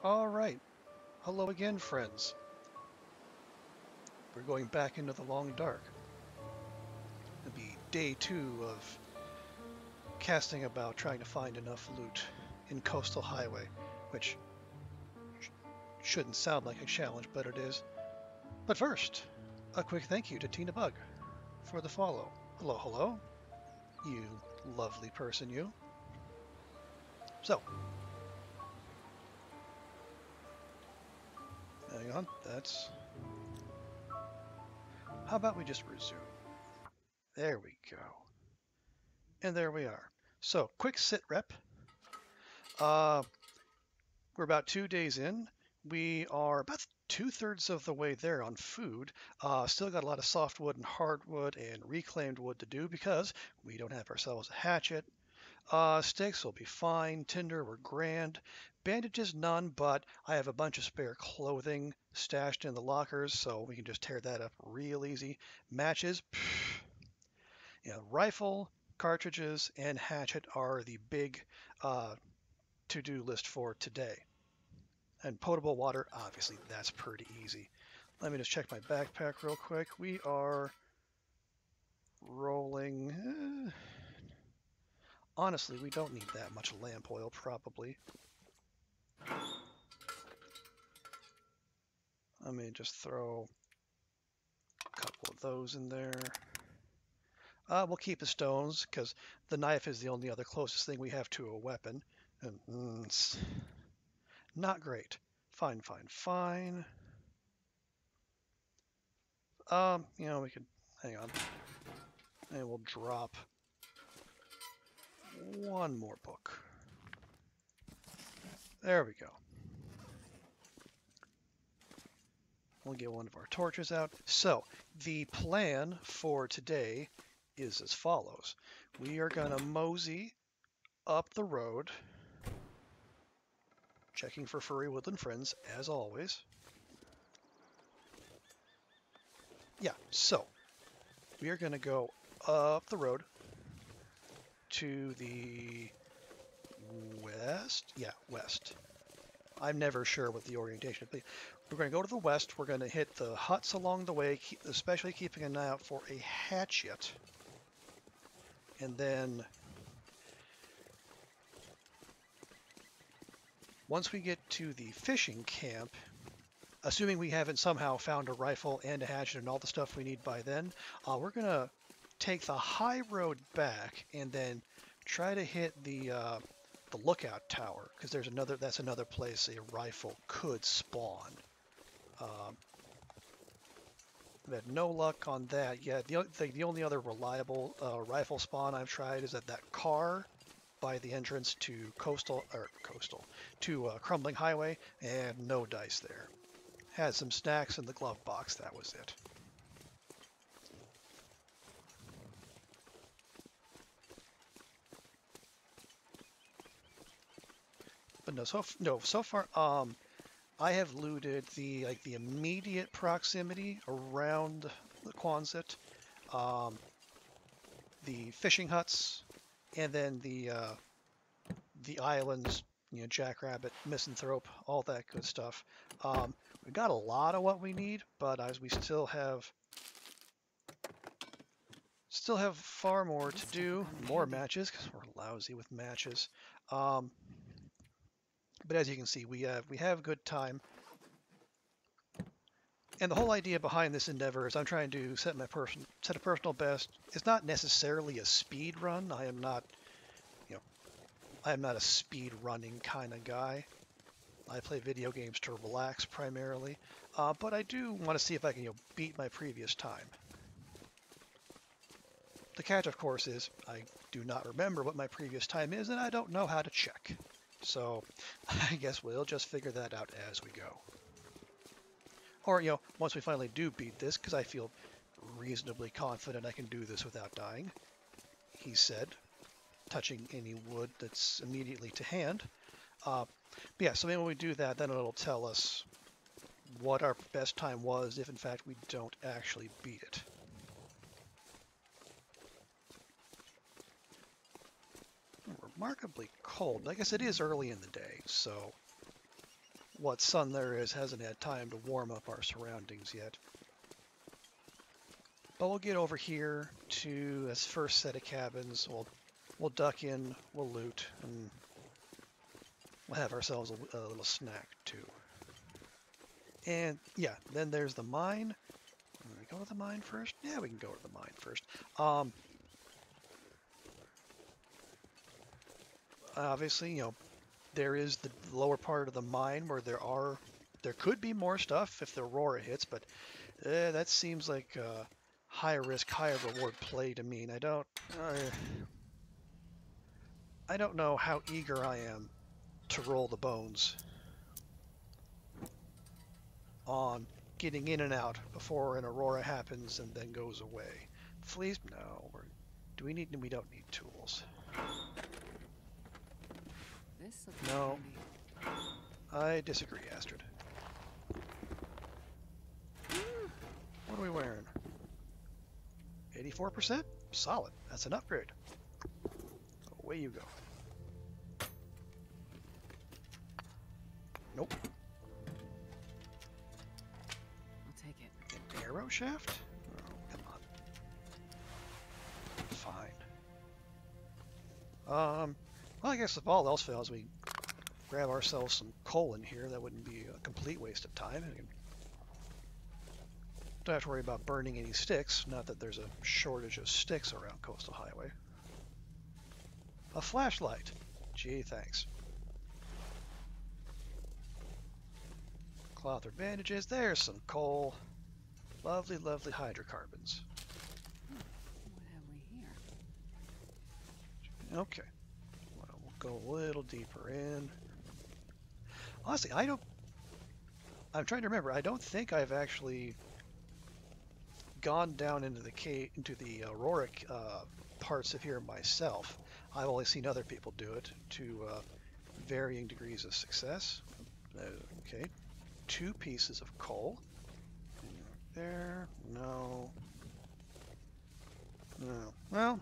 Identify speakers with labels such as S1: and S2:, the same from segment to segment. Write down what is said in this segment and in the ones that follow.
S1: All right. Hello again, friends. We're going back into the long dark. It'll be day 2 of casting about trying to find enough loot in Coastal Highway, which shouldn't sound like a challenge, but it is. But first, a quick thank you to Tina Bug for the follow. Hello, hello, you lovely person, you. So, hang on, how about we just resume? There we go. And there we are. So, quick sit rep. Uh, We're about 2 days in. We are about two-thirds of the way there on food. Still got a lot of softwood and hardwood and reclaimed wood to do because we don't have ourselves a hatchet. Sticks will be fine. Tinder, we're grand. Bandages, none, but I have a bunch of spare clothing stashed in the lockers, so we can just tear that up real easy. Matches, rifle, cartridges, and hatchet are the big to-do list for today. And potable water, obviously, that's pretty easy. Let me just check my backpack real quick. We are rolling. Honestly, we don't need that much lamp oil, probably. Let me just throw a couple of those in there. We'll keep the stones, because the knife is the only other closest thing we have to a weapon. And it's not great. Fine, fine, fine. We could hang on. And we'll drop one more book. There we go. We'll get one of our torches out. So, the plan for today is as follows. We are going to mosey up the road, checking for furry woodland friends, as always. Yeah, so, we are going to go up the road to the west. Yeah, west. I'm never sure what the orientation would be. We're going to go to the west. We're going to hit the huts along the way, especially keeping an eye out for a hatchet. And then once we get to the fishing camp, assuming we haven't somehow found a rifle and a hatchet and all the stuff we need by then, we're going to take the high road back and then try to hit the lookout tower, because that's another place a rifle could spawn. I've had no luck on that yet. The only other reliable rifle spawn I've tried is at that car by the entrance to Crumbling Highway, and no dice there. Had some snacks in the glove box, that was it. But so far, I have looted the immediate proximity around the Quonset, the fishing huts, and then the islands, Jackrabbit, Misanthrope, all that good stuff. We got a lot of what we need, but as we still have far more to do, more matches, because we're lousy with matches. But as you can see, we have good time. And the whole idea behind this endeavor is I'm trying to set a personal best. It's not necessarily a speed run. I am not a speed running kind of guy. I play video games to relax primarily, but I do want to see if I can beat my previous time. The catch, of course, is I do not remember what my previous time is, and I don't know how to check. So I guess we'll just figure that out as we go. Or, once we finally do beat this, because I feel reasonably confident I can do this without dying, he said, touching any wood that's immediately to hand. But yeah, so maybe when we do that, then it'll tell us what our best time was if, in fact, we don't actually beat it. Remarkably cold. I guess it is early in the day, so what sun there is hasn't had time to warm up our surroundings yet. But we'll get over here to this first set of cabins. We'll duck in, we'll loot, and we'll have ourselves a little snack too. And yeah, then there's the mine. Can we go to the mine first? Yeah, we can go to the mine first. Obviously, you know, there is the lower part of the mine where there could be more stuff if the aurora hits, but that seems like high risk, high reward play to me. And I don't know how eager I am to roll the bones on getting in and out before an aurora happens and then goes away. Fleas? No. We don't need tools. No. I disagree, Astrid. What are we wearing? 84%? Solid. That's an upgrade. Away you go. Nope.
S2: I'll take it.
S1: An arrow shaft? Oh, come on. Fine. Well, I guess if all else fails, we grab ourselves some coal in here. That wouldn't be a complete waste of time. Don't have to worry about burning any sticks. Not that there's a shortage of sticks around Coastal Highway. A flashlight. Gee, thanks. Cloth or bandages. There's some coal. Lovely, lovely hydrocarbons.
S2: What have we here?
S1: Okay. Well, we'll go a little deeper in. Honestly, I'm trying to remember. I don't think I've actually gone down into the auroric parts of here myself. I've only seen other people do it to varying degrees of success. Okay, 2 pieces of coal. There, no. Well,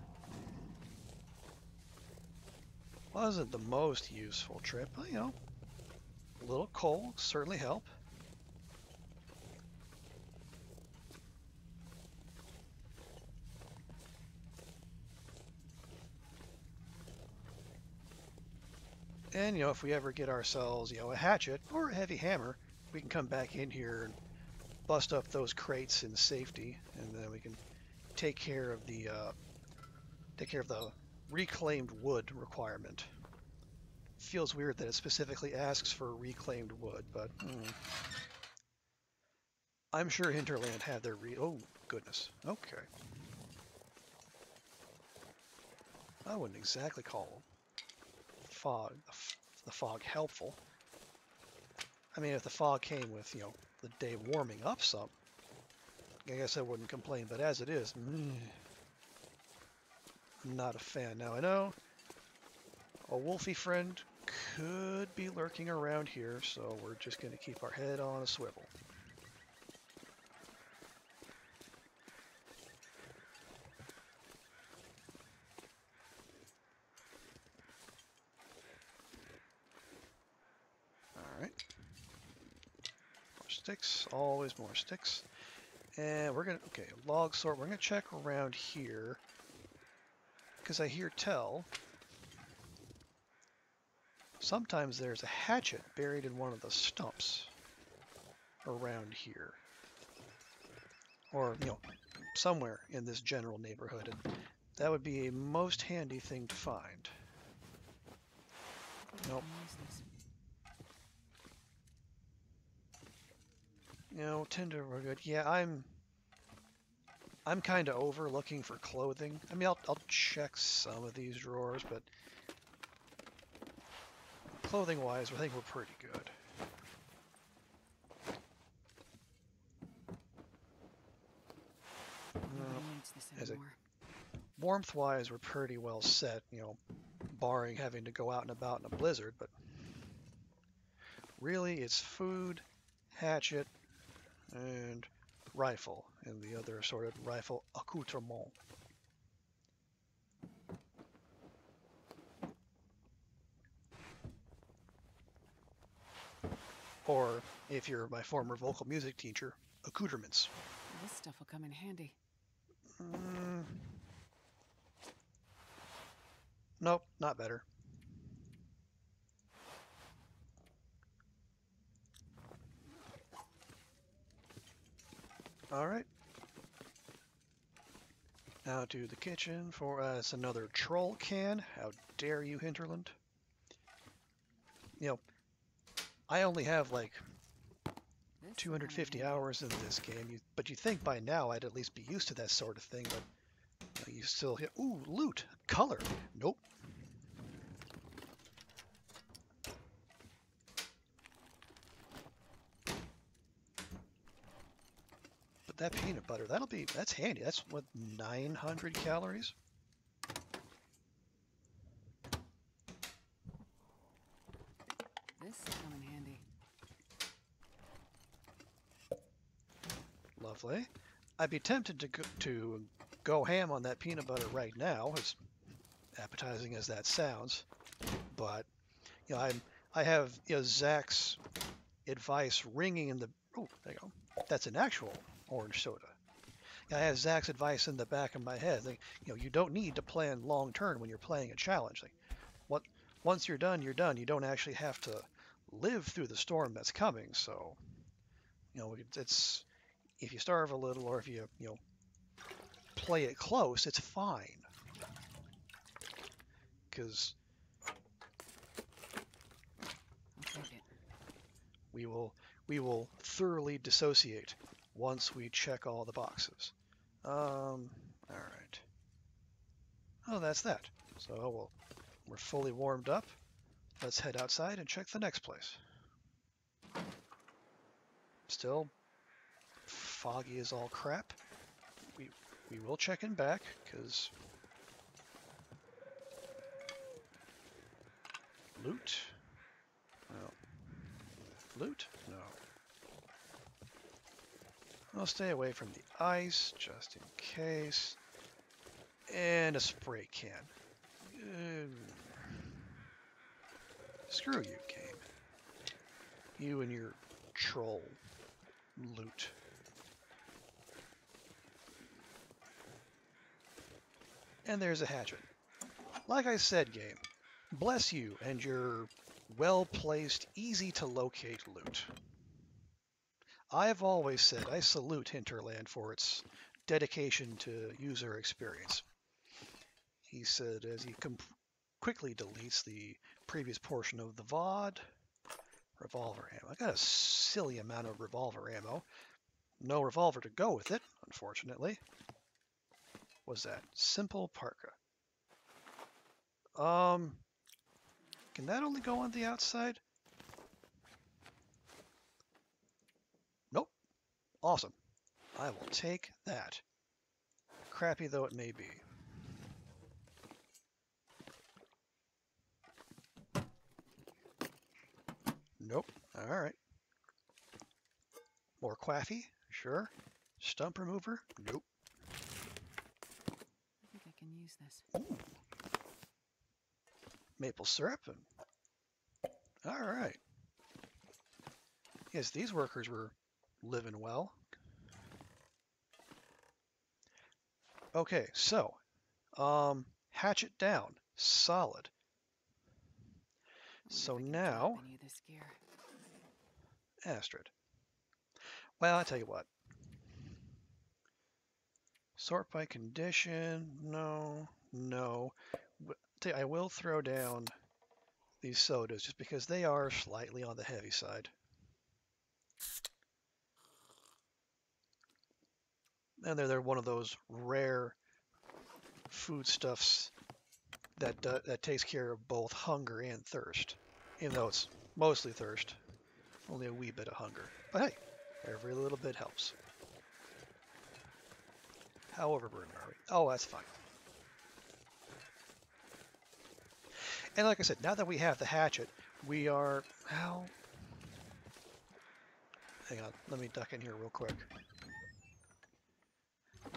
S1: wasn't the most useful trip, but you know, a little coal certainly help. And, you know, if we ever get ourselves, you know, a hatchet or a heavy hammer, we can come back in here and bust up those crates in safety, and then we can take care of the reclaimed wood requirement. Feels weird that it specifically asks for reclaimed wood, but I'm sure Hinterland had their oh goodness. Okay. I wouldn't exactly call the fog helpful. I mean, if the fog came with, you know, the day warming up some, I guess I wouldn't complain, but as it is, I'm not a fan. Now, I know a wolfy friend could be lurking around here, so we're just going to keep our head on a swivel. Sticks, always more sticks. And we're gonna, okay, log sort, we're gonna check around here because I hear tell sometimes there's a hatchet buried in one of the stumps around here, or, you know, somewhere in this general neighborhood, and that would be a most handy thing to find. Nope. You know, tinder, we're good. Yeah, I'm kind of over looking for clothing. I mean, I'll check some of these drawers, but clothing-wise, I think we're pretty good. Warmth-wise, we're pretty well set, you know, barring having to go out and about in a blizzard, but really it's food, hatchet, and rifle, and the other sort of rifle accoutrement. Or, if you're my former vocal music teacher, accoutrements.
S2: This stuff will come in handy.
S1: Mm, nope, not better. All right. Now to the kitchen for us another troll can. How dare you, Hinterland? You know, I only have like
S2: This will come in
S1: 250
S2: handy.
S1: hours in this game, but you think by now I'd at least be used to that sort of thing, but you still hit, ooh, loot, color. Nope. But that peanut butter, that's handy. That's what, 900 calories?
S2: This will come in handy.
S1: Lovely. I'd be tempted to go ham on that peanut butter right now, as appetizing as that sounds. But I have Zach's advice ringing in the. Oh, there you go. That's an actual orange soda. I have Zach's advice in the back of my head. Like, you don't need to plan long term when you're playing a challenge. Like, what once you're done, you're done. You don't actually have to live through the storm that's coming. So, it's if you starve a little or if you play it close, it's fine. Because
S2: I'll take it.
S1: we will thoroughly dissociate once we check all the boxes. All right. Oh, that's that. So we're fully warmed up. Let's head outside and check the next place. Still foggy as all crap. We will check in back because loot. No. Loot? No. I'll stay away from the ice just in case. And a spray can. Screw you, game. You and your troll loot. And there's a hatchet. Like I said, game, bless you and your well-placed, easy-to-locate loot. I've always said I salute Hinterland for its dedication to user experience. He said as he quickly deletes the previous portion of the VOD. Revolver ammo. I got a silly amount of revolver ammo. No revolver to go with it, unfortunately. What's that? Simple parka. Can that only go on the outside? Nope. Awesome. I will take that. Crappy though it may be. Nope. All right. More quaffy? Sure. Stump remover? Nope.
S2: I think I can use this.
S1: Ooh. Maple syrup. All right. Yes, these workers were living well. Okay, so, hatchet down. Solid. So
S2: Wonder if I can
S1: now,
S2: drop any of this gear.
S1: Astrid. Well, I tell you what. Sort by condition. No, no. I will throw down these sodas just because they are slightly on the heavy side. And they're one of those rare foodstuffs that takes care of both hunger and thirst. Even though it's mostly thirst, only a wee bit of hunger. But hey, every little bit helps. How overburdened are we? Oh, that's fine. And like I said, now that we have the hatchet, we are... How... Hang on, let me duck in here real quick.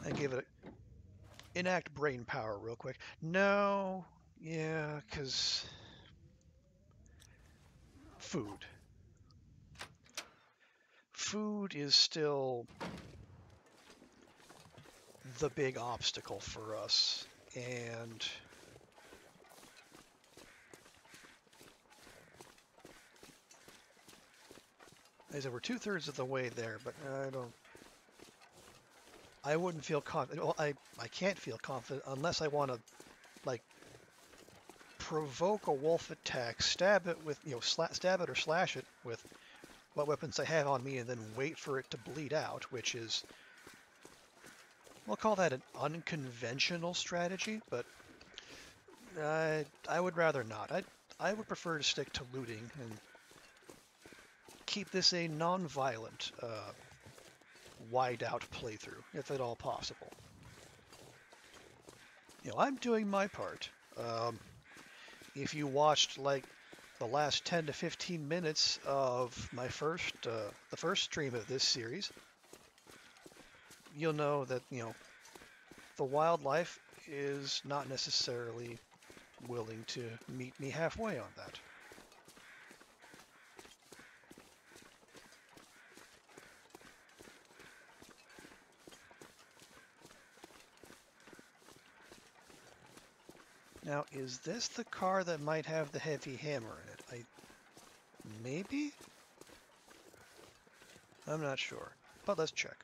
S1: And give it enact brain power real quick. No, yeah, because food. food is still the big obstacle for us. And as I said, we're 2/3 of the way there, but I wouldn't feel confident. Well, I can't feel confident unless I want to, like, provoke a wolf attack, stab it with, stab it or slash it with what weapons I have on me, and then wait for it to bleed out, which is, we'll call that an unconventional strategy, but I would rather not. I would prefer to stick to looting and keep this a non-violent, wide-out playthrough, if at all possible. I'm doing my part. If you watched, like, the last 10 to 15 minutes of my the first stream of this series, you'll know that, the wildlife is not necessarily willing to meet me halfway on that. Now, is this the car that might have the heavy hammer in it? Maybe? I'm not sure, but let's check.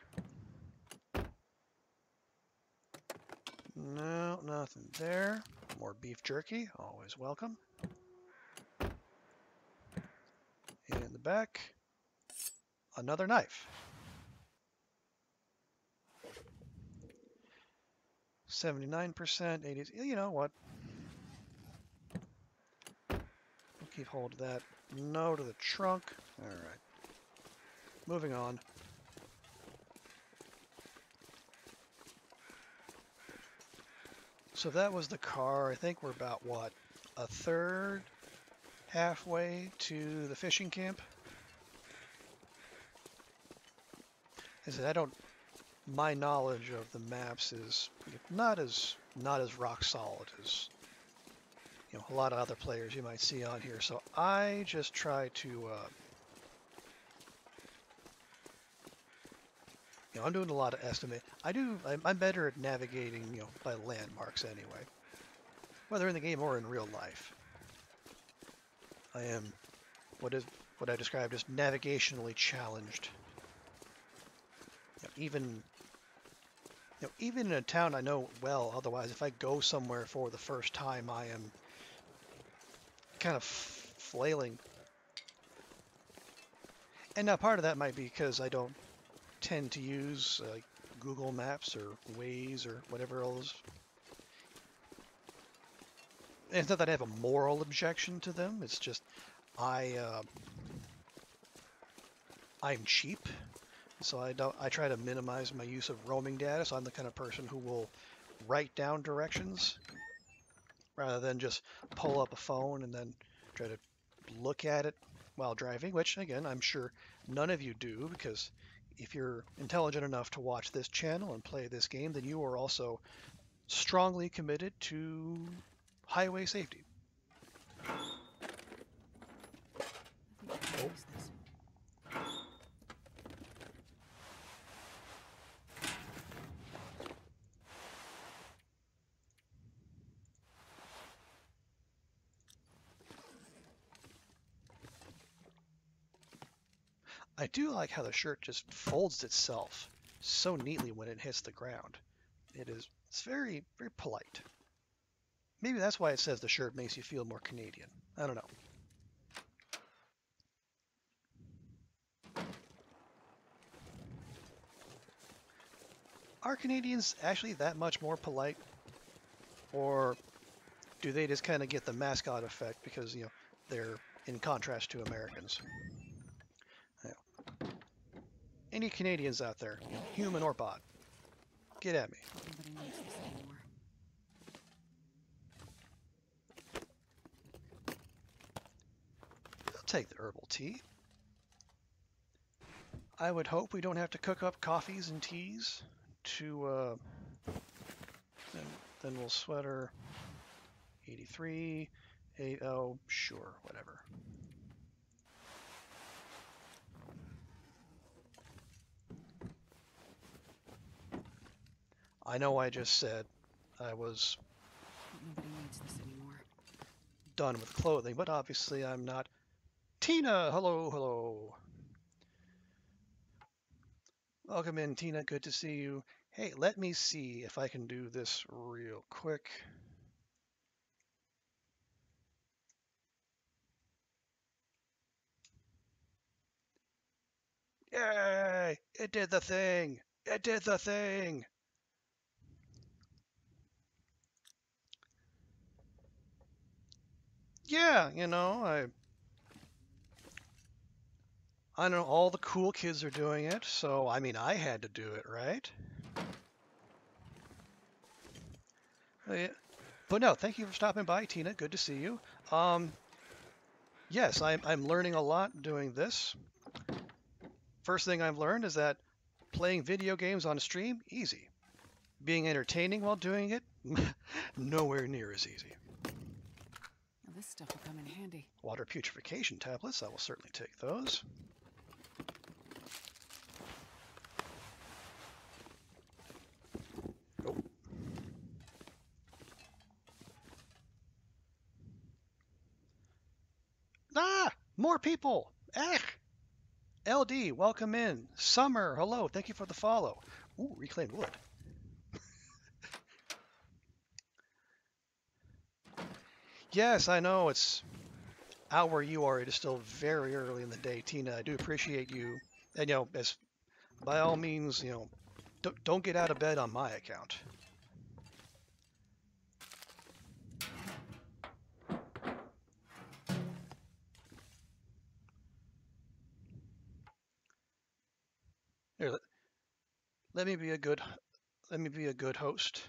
S1: No, nothing there. More beef jerky, always welcome. In the back, another knife. 79%, 80s. You know what? We'll keep hold of that. No to the trunk. All right. Moving on. So that was the car. I think we're about, what, a third halfway to the fishing camp? As I said, my knowledge of the maps is not as rock solid as a lot of other players you might see on here. So I just try to I'm doing a lot of estimate. I'm better at navigating by landmarks anyway, whether in the game or in real life. I am what I described as navigationally challenged. Even in a town I know well, otherwise, if I go somewhere for the first time, I am kind of flailing. And now part of that might be because I don't tend to use Google Maps or Waze or whatever else. And it's not that I have a moral objection to them. It's just I'm cheap. So I try to minimize my use of roaming data, so I'm the kind of person who will write down directions rather than just pull up a phone and then try to look at it while driving, which again, I'm sure none of you do, because if you're intelligent enough to watch this channel and play this game, then you are also strongly committed to highway safety.
S2: I think I can use this.
S1: I do like how the shirt just folds itself so neatly when it hits the ground. It's very, very polite. Maybe that's why it says the shirt makes you feel more Canadian. I don't know. Are Canadians actually that much more polite? Or do they just kind of get the mascot effect because, they're in contrast to Americans? Any Canadians out there, human or bot, get at me.
S2: Nobody needs this anymore.
S1: I'll take the herbal tea. I would hope we don't have to cook up coffees and teas to, then we'll sweater 83, 80, sure, whatever. I know I just said I was
S2: But nobody needs this anymore.
S1: done with clothing, but obviously I'm not. Tina, hello, hello. Welcome in, Tina. Good to see you. Hey, let me see if I can do this real quick. Yay! It did the thing! It did the thing! Yeah, I know all the cool kids are doing it, so I mean, I had to do it, right? Yeah. But no, thank you for stopping by, Tina. Good to see you. Um, yes, I'm learning a lot doing this. First thing I've learned is that playing video games on stream, easy. Being entertaining while doing it, nowhere near as easy.
S2: Well, this stuff will come in handy.
S1: Water putrefaction tablets, I will certainly take those. Oh. Ah! More people! Ah! LD, welcome in. Summer, hello. Thank you for the follow. Ooh, reclaimed wood. Yes, I know it's out where you are. It is still very early in the day, Tina. I do appreciate you. And, as by all means, don't get out of bed on my account. Here, let me be a good host.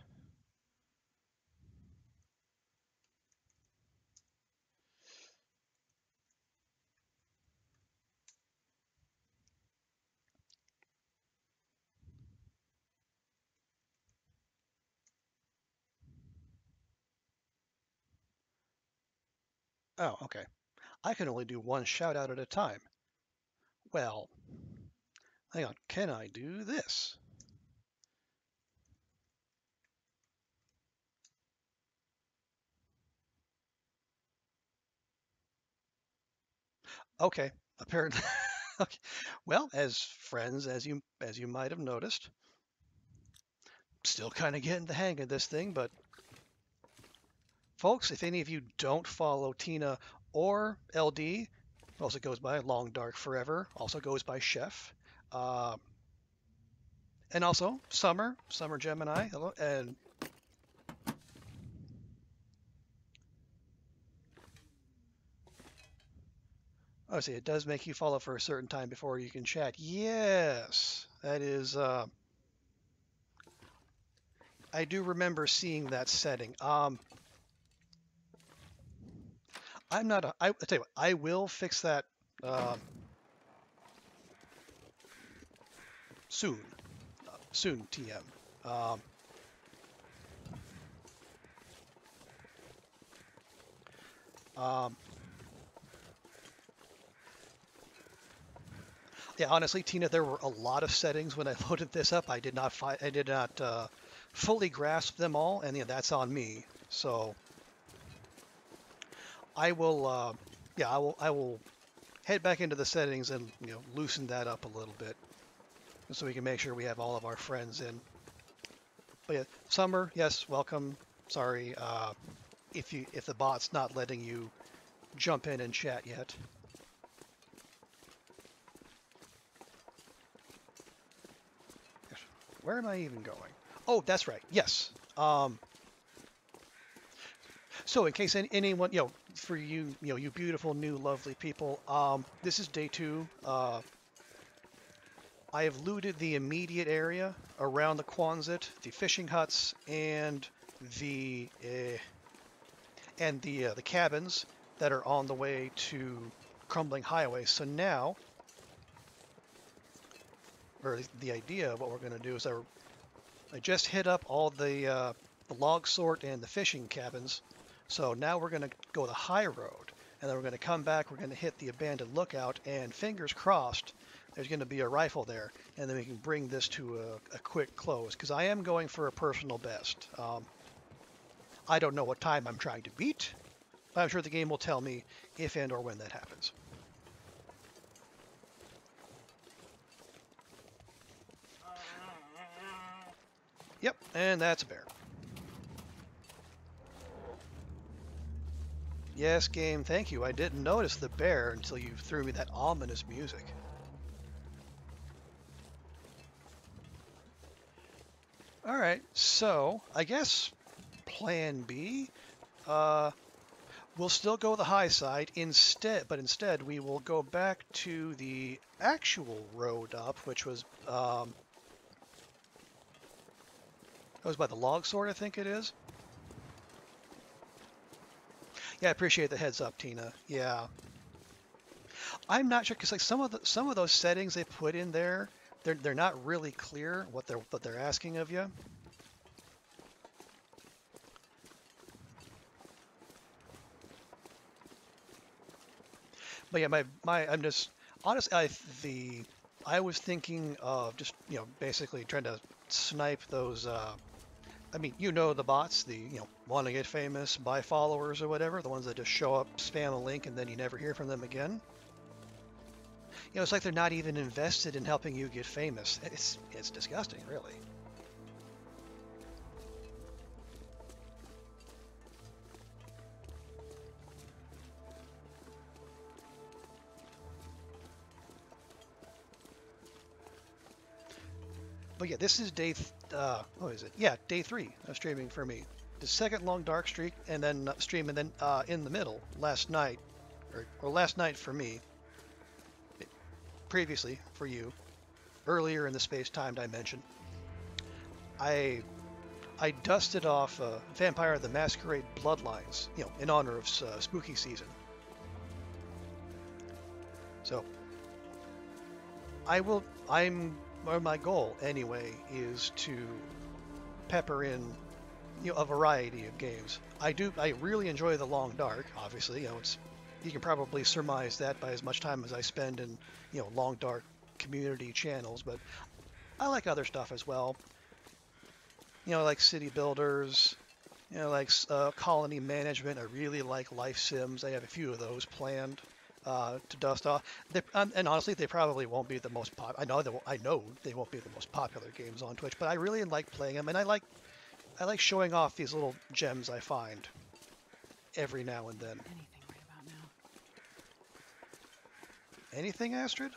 S1: Oh, okay. I can only do one shout out at a time. Well, hang on. Can I do this? Okay. Apparently. Okay. Well, as friends, as you might have noticed, still kind of getting the hang of this thing, but folks, if any of you don't follow Tina or LD, also goes by Long Dark Forever, also goes by Chef, uh, and also Summer Gemini, hello, and oh, see, it does make you follow for a certain time before you can chat. Yes, that is. I do remember seeing that setting. I'm not a. I tell you what, I will fix that uh, soon. Soon, TM. Um, um, yeah, honestly, Tina, there were a lot of settings when I loaded this up. I did not fully grasp them all, and that's on me. So I will. Yeah, I will head back into the settings and loosen that up a little bit, so we can make sure we have all of our friends in. But yeah, Summer, yes, welcome. Sorry if the bot's not letting you jump in and chat yet. Where am I even going? Oh, that's right. Yes. So in case anyone, for you, you beautiful new lovely people, this is day 2. I have looted the immediate area around the Quonset, the fishing huts, and the cabins that are on the way to Crumbling Highway. So now, or the idea of what we're going to do is I just hit up all the log sort and the fishing cabins. So now we're going to go the high road, and then we're going to come back, we're going to hit the abandoned lookout, and fingers crossed, there's going to be a rifle there, and then we can bring this to a quick close, because I am going for a personal best. I don't know what time I'm trying to beat, but I'm sure the game will tell me if and or when that happens. Yep, and that's a bear. Yes, game, thank you. I didn't notice the bear until you threw me that ominous music. All right, so I guess plan B, we'll still go the high side but instead we will go back to the actual road up, which was that was by the log sword, I think it is. Yeah, I appreciate the heads up, Tina. Yeah, I'm not sure because like some of those settings they put in there, they're not really clear what they're asking of you. But yeah, I'm just honestly I was thinking of just basically trying to snipe those. I mean, the bots, the want to get famous, buy followers or whatever, the ones that just show up, spam a link, and then you never hear from them again. It's like they're not even invested in helping you get famous. It's disgusting, really. But yeah, this is what is it? Yeah, day 3 of streaming for me. The second long dark streak, and then stream, and then in the middle, last night, or last night for me, previously for you, earlier in the space-time dimension, I dusted off Vampire the Masquerade Bloodlines, in honor of spooky season. So my goal anyway is to pepper in a variety of games. I really enjoy the Long Dark, obviously. You can probably surmise that by as much time as I spend in Long Dark community channels, but I like other stuff as well. Like city builders, like colony management. I really like life sims. I have a few of those planned to dust off. And honestly, they probably won't be the most I know they won't be the most popular games on Twitch, but I really like playing them, and I like showing off these little gems I find every now and then.
S2: Anything right about now.
S1: Anything, Astrid?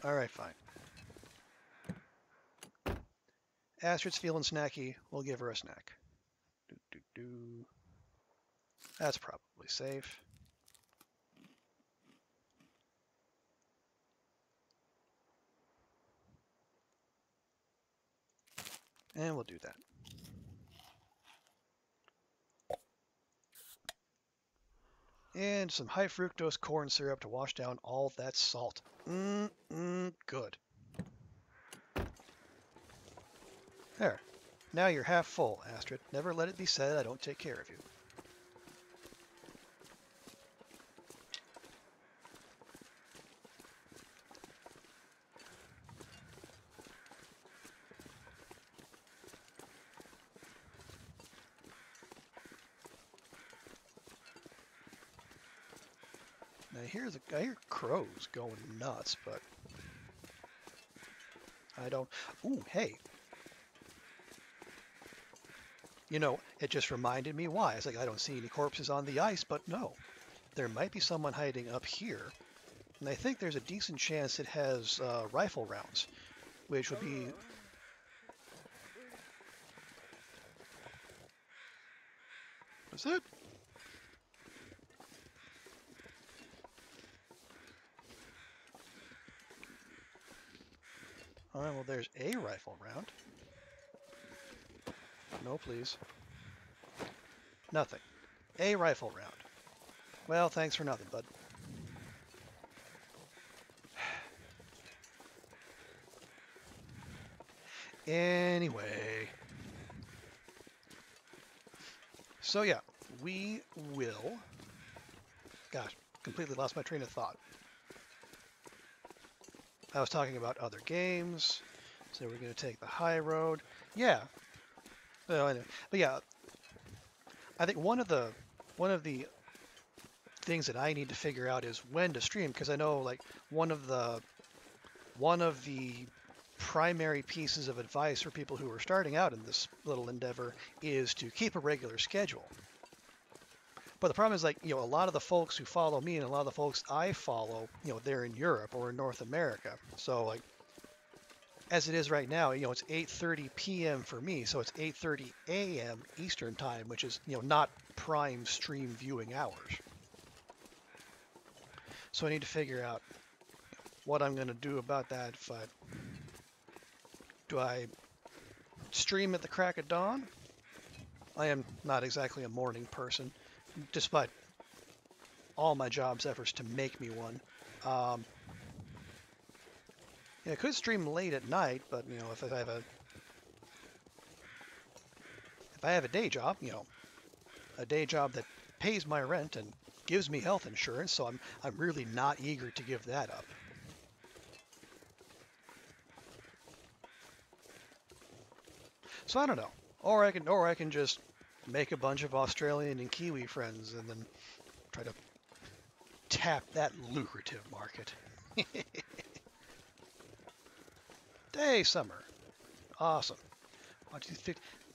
S1: All right, fine. Astrid's feeling snacky. We'll give her a snack. That's probably safe. And we'll do that. And some high fructose corn syrup to wash down all that salt. Good. There. Now you're half full, Astrid. Never let it be said I don't take care of you. Now I hear crows going nuts, but I don't. Ooh, hey. It just reminded me why. It's like I don't see any corpses on the ice, but no. There might be someone hiding up here. And I think there's a decent chance it has rifle rounds, which would be... What's that? All right, well, there's a rifle round. No, please. Nothing. A rifle round. Well, thanks for nothing, bud. Anyway. So yeah, we will. Gosh, completely lost my train of thought. I was talking about other games, so we're going to take the high road. Yeah. Well, anyway. But yeah, I think one of the things that I need to figure out is when to stream because I know like one of the primary pieces of advice for people who are starting out in this little endeavor is to keep a regular schedule. But the problem is like, a lot of the folks who follow me and a lot of the folks I follow, they're in Europe or in North America. So like as it is right now, it's 8:30 p.m. for me, so it's 8:30 a.m. Eastern time, which is, not prime stream viewing hours. So I need to figure out what I'm going to do about that. Do I stream at the crack of dawn? I am not exactly a morning person, despite all my job's efforts to make me one. Um, I could stream late at night, but if I have a day job, a day job that pays my rent and gives me health insurance, so I'm really not eager to give that up. So I don't know. Or I can just make a bunch of Australian and Kiwi friends and then try to tap that lucrative market. Day summer. Awesome.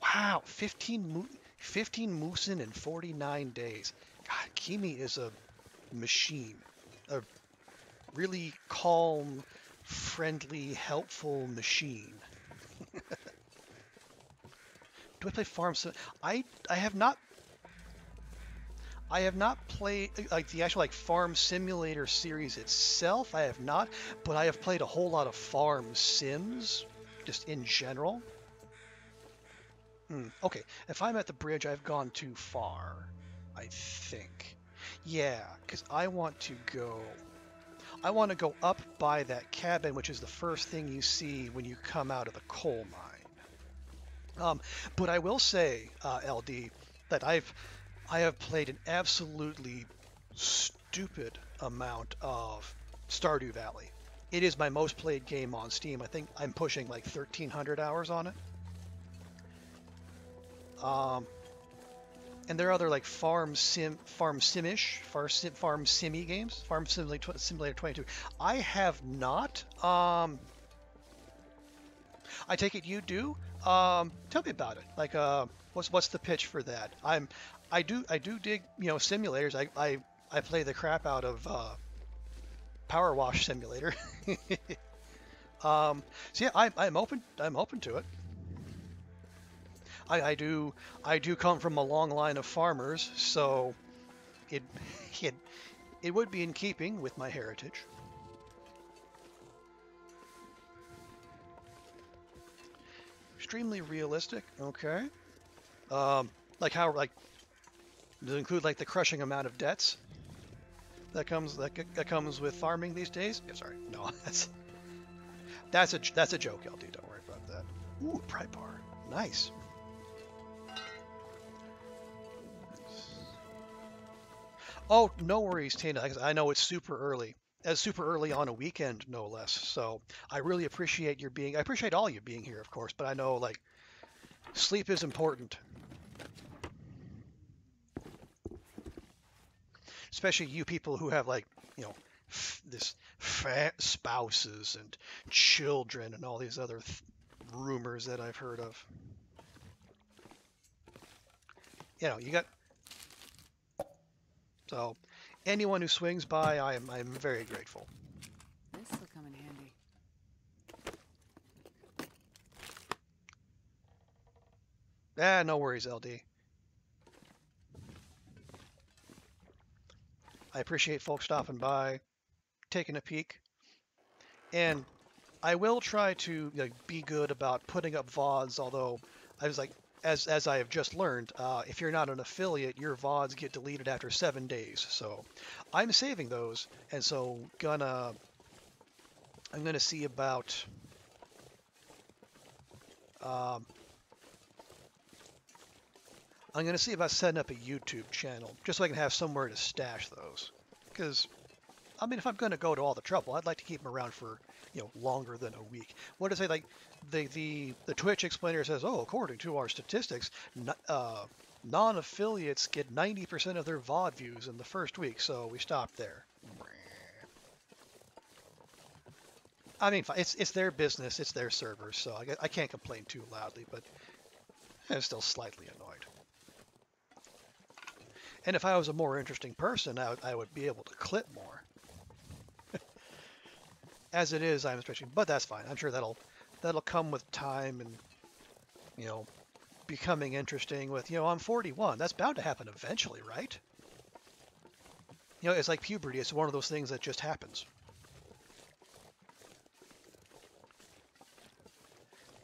S1: Wow, 15 moosin in 49 days. God, Kimi is a machine. A really calm, friendly, helpful machine. Do I play Farm Sim? I have not played like the actual like Farm Simulator series itself. I have not, but I have played a whole lot of Farm Sims, just in general. Okay, if I'm at the bridge, I've gone too far, I think. Yeah, because I want to go. I want to go up by that cabin, which is the first thing you see when you come out of the coal mine. But I will say, LD, that I have played an absolutely stupid amount of Stardew Valley. It is my most played game on Steam. I think I'm pushing like 1,300 hours on it. Um, and there are other like farm simmy games, Simulator 22. I have not. I take it you do. Tell me about it. Like, what's the pitch for that? I do dig simulators. I play the crap out of Power Wash Simulator. So yeah, I'm open to it. I do come from a long line of farmers, so it it it would be in keeping with my heritage. Extremely realistic. Okay. Like how like does it include like the crushing amount of debts that comes with farming these days? Yeah, sorry, no, that's a joke, LD. Don't worry about that. Ooh, pry bar, nice. Oh, no worries, Tina. I know it's super early. As super early on a weekend, no less. So I really appreciate your being. I appreciate all you being here, of course. But I know like sleep is important, especially you people who have like this fat spouses and children and all these other rumors that I've heard of. You got so anyone who swings by, I'm very grateful.
S2: This will come in handy.
S1: No worries, LD. I appreciate folks stopping by, taking a peek, and I will try to be good about putting up VODs. Although I was like, as I have just learned, if you're not an affiliate, your VODs get deleted after 7 days. So I'm saving those, and so I'm gonna see about um, I'm going to see about setting up a YouTube channel just so I can have somewhere to stash those. Because, I mean, if I'm going to go to all the trouble, I'd like to keep them around for, longer than a week. What to say, like, the Twitch explainer says, oh, according to our statistics, non-affiliates get 90% of their VOD views in the first week, so we stopped there. I mean, it's their business, it's their servers, so I can't complain too loudly, but I'm still slightly annoyed. And if I was a more interesting person, I would be able to clip more. As it is, I'm stretching, but that's fine. I'm sure that'll come with time and you know becoming interesting. With I'm 41. That's bound to happen eventually, right? It's like puberty. It's one of those things that just happens.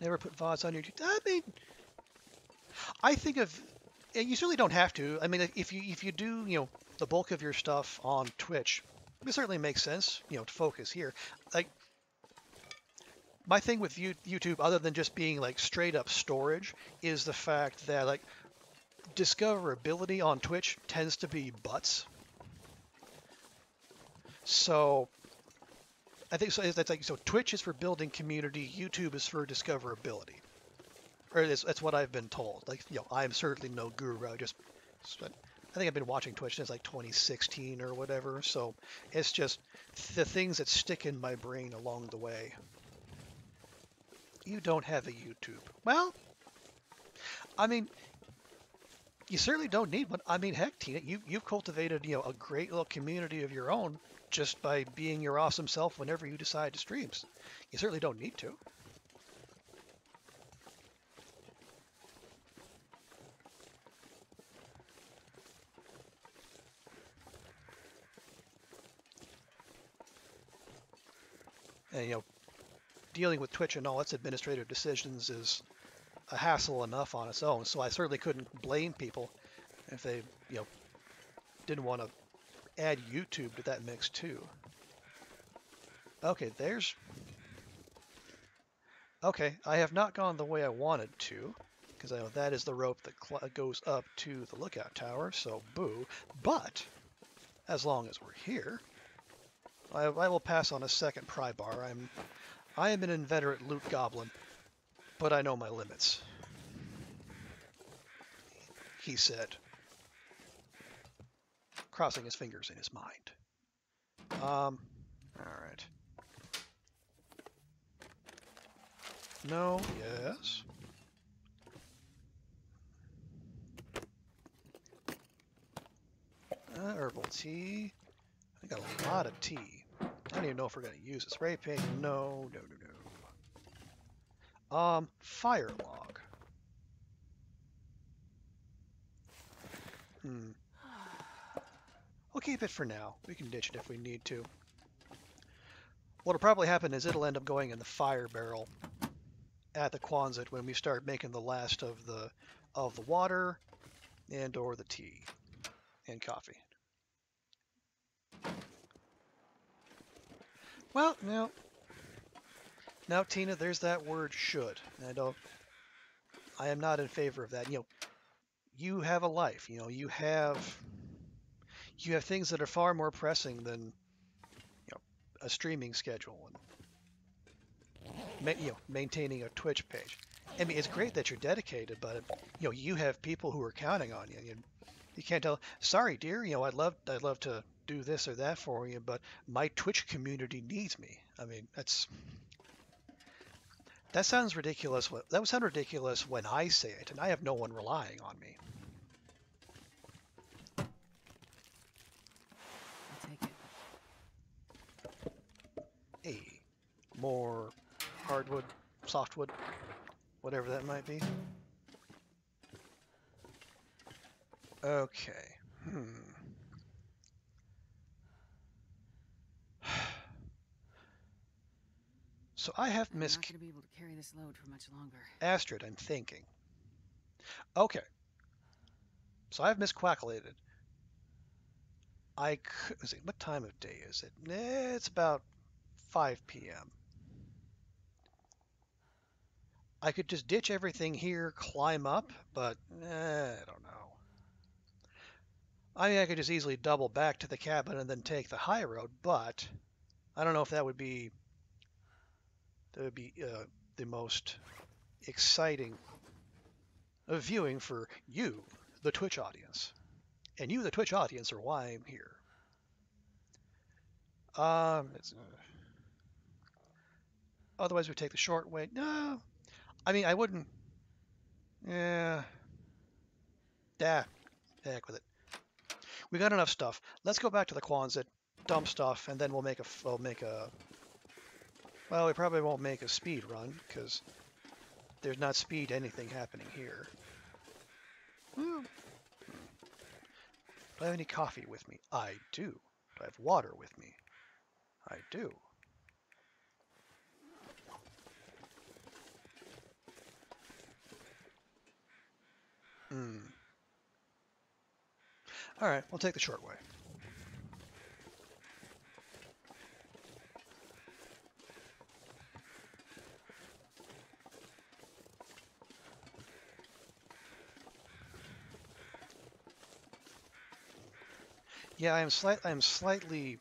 S1: Never put VODs on YouTube. I mean, I think of and you certainly don't have to. I mean, if you do the bulk of your stuff on Twitch, it certainly makes sense to focus here. Like my thing with YouTube, other than just being like straight up storage, is the fact that like discoverability on Twitch tends to be butts. So I think so. That's like so. Twitch is for building community. YouTube is for discoverability, or that's what I've been told. Like I'm certainly no guru. I think I've been watching Twitch since like 2016 or whatever. So it's just the things that stick in my brain along the way. You don't have a YouTube. Well, I mean, you certainly don't need one. I mean, heck, Tina, you've cultivated a great little community of your own just by being your awesome self whenever you decide to stream. You certainly don't need to. And dealing with Twitch and all its administrative decisions is a hassle enough on its own. So I certainly couldn't blame people if they didn't want to add YouTube to that mix too. Okay, okay, I have not gone the way I wanted to, because I know that is the rope that goes up to the lookout tower, so boo. But, as long as we're here, I will pass on a second pry bar. I am an inveterate loot goblin, but I know my limits, he said, crossing his fingers in his mind. Alright. No, yes. Herbal tea. I got a lot of tea. I don't even know if we're going to use it. Spray paint. No, no, no, no. Fire log. We'll keep it for now. We can ditch it if we need to. What'll probably happen is it'll end up going in the fire barrel at the Quonset when we start making the last of the water and or the tea and coffee. Well, now Tina, there's that word should. I am not in favor of that. You have a life. You have things that are far more pressing than a streaming schedule and maintaining a Twitch page. I mean, it's great that you're dedicated, but you have people who are counting on you. You can't tell, sorry, dear, I'd love to do this or that for you, but my Twitch community needs me. I mean, that sounds ridiculous. That would sound ridiculous when I say it, and I have no one relying on me.
S2: I'll take it.
S1: Hey, more hardwood, softwood, whatever that might be. Okay. So I have
S2: I'm not going to be able to carry this load for much longer.
S1: Astrid, I'm thinking. Okay. So I've miscalculated. Let's see, what time of day is it? It's about 5 p.m. I could just ditch everything here, climb up, but I don't know. I mean, I could just easily double back to the cabin and then take the high road, but I don't know if that would be the most exciting viewing for you, the Twitch audience. And you, the Twitch audience, are why I'm here. Otherwise, we take the short way. No, I mean, I wouldn't. Yeah, yeah, heck with it. We got enough stuff. Let's go back to the Quonset, dump stuff, and then we'll make a. Well, we probably won't make a speed run because there's not speed anything happening here. Hmm. Do I have any coffee with me? I do. Do I have water with me? I do. Hmm. All right, we'll take the short way. Yeah, I'm slightly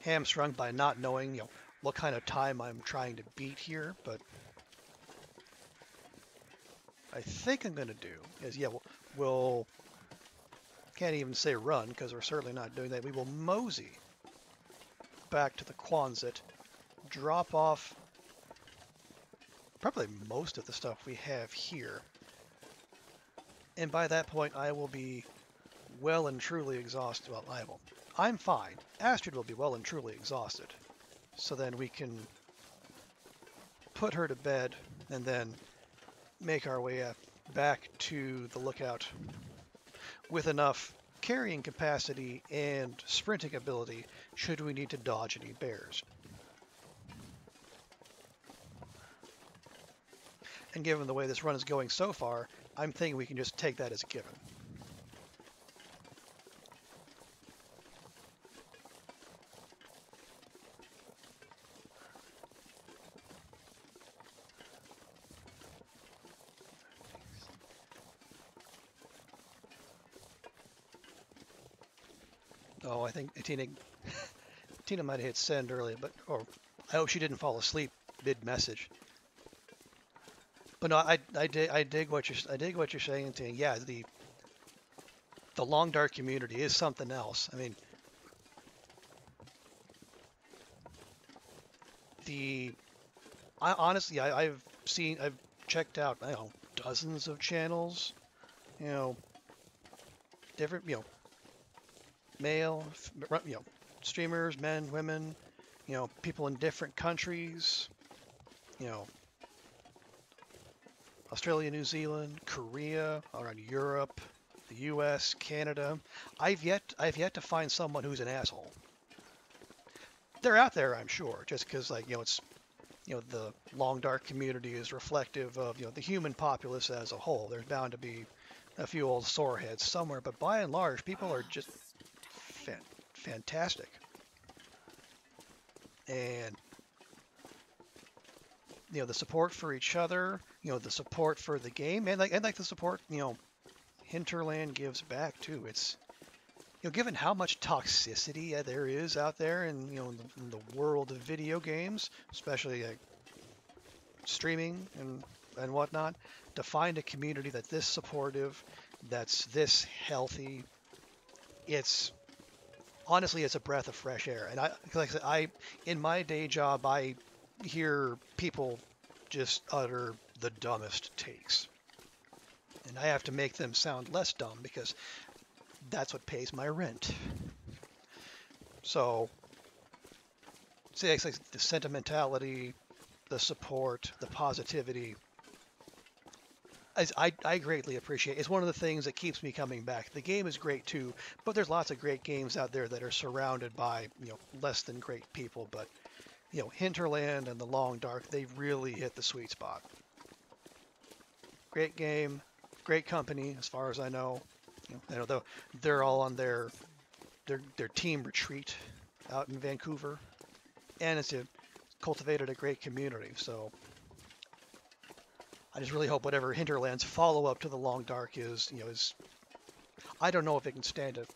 S1: hamstrung by not knowing, what kind of time I'm trying to beat here, but I think I'm gonna do is, yeah, we'll can't even say run because we're certainly not doing that. We will mosey back to the Quonset, drop off probably most of the stuff we have here, and by that point I will be well and truly exhausted. Well, I'm fine. Astrid will be well and truly exhausted, so then we can put her to bed and then make our way back to the lookout with enough carrying capacity and sprinting ability should we need to dodge any bears. And given the way this run is going so far, I'm thinking we can just take that as a given. Oh, I think Tina might have hit send earlier, or I hope she didn't fall asleep mid-message. But no, I dig what you're saying, Tina. Yeah, the long dark community is something else. I mean, the I honestly I've checked out, I don't know, dozens of channels, you know, different, male, streamers, men, women, people in different countries, you know, Australia, New Zealand, Korea, around Europe, the U.S., Canada. I've yet to find someone who's an asshole. They're out there, I'm sure, just because it's the long dark community is reflective of the human populace as a whole. There's bound to be a few old soreheads somewhere, but by and large, people are just fantastic. And the support for each other, the support for the game, and the support Hinterland gives back too. It's given how much toxicity there is out there, and in the world of video games, especially streaming and whatnot, to find a community that's this supportive, that's this healthy, it's honestly it's a breath of fresh air. And like I said, in my day job, I hear people just utter the dumbest takes, and I have to make them sound less dumb because that's what pays my rent. So, see, it's like the sentimentality, the support, the positivity. I greatly appreciate. It's one of the things that keeps me coming back. The game is great too, but there's lots of great games out there that are surrounded by less than great people. But Hinterland and The Long Dark, they've really hit the sweet spot. Great game, great company, as far as I know. They're all on their team retreat out in Vancouver, and it's cultivated a great community. So I just really hope whatever Hinterland's follow-up to the Long Dark is, is I don't know if it can stand a,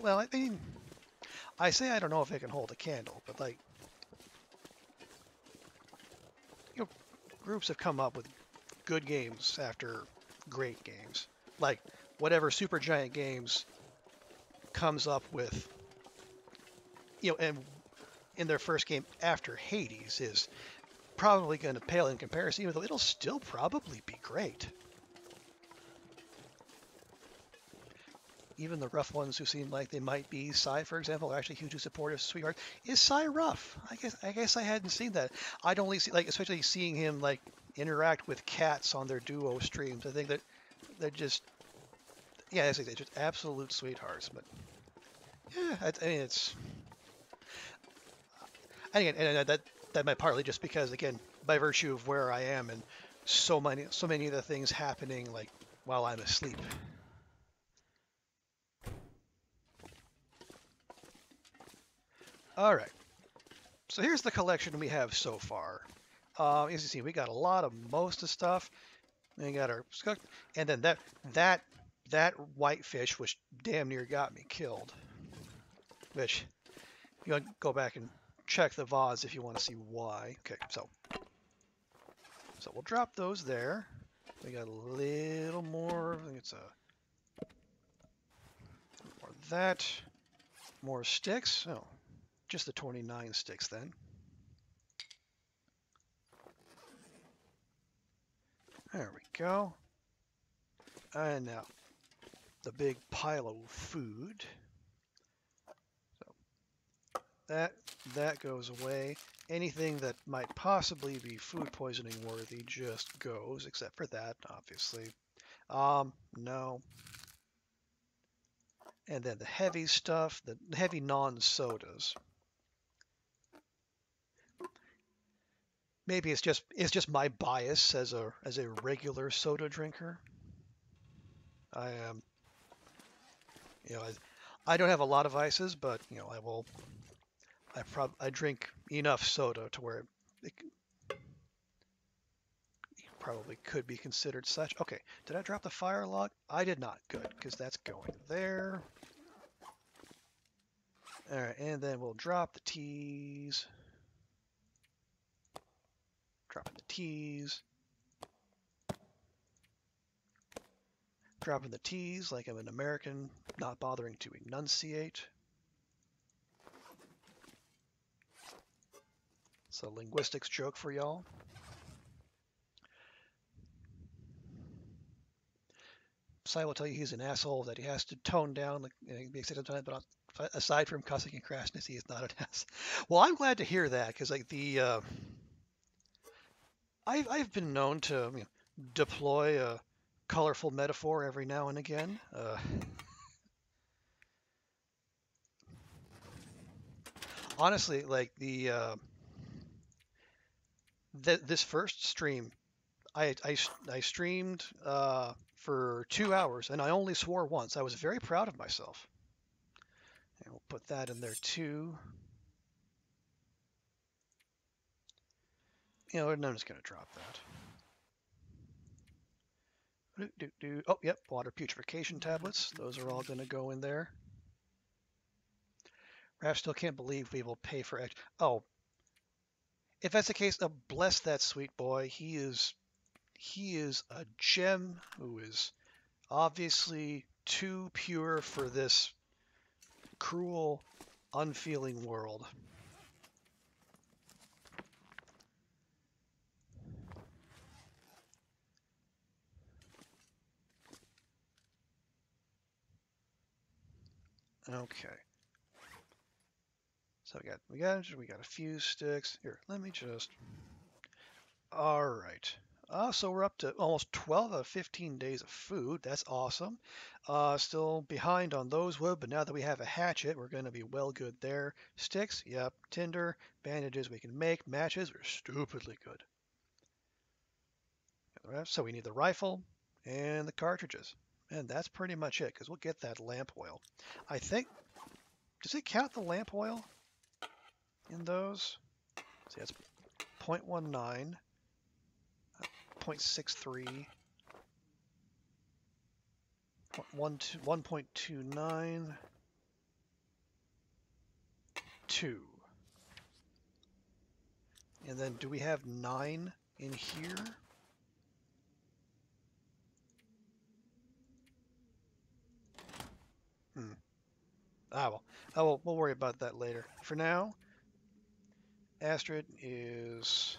S1: well, I mean, I say I don't know if it can hold a candle, but like, you know, groups have come up with good games after great games. Like whatever Supergiant Games comes up with, and in their first game after Hades is probably going to pale in comparison, even though it'll still probably be great. Even the rough ones who seem like they might be, Psy, for example, are actually hugely supportive. Sweetheart, is Psy rough? I guess I hadn't seen that. I'd only see, like, especially seeing him like interact with cats on their duo streams. I think that they're just, yeah, they're just absolute sweethearts. But yeah, I mean, it's, and again, and that might partly just because, again, by virtue of where I am and so many of the things happening like while I'm asleep. All right. So here's the collection we have so far. As you see, we got a lot of most of the stuff. We got our skunk, and then that whitefish, which damn near got me killed. Which you want to go back and check the VODs if you want to see why. Okay, so we'll drop those there. We got a little more. I think it's more of that. More sticks. Oh, just the 29 sticks then. There we go. And now the big pile of food. So that goes away. Anything that might possibly be food poisoning worthy just goes, except for that, obviously. No. And then the heavy stuff, the heavy non-sodas. Maybe it's just my bias as a regular soda drinker. I am, you know, I don't have a lot of vices, but I drink enough soda to where it probably could be considered such. Okay, did I drop the fire log? I did not. Good, because that's going there. All right, and then we'll drop the teas. Dropping the teas. Dropping the teas like I'm an American, not bothering to enunciate. It's a linguistics joke for y'all. Sai will tell you he's an asshole, that he has to tone down, like, be excited sometimes, but aside from cussing and crashness, he is not an ass. Well, I'm glad to hear that, because like I've been known to deploy a colorful metaphor every now and again. Honestly, like this first stream, I streamed for 2 hours, and I only swore once. I was very proud of myself. And we'll put that in there too. And I'm just going to drop that. Oh, yep, water putrefaction tablets. Those are all going to go in there. Raph still can't believe we will pay for extra. Oh, if that's the case, bless that sweet boy. He is a gem who is obviously too pure for this cruel, unfeeling world. Okay. So we got a few sticks. Here, let me just. All right. So we're up to almost 12 out of 15 days of food. That's awesome. Still behind on those wood, but now that we have a hatchet, we're going to be well good there. Sticks, yep. Tinder, bandages we can make. Matches, we're stupidly good. So we need the rifle and the cartridges. And that's pretty much it, because we'll get that lamp oil. I think, does it count the lamp oil in those? See, that's 0.19. 1.63, 1.29, 2. And then do we have 9 in here? Hmm. Well. We'll worry about that later. For now, Astrid is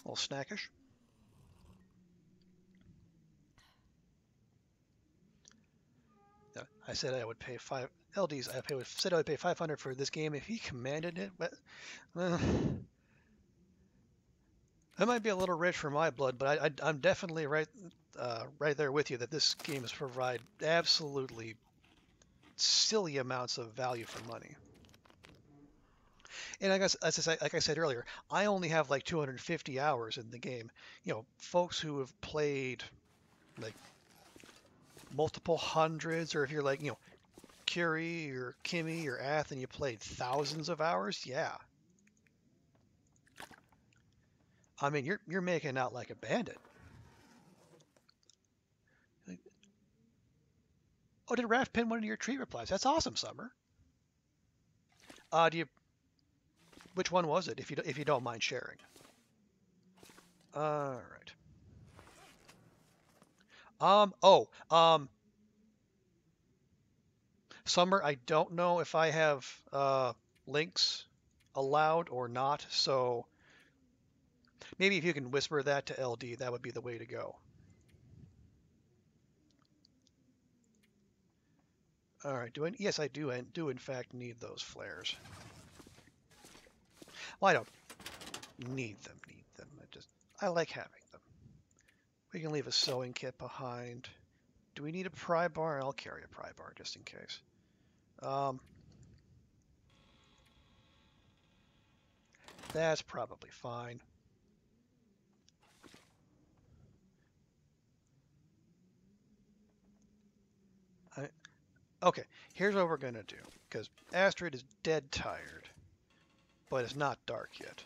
S1: a little snackish. I said I would pay LDs. Said I would pay 500 for this game if he commanded it. But that might be a little rich for my blood. But I'm definitely right there with you that this game is provide absolutely silly amounts of value for money. And I guess, like I said earlier, I only have like 250 hours in the game. You know, folks who have played like multiple hundreds, or if you're like, Curie or Kimmy or Ath and you played thousands of hours, yeah. I mean, you're making out like a bandit. Oh, did Raph pin one of your tweet replies? That's awesome, Summer. Do you? Which one was it? If you don't mind sharing. All right. Oh. Summer, I don't know if I have links allowed or not, so maybe if you can whisper that to LD, that would be the way to go. All right. Yes, I do. I do in fact need those flares. Well, I don't need them. I like having them. We can leave a sewing kit behind. Do we need a pry bar? I'll carry a pry bar just in case. That's probably fine. Okay, here's what we're going to do, because Astrid is dead tired, but it's not dark yet.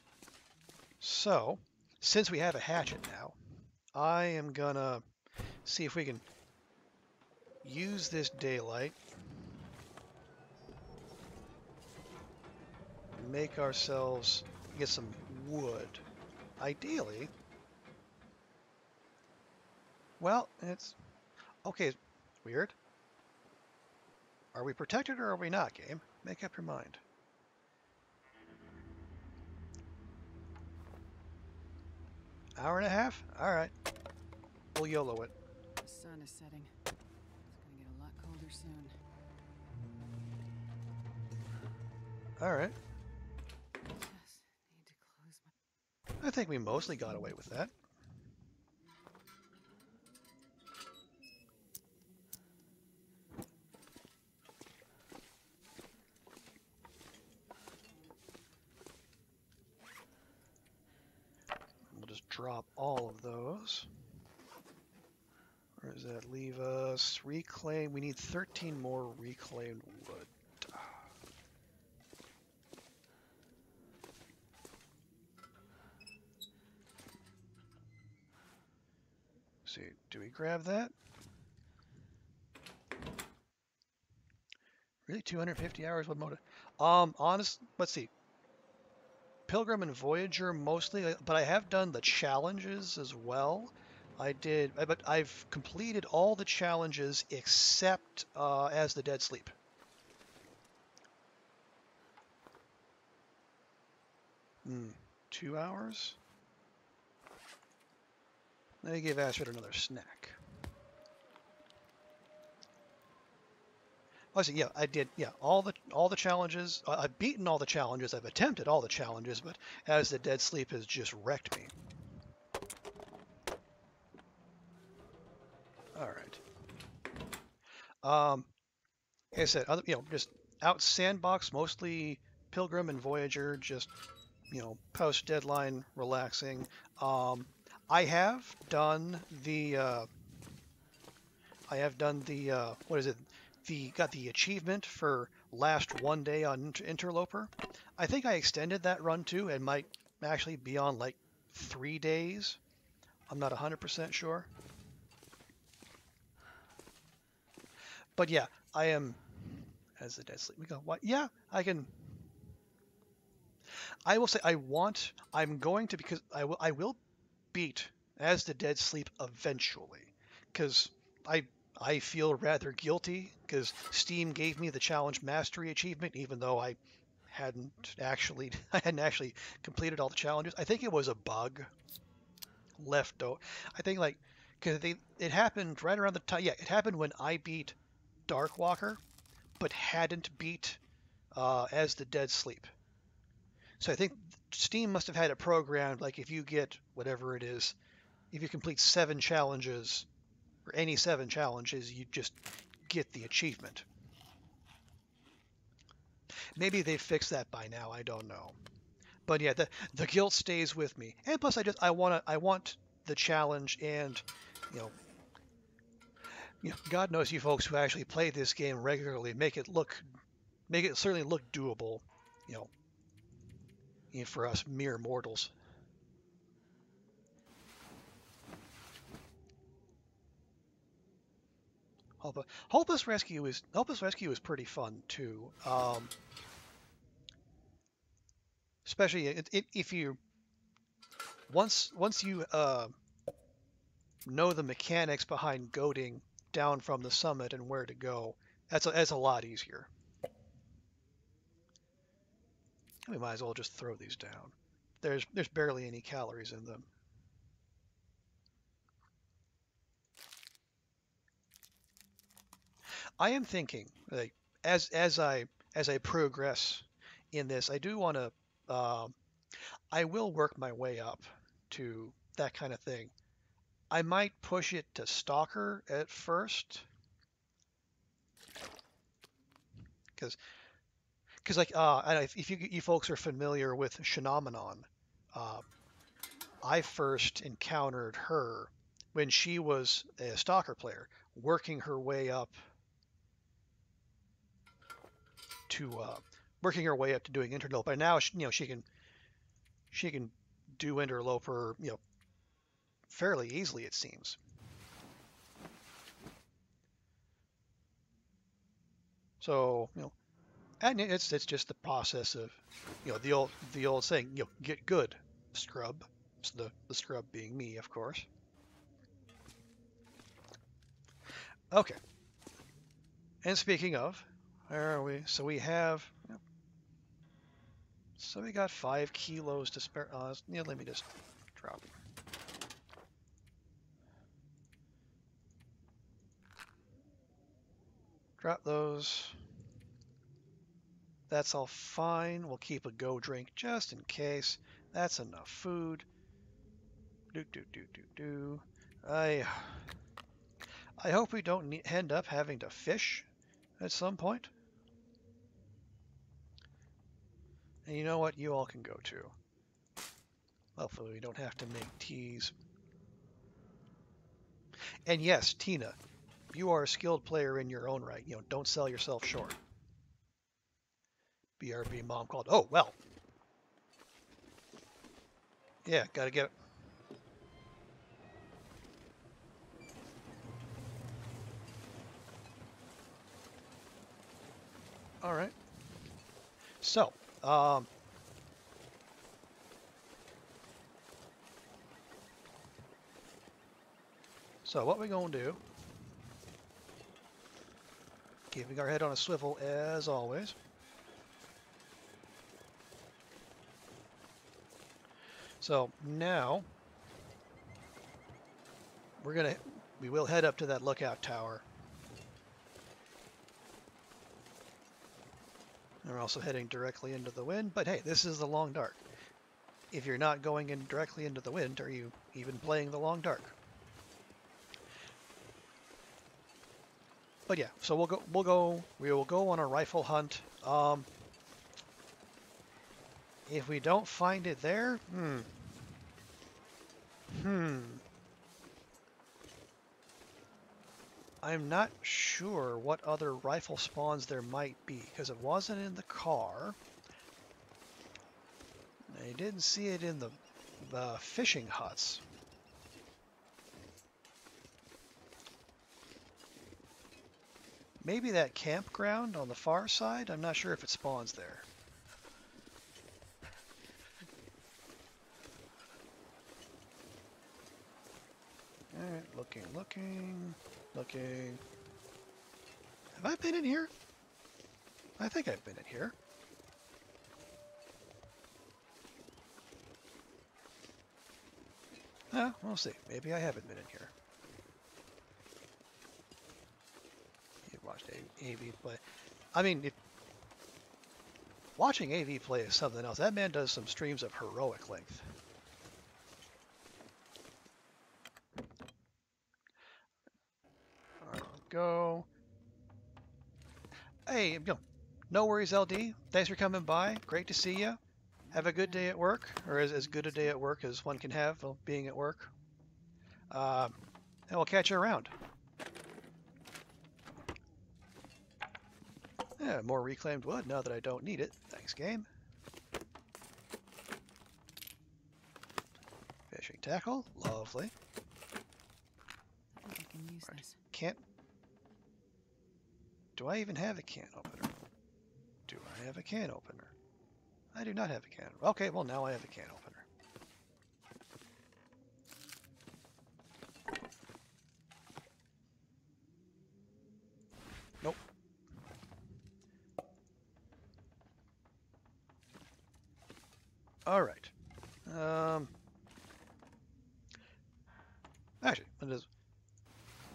S1: So, since we have a hatchet now, I am going to see if we can use this daylight, make ourselves get some wood. Ideally, well, it's okay. Weird. Are we protected or are we not, game? Make up your mind. Hour and a half? All right. We'll YOLO it.
S2: The sun is setting. It's gonna get a lot colder soon.
S1: All right.
S2: Just need to close my...
S1: I think we mostly got away with that. We'll just drop all of those. Where does that leave us? Reclaim. We need 13 more reclaimed wood. See, do we grab that? Really, 250 hours? What motive? Let's see. Pilgrim and Voyager mostly, but I have done the challenges as well. But I've completed all the challenges except As the Dead Sleep. Hmm, 2 hours? Let me give Astrid another snack. Oh, yeah, I did. Yeah, all the challenges. I've beaten all the challenges. I've attempted all the challenges, but As the Dead Sleep has just wrecked me. All right. Like I said, just out sandbox, mostly Pilgrim and Voyager, just post deadline relaxing. I have done the what is it? Got the achievement for last one day on Interloper. I think I extended that run too, and might actually be on like 3 days. I'm not 100% sure. But yeah, I am, as the dead sleep. We go, what? Yeah, I can. I will say I'm going to, because I will beat As the Dead Sleep eventually, because I I feel rather guilty because Steam gave me the challenge mastery achievement, even though hadn't I hadn't actually completed all the challenges. I think it was a bug left out. I think like because it happened right around the time. Yeah, it happened when I beat Darkwalker, but hadn't beat As the Dead Sleep. So I think Steam must have had it programmed like if you get whatever it is, if you complete 7 challenges or any 7 challenges, you just get the achievement. Maybe they fixed that by now. I don't know. But yeah, the guilt stays with me. And plus, I want the challenge, and you know, God knows you folks who actually play this game regularly make it certainly look doable. You know, for us mere mortals. Hopeless Rescue is pretty fun too. Especially if you once you know the mechanics behind goading down from the summit and where to go, that's a lot easier. We might as well just throw these down. There's barely any calories in them. I am thinking like as I progress in this, I do want to. I will work my way up to that kind of thing. I might push it to Stalker at first, because like if you folks are familiar with Phenomenon, uh, I first encountered her when she was a Stalker player, working her way up to doing Interloper. And now she can do Interloper fairly easily, it seems. So and it's just the process of the old saying, get good, scrub. So the scrub being me, of course. Okay. And speaking of, where are we? So we have. So we got 5 kilos to spare. Let me just drop. Drop those. That's all fine. We'll keep a go drink just in case. That's enough food. Do do do do do. I I hope we don't end up having to fish at some point. And you know what? You all can go too. Hopefully we don't have to make teas. And yes, Tina, you are a skilled player in your own right. Don't sell yourself short. BRB mom called. Oh, well. Yeah, gotta get it. All right. So, what we gonna do? Keeping our head on a swivel as always. So now we will head up to that lookout tower. We're also heading directly into the wind, but hey, this is the long dark. If you're not going in directly into the wind, are you even playing the long dark? But yeah, so we will go on a rifle hunt. If we don't find it there, I'm not sure what other rifle spawns there might be, because it wasn't in the car. I didn't see it in the the fishing huts. Maybe that campground on the far side? I'm not sure if it spawns there. Alright, looking. Have I been in here? I think I've been in here. We'll see. Maybe I haven't been in here. You've watched AV play. I mean, if watching AV play is something else. That man does some streams of heroic length. Alright, go. Hey, no worries, LD. Thanks for coming by. Great to see you. Have a good day at work, or as good a day at work as one can have while being at work. And we'll catch you around. Yeah, more reclaimed wood now that I don't need it. Thanks, game. Fishing tackle, lovely.
S2: I think I can use this.
S1: Can't. Do I even have a can opener? Do I have a can opener? I do not have a can. Okay, well now I have a can opener. Nope. All right. Actually,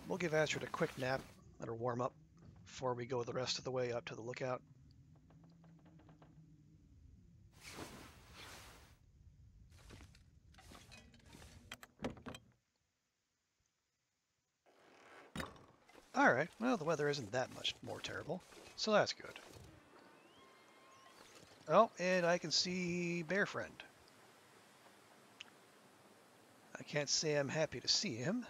S1: we'll give Astrid a quick nap, let her warm up before we go the rest of the way up to the lookout. All right. Well, the weather isn't that much more terrible, so that's good. Oh, and I can see Bear Friend. I can't say I'm happy to see him.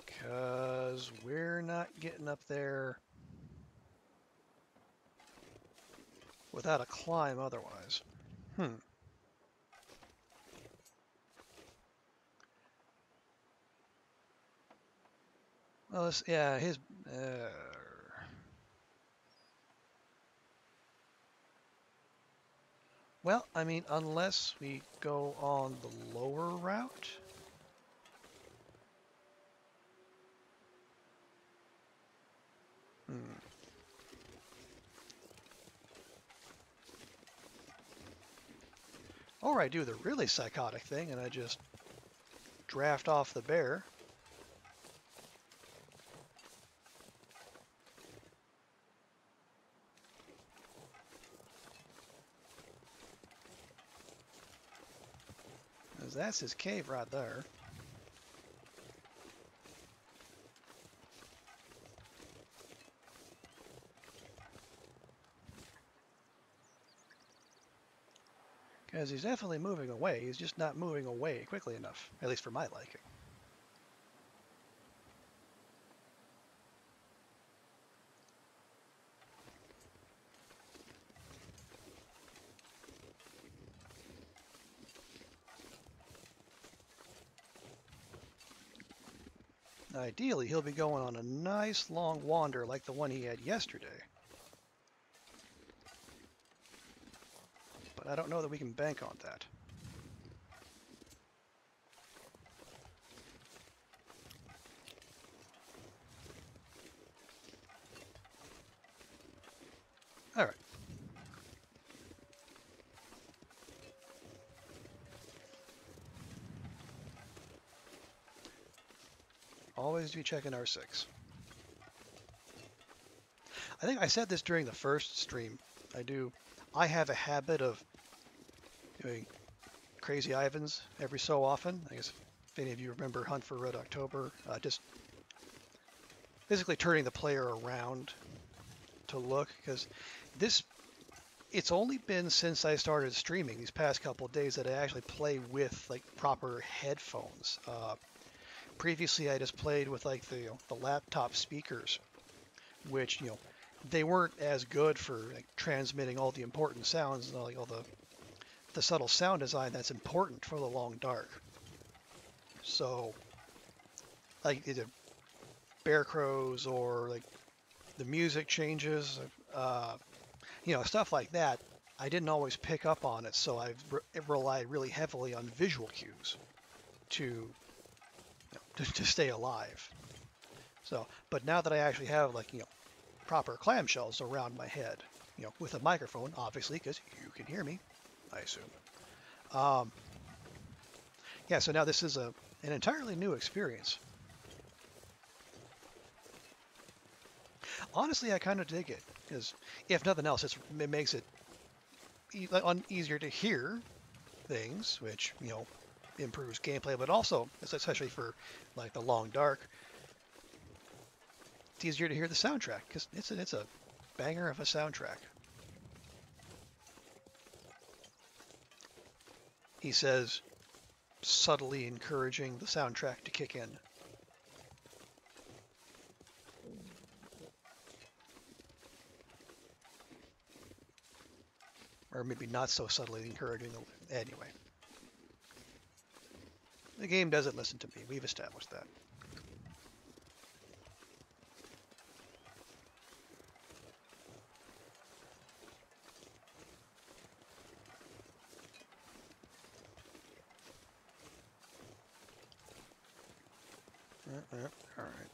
S1: Because we're not getting up there without a climb otherwise. Well, yeah, his... Well, I mean, unless we go on the lower route. Or I do the really psychotic thing and I just draft off the bear. Because that's his cave right there. Because he's definitely moving away. He's just not moving away quickly enough, at least for my liking. Ideally, he'll be going on a nice long wander like the one he had yesterday. But I don't know that we can bank on that. All right. Always be checking R6. I think I said this during the first stream. I have a habit of doing Crazy Ivans every so often. I guess if any of you remember Hunt for Red October, just physically turning the player around to look, because it's only been since I started streaming these past couple of days that I actually play with like proper headphones. Previously, I just played with like the laptop speakers, which they weren't as good for like, transmitting all the important sounds and like all the subtle sound design that's important for the long dark. So like either bear crows or like the music changes, stuff like that. I didn't always pick up on it, so I've relied really heavily on visual cues to, to stay alive. So, but now that I actually have like proper clamshells around my head, with a microphone, obviously, because you can hear me, I assume. Um, yeah, so now this is an entirely new experience. Honestly, I kind of dig it because if nothing else, it makes it easier to hear things, which improves gameplay, but also especially for like the long dark, it's easier to hear the soundtrack because it's a banger of a soundtrack. He says, subtly encouraging the soundtrack to kick in. Or maybe not so subtly encouraging. Anyway, the game doesn't listen to me. We've established that. All right.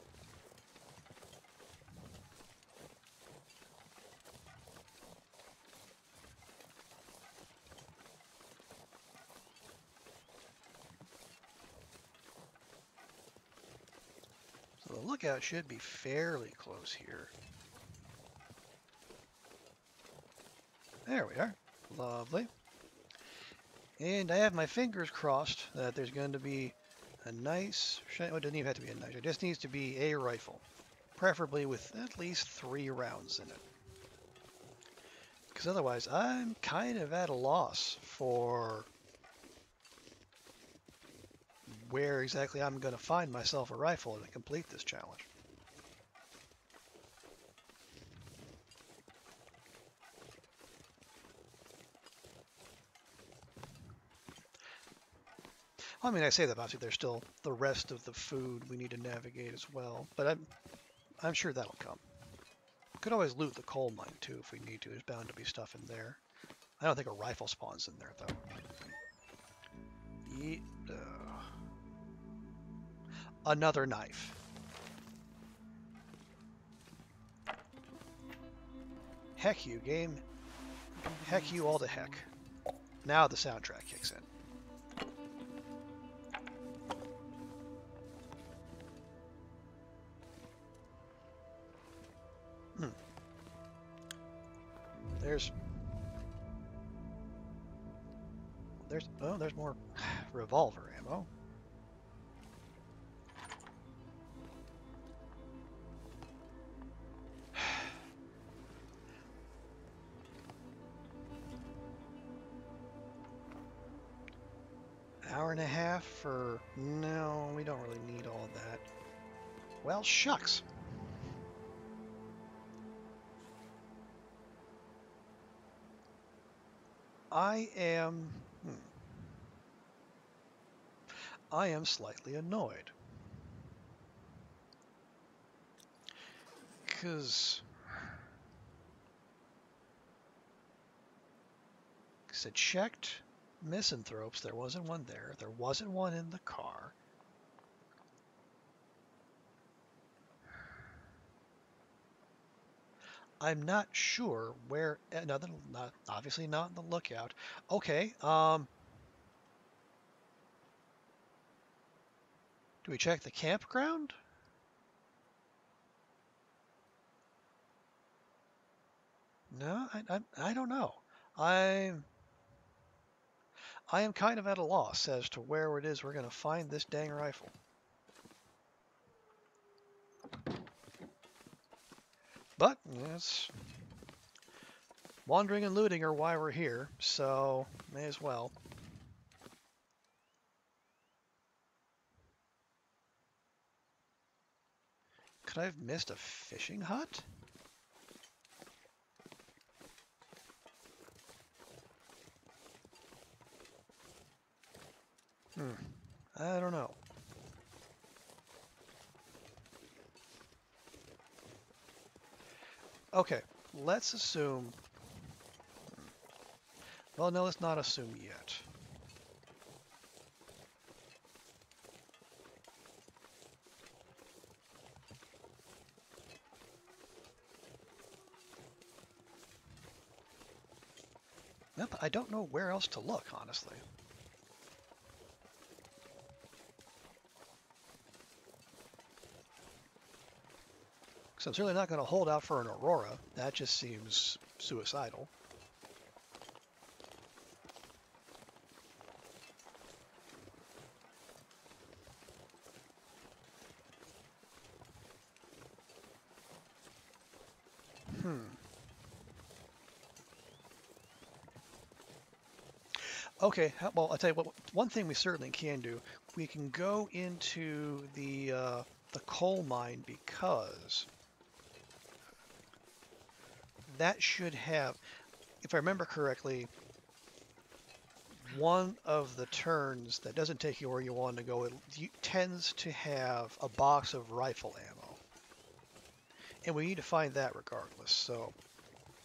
S1: So the lookout should be fairly close here. There we are. Lovely. And I have my fingers crossed that there's going to be a nice, well, it doesn't even have to be a nice, it just needs to be a rifle. Preferably with at least 3 rounds in it. Because otherwise, I'm kind of at a loss for where exactly I'm going to find myself a rifle to complete this challenge. I mean, I say that obviously there's still the rest of the food we need to navigate as well, but I'm sure that'll come. Could always loot the coal mine too if we need to. There's bound to be stuff in there. I don't think a rifle spawns in there though. Another knife. Heck you, game. Heck you all to heck. Now the soundtrack kicks in. There's more revolver ammo. Hour and a half for... No, we don't really need all that. Well, shucks. I am... I am slightly annoyed. Because... I checked misanthropes. There wasn't one there. There wasn't one in the car. I'm not sure where... obviously not in the lookout. Okay, do we check the campground? No, I don't know. I am kind of at a loss as to where it is we're going to find this dang rifle. But, yes, wandering and looting are why we're here, so may as well. Could I have missed a fishing hut? I don't know. Okay, let's assume... Well, no, let's not assume yet. Nope, I don't know where else to look, honestly. So I'm certainly not going to hold out for an Aurora. That just seems suicidal. Okay, well, I'll tell you what. One thing we certainly can do, we can go into the coal mine because that should have, if I remember correctly, one of the turns that doesn't take you where you want to go, it tends to have a box of rifle ammo, and we need to find that regardless. So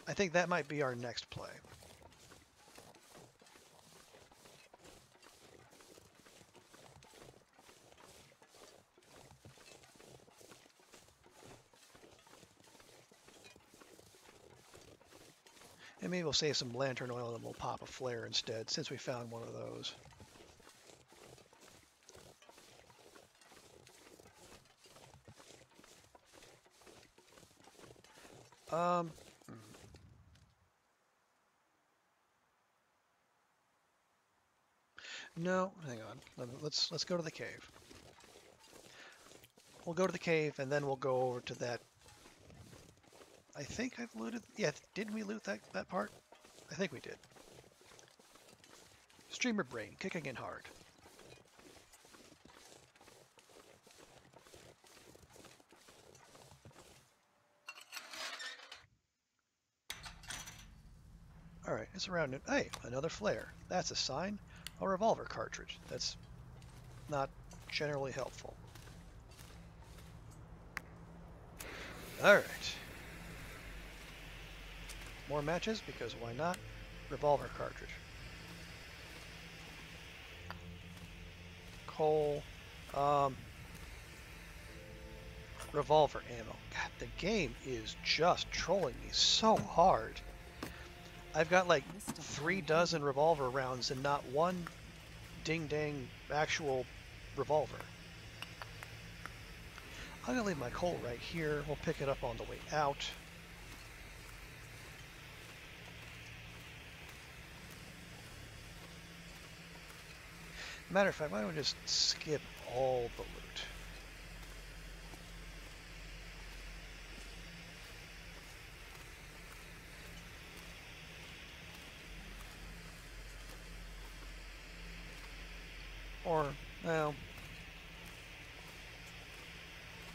S1: I think that might be our next play. And maybe we'll save some lantern oil and we'll pop a flare instead, since we found one of those. Um, no, hang on. Let's go to the cave. We'll go to the cave and then we'll go over to that. I think I've looted. Yeah, didn't we loot that part? I think we did. Streamer brain kicking in hard. All right, it's around noon. Hey, another flare. That's a sign. A revolver cartridge. That's not generally helpful. All right. More matches, because why not? Revolver cartridge. Coal. Revolver ammo. God, the game is just trolling me so hard. I've got like 3 dozen revolver rounds and not one ding-dang actual revolver. I'm going to leave my coal right here. We'll pick it up on the way out. Matter of fact, why don't we just skip all the loot? Or, well,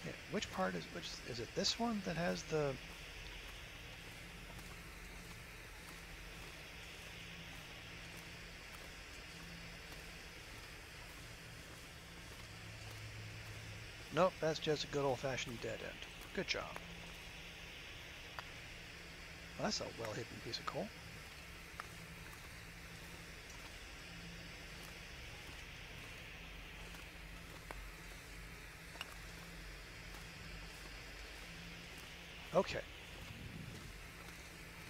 S1: yeah, which is it this one that has the... Nope, that's just a good old-fashioned dead end. Good job. Well, that's a well-hidden piece of coal. Okay.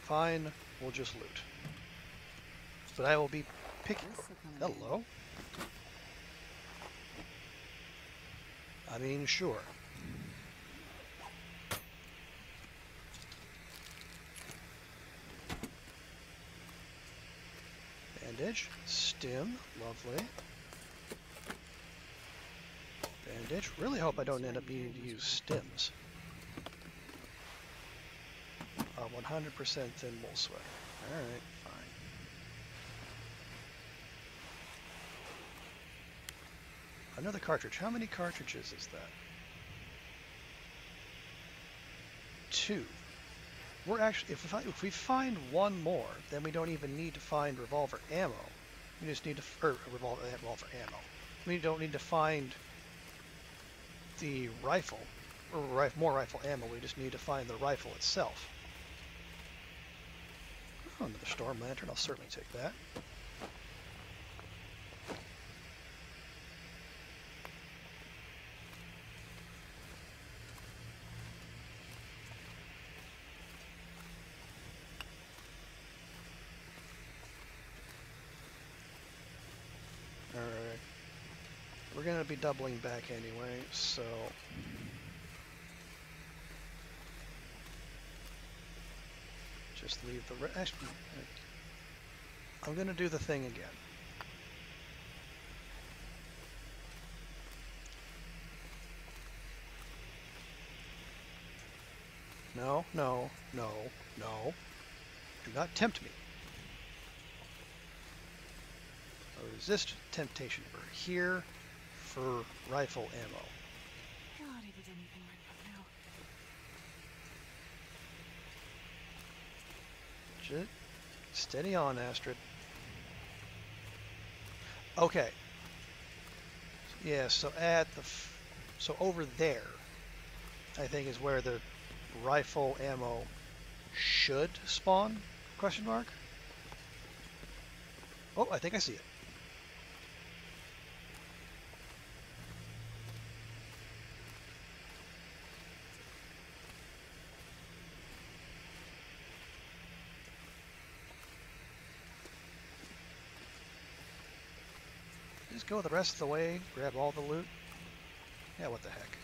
S1: Fine, we'll just loot. But I will be picking... Hello? I mean, sure. Bandage. Stim. Lovely. Bandage. Really hope I don't end up needing to use stims. 100% thin wool sweater. Alright, fine. Another cartridge. How many cartridges is that? 2. We're actually, if we find one more, then we don't even need to find revolver ammo. We just need to, revolver ammo. We don't need to find the rifle, or more rifle ammo. We just need to find the rifle itself. Oh, another storm lantern. I'll certainly take that. Alright. We're going to be doubling back anyway, so... just leave the... Actually, I'm going to do the thing again. No, no, no, no. Do not tempt me. I'll resist temptation. We're here for rifle ammo.
S2: God, if it's anything right about now.
S1: Steady on, Astrid. Okay. Yeah, so at the... so over there, I think is where the rifle ammo should spawn? Question mark? Oh, I think I see it. Just go the rest of the way, grab all the loot. Yeah, what the heck.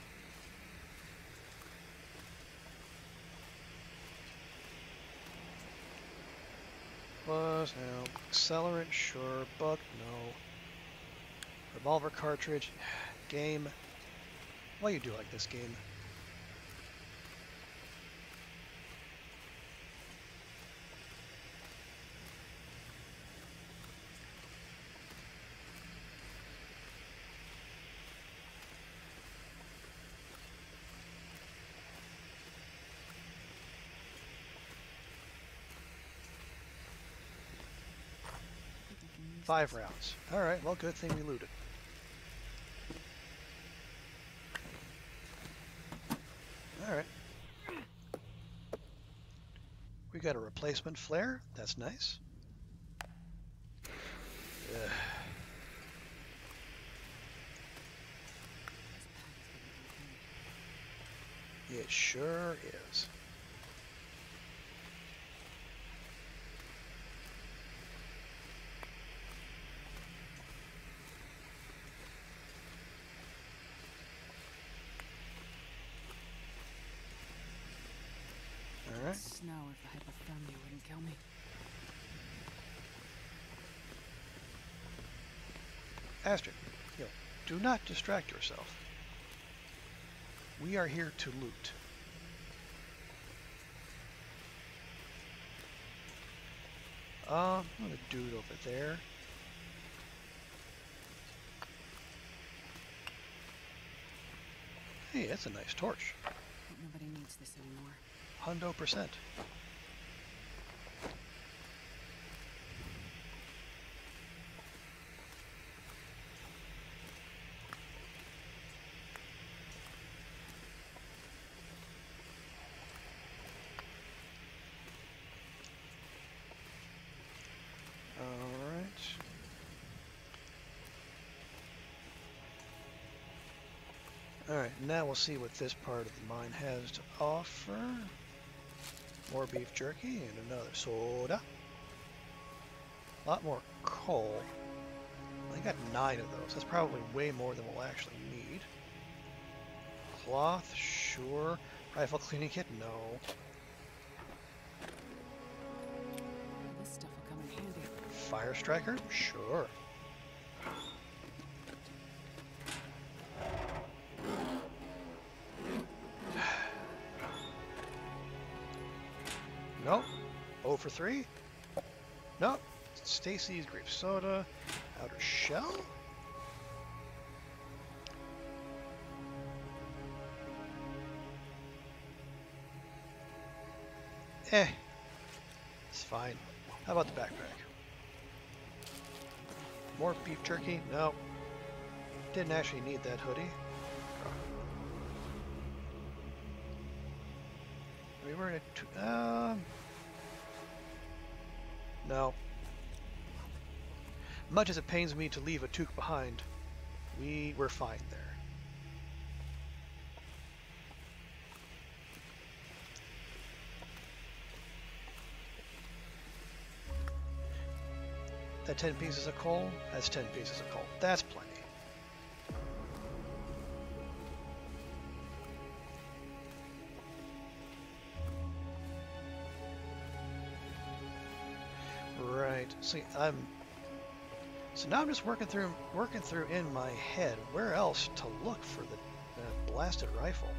S1: Was no. Accelerant, sure. Buck, no. Revolver cartridge. Game. Why you do like this game?
S2: I think I can use
S1: 5
S2: this.
S1: rounds. Alright, well, good thing we looted. Alright. We got a replacement flare. That's nice. Ugh.
S2: This pack is bigger than I think.
S1: It sure is. Alright.
S2: Snow if the hypothermia wouldn't kill me.
S1: Astrid, do not distract yourself. We are here to loot. Another dude over there. Hey, that's a nice torch.
S2: But nobody needs this anymore.
S1: 100%. Alright, now we'll see what this part of the mine has to offer. More beef jerky and another soda. A lot more coal. I got 9 of those. That's probably way more than we'll actually need. Cloth, sure. Rifle cleaning kit, no.
S2: This stuff will come in handy.
S1: Fire striker, sure. Nope. 0 for 3. Nope. Stacy's grape soda. Outer shell. It's fine. How about the backpack? More beef jerky? No. didn't actually need that hoodie. We were in a... no. Much as it pains me to leave a toque behind, we were fine there. That 10 pieces of coal? That's 10 pieces of coal. That's plenty. Right. See, so now I'm just working through in my head where else to look for the blasted rifle.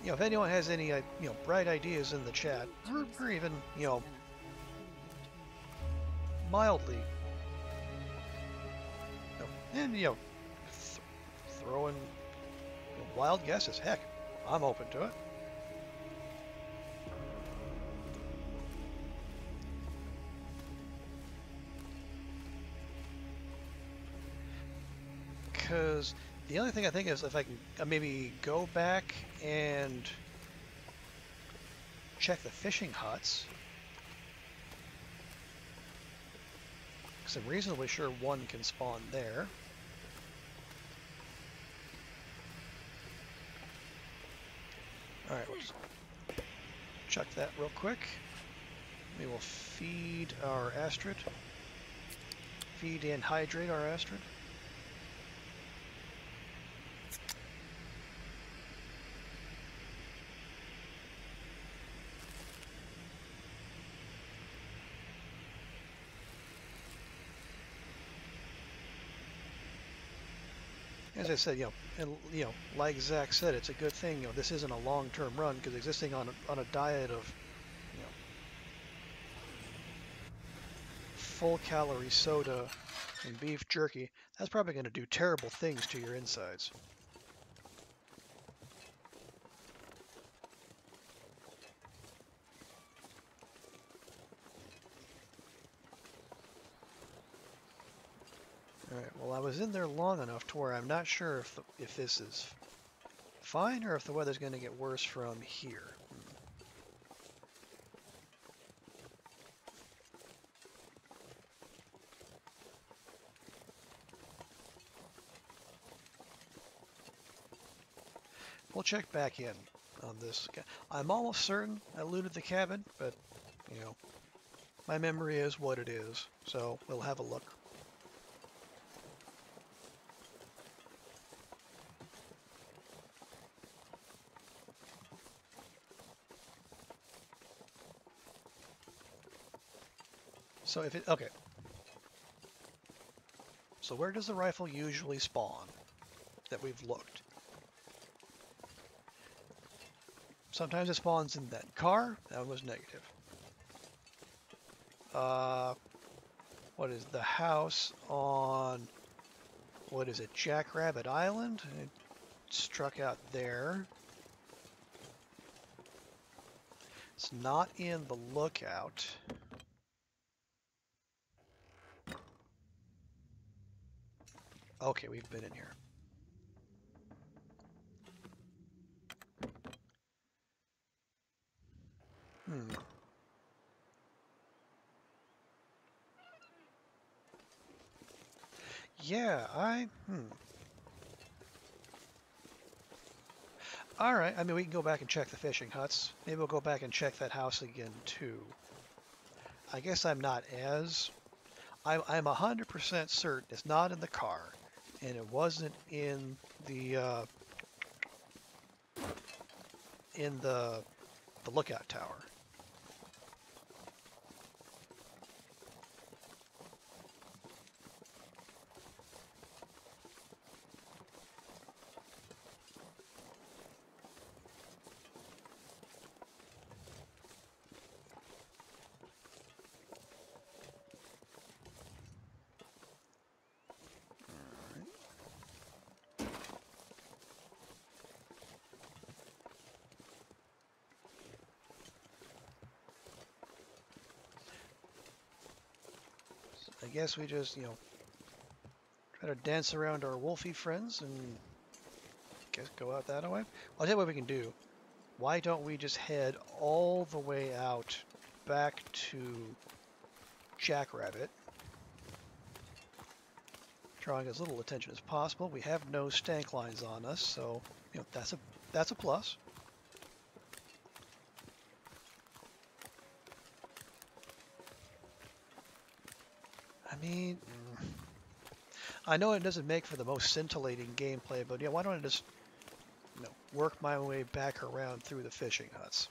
S1: You know, if anyone has any bright ideas in the chat, or even mildly, and throwing wild guesses. Heck, I'm open to it. Because the only thing I think is if I can maybe go back and check the fishing huts. Because I'm reasonably sure one can spawn there. Alright, we'll just check that real quick. We will feed our Astrid. Feed and hydrate our Astrid. As I said, like Zach said, it's a good thing. This isn't a long-term run because existing on a diet of, full-calorie soda and beef jerky, that's probably going to do terrible things to your insides. Alright, well I was in there long enough to where I'm not sure if this is fine or if the weather's going to get worse from here. We'll check back in on this. I'm almost certain I looted the cabin, but, my memory is what it is, so we'll have a look. So okay. So where does the rifle usually spawn that we've looked? Sometimes it spawns in that car. That was negative. What is the house on, what is it, Jackrabbit Island? It struck out there. It's not in the lookout. Okay, we've been in here. Yeah, Alright, I mean, we can go back and check the fishing huts. Maybe we'll go back and check that house again, too. I guess I'm not as... I'm 100% certain it's not in the car, and it wasn't in the lookout tower. guess we just, you know, try to dance around our wolfy friends and guess go out that way. I'll tell you what we can do. Why don't we just head all the way out back to Jackrabbit, drawing as little attention as possible. We have no stank lines on us, so you know that's a plus. I mean, I know it doesn't make for the most scintillating gameplay, but yeah, why don't I just work my way back around through the fishing huts?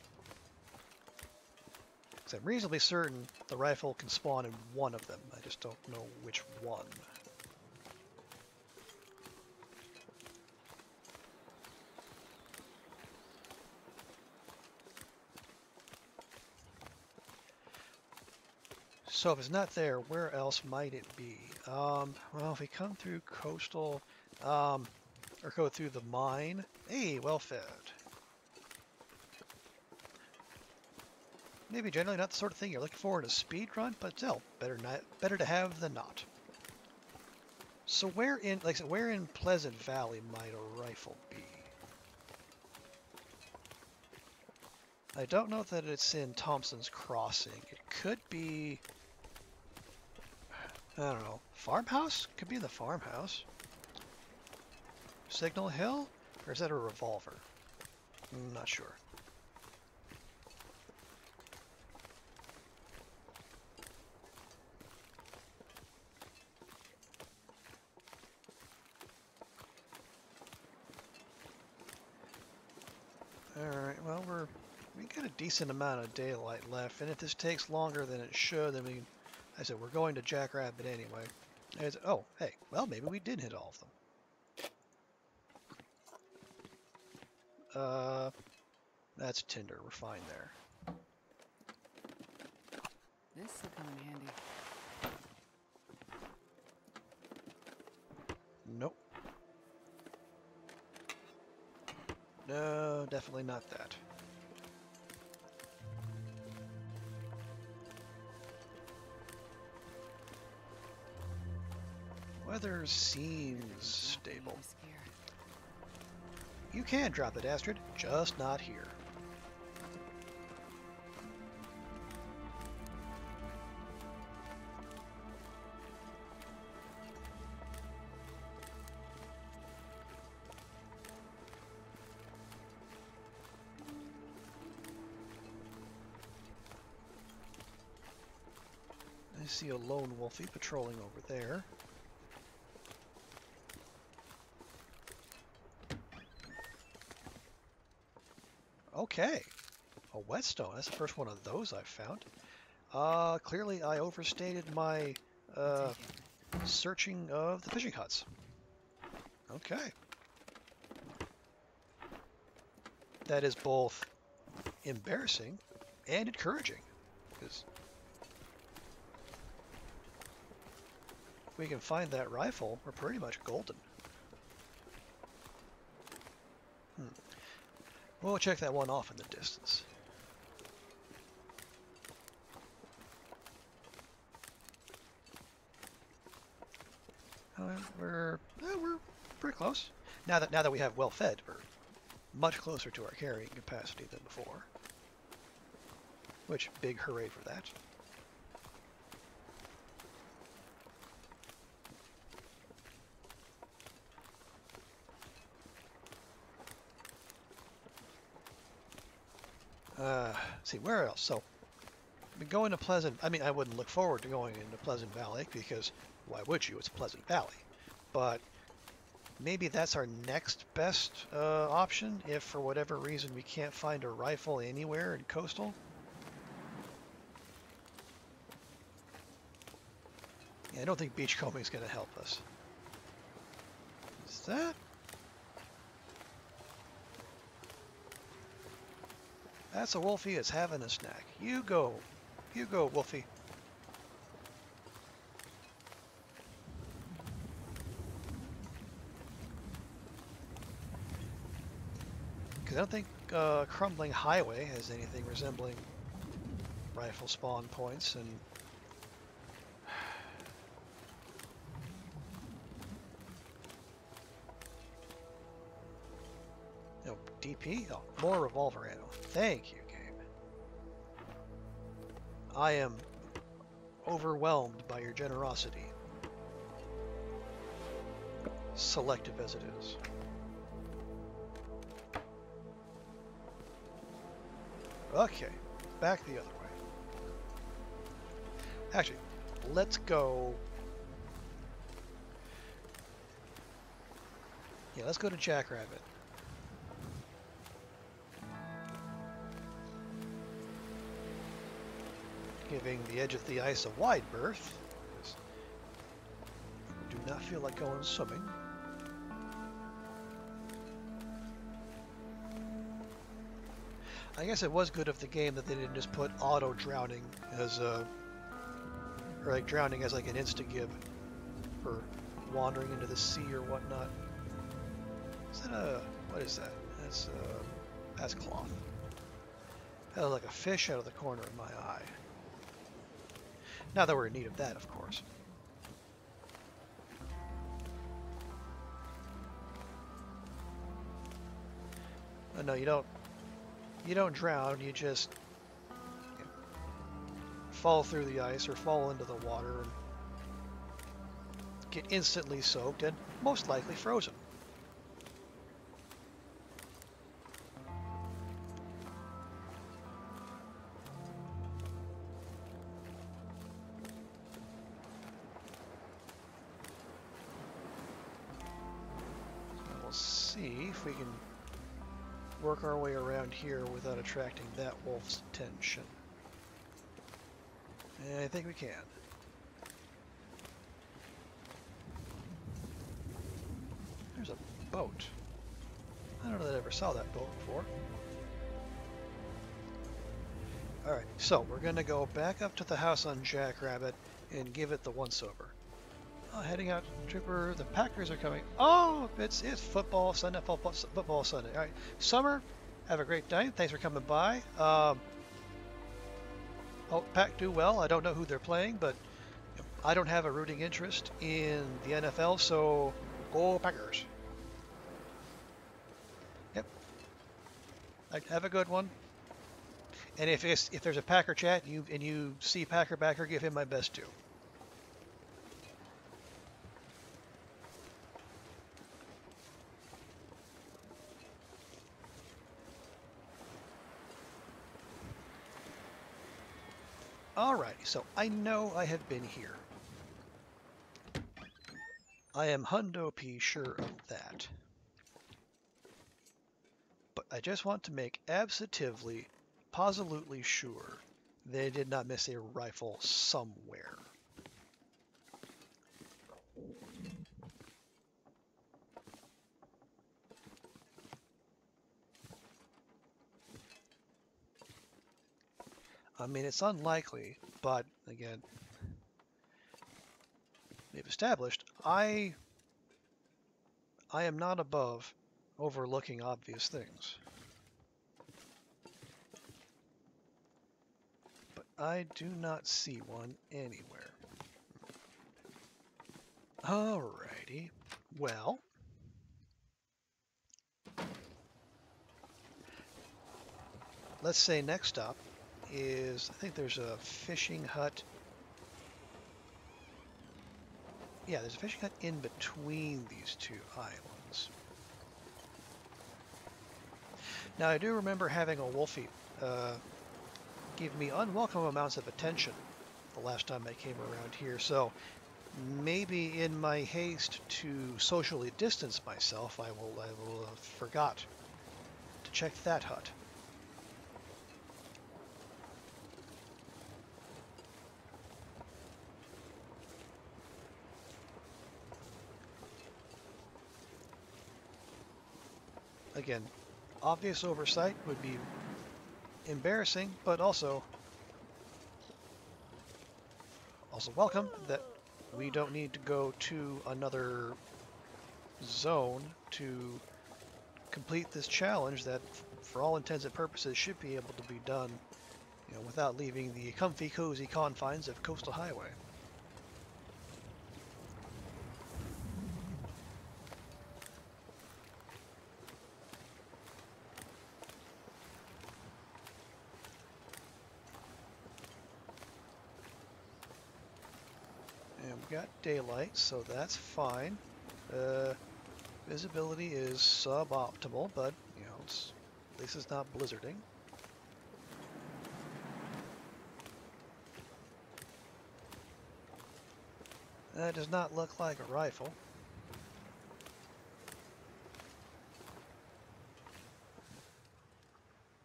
S1: Because I'm reasonably certain the rifle can spawn in one of them. I just don't know which one. So if it's not there, where else might it be? Well, if we come through coastal, or go through the mine, hey, well fed. Maybe generally not the sort of thing you're looking for in a speed run, but still, better to have than not. So where in, like I said, where in Pleasant Valley might a rifle be? I don't know that it's in Thompson's Crossing. It could be, I don't know, farmhouse? Could be the farmhouse. Signal Hill? Or is that a revolver? I'm not sure. Alright, well we got a decent amount of daylight left, and if this takes longer than it should, then I said we're going to Jackrabbit anyway. Oh, hey, well maybe we did hit all of them. That's tinder, we're fine there.
S2: This will come in handy.
S1: Nope. No, definitely not that. Weather seems stable. You can drop it, Astrid, just not here. I see a lone wolfie patrolling over there. Okay, a whetstone. That's the first one of those I've found. Clearly I overstated my searching of the fishing huts. Okay. That is both embarrassing and encouraging, because if we can find that rifle, we're pretty much golden. We'll check that one off in the distance. We're pretty close. Now that we have well fed, we're much closer to our carrying capacity than before. Which, big hooray for that. See, where else? So, we go into Pleasant, I wouldn't look forward to going into Pleasant Valley, because why would you? It's Pleasant Valley. But maybe that's our next best option, if for whatever reason we can't find a rifle anywhere in Coastal. Yeah, I don't think beachcombing is going to help us. Is that? That's a wolfie that's having a snack. You go, wolfie. Because I don't think Crumbling Highway has anything resembling rifle spawn points, and TP? Oh, more revolver ammo. Thank you, game. I am overwhelmed by your generosity. Selective as it is. Okay, back the other way. Actually, let's go. Yeah, let's go to Jackrabbit. Giving the edge of the ice a wide berth. Do not feel like going swimming. I guess it was good of the game that they didn't just put auto drowning as a, or like drowning as like an insta-gib for wandering into the sea or whatnot. Is that a, what is that? That's cloth. That was like a fish out of the corner of my eye. Not that we're in need of that, of course. Oh, no, you don't drown, you just fall through the ice or fall into the water and get instantly soaked and most likely frozen. We'll see if we can work our way around here without attracting that wolf's attention. And I think we can. There's a boat. I don't know that I ever saw that boat before. Alright, so we're going to go back up to the house on Jackrabbit and give it the once-over. Oh, heading out, Trooper, the Packers are coming. Oh, it's football Sunday, football Sunday. Alright, Summer, have a great day. Thanks for coming by. Oh, Pack do well. I don't know who they're playing, but I don't have a rooting interest in the NFL, so go Packers. Yep. Have a good one. And if there's a Packer chat and you see Packer Backer, give him my best too. Alrighty, so I know I have been here. I am hundo P sure of that. But I just want to make absolutely, positively sure they did not miss a rifle somewhere. I mean, it's unlikely, but again, they've established I am not above overlooking obvious things. But I do not see one anywhere. Alrighty. Well, let's say next up is, I think there's a fishing hut. Yeah, there's a fishing hut in between these two islands. Now, I do remember having a wolfie give me unwelcome amounts of attention the last time I came around here, so maybe in my haste to socially distance myself, I will have forgot to check that hut. Again, obvious oversight would be embarrassing, but also welcome that we don't need to go to another zone to complete this challenge that, for all intents and purposes, should be able to be done, without leaving the comfy, cozy confines of Coastal Highway. got daylight, so that's fine. Visibility is suboptimal, but you know, at least it's not blizzarding. That does not look like a rifle.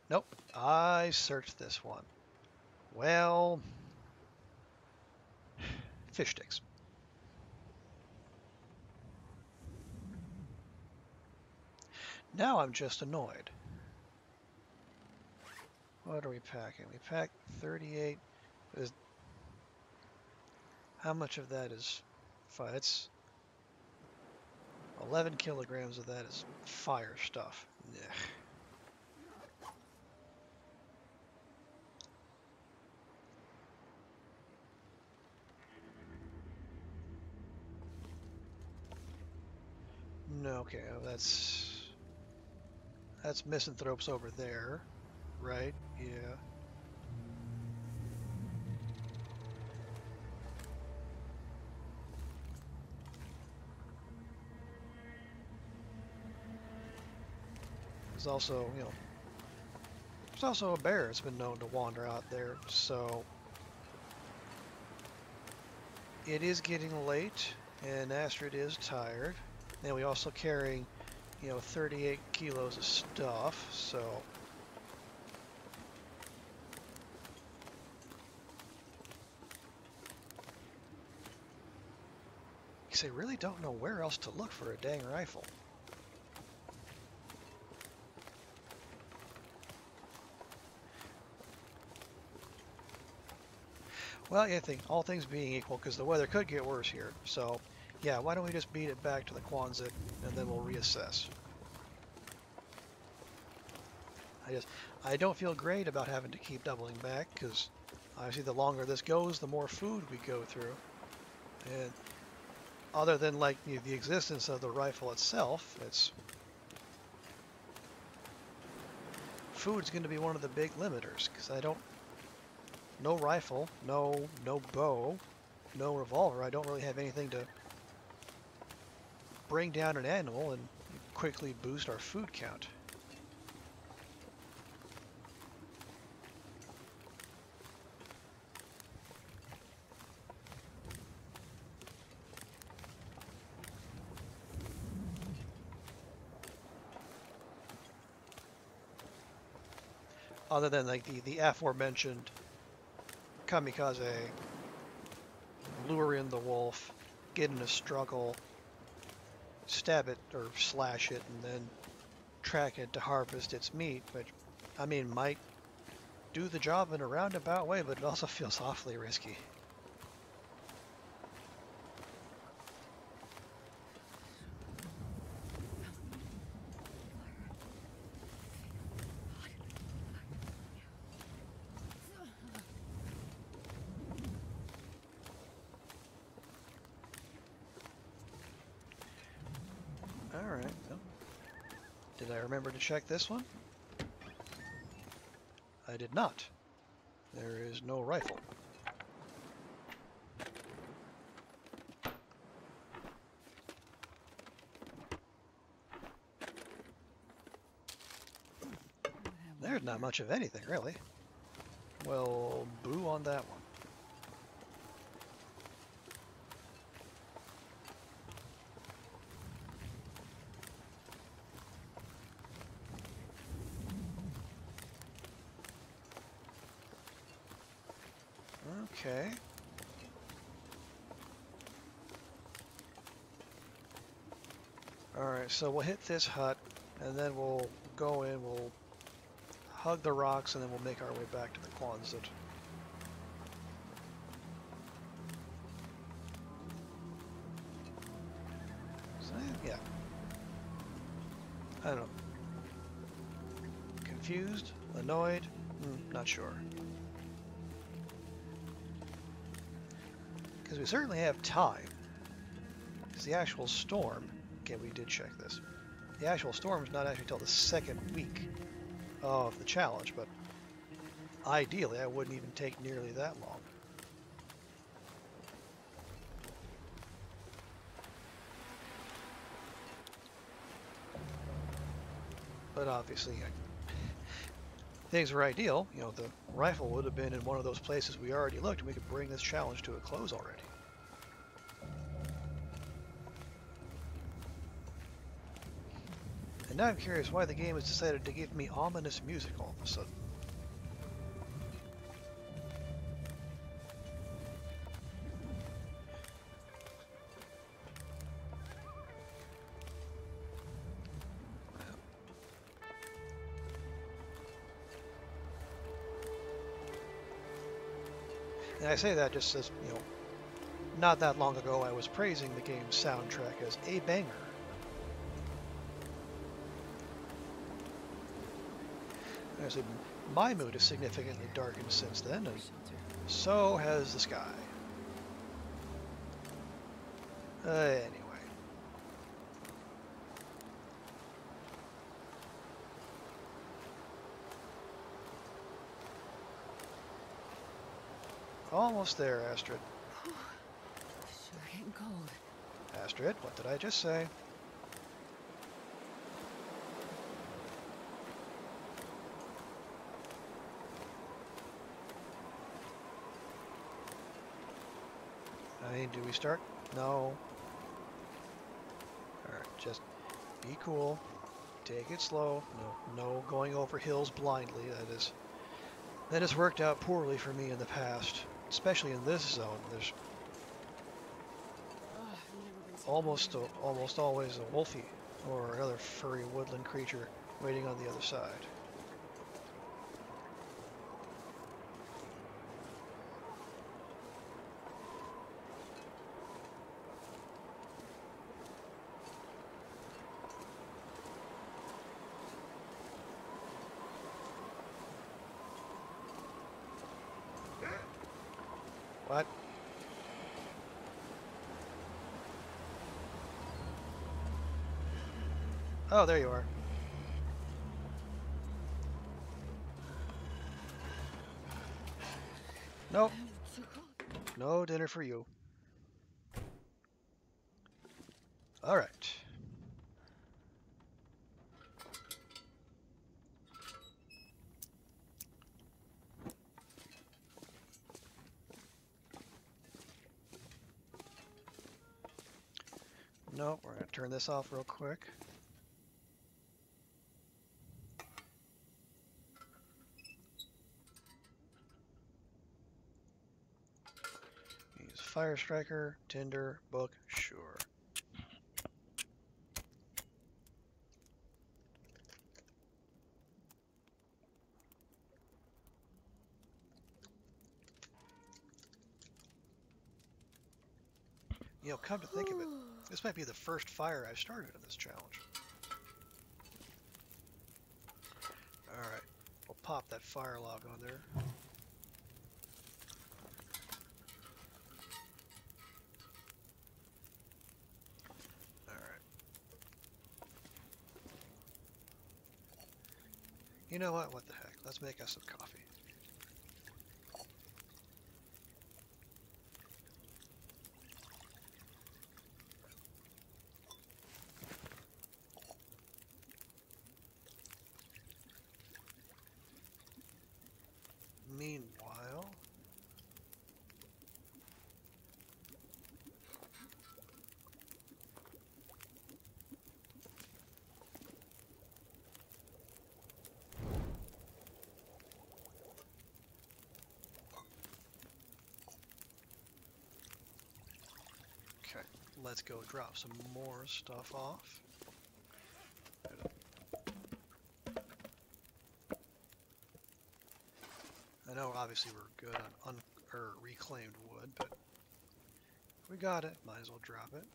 S1: Nope, I searched this one. Well, fish sticks. Now I'm just annoyed. What are we packing? We packed 38. How much of that is fire? It's 11 kilograms of that is fire stuff. Yeah. No, okay, that's misanthropes over there, right? Yeah. There's also, you know, there's also a bear that's been known to wander out there, so it is getting late, and Astrid is tired. And we also carrying, you know, 38 kilos of stuff, so because I really don't know where else to look for a dang rifle. Well, I think all things being equal, because the weather could get worse here. So, yeah, why don't we just beat it back to the Quonset, and then we'll reassess. I don't feel great about having to keep doubling back, because obviously the longer this goes, the more food we go through. And other than like the existence of the rifle itself, food's going to be one of the big limiters, because no rifle, no bow, no revolver. I don't really have anything to bring down an animal and quickly boost our food count. Other than like the aforementioned kamikaze, lure in the wolf, get in a struggle, stab it or slash it, and then track it to harvest its meat, which, I mean, might do the job in a roundabout way, but it also feels awfully risky. Alright, well, did I remember to check this one? I did not. There is no rifle. There's not much of anything, really. Well, boo on that one. Okay. Alright, so we'll hit this hut, and then we'll go in, we'll hug the rocks, and then we'll make our way back to the Quonset. So, yeah. I don't know. Confused? Annoyed? Not sure. Because we certainly have time. Because the actual storm, okay, we did check this. The actual storm is not actually till the second week of the challenge, but ideally I wouldn't even take nearly that long. But obviously, things were ideal. You know, the rifle would have been in one of those places we already looked, and we could bring this challenge to a close already. And now I'm curious why the game has decided to give me ominous music all of a sudden. And I say that just as, you know, not that long ago I was praising the game's soundtrack as a banger. I said, my mood has significantly darkened since then, and so has the sky. Anyway. Almost there, Astrid.
S2: Sure getting cold.
S1: Astrid, what did I just say? I mean, do we start? No. Alright, just be cool. Take it slow. No going over hills blindly. That has worked out poorly for me in the past. Especially in this zone. There's almost always a wolfie or another furry woodland creature waiting on the other side. What? Oh, there you are. Nope. No dinner for you. All right. Nope, we're going to turn this off real quick. Use Fire Striker, Tinder, book, sure. You know, come to think of it, this might be the first fire I've started in this challenge. Alright, we'll pop that fire log on there. Alright. You know what? What the heck? Let's make us some coffee. Meanwhile, okay, let's go drop some more stuff off. I know obviously we're good on reclaimed wood, but if we got it, might as well drop it.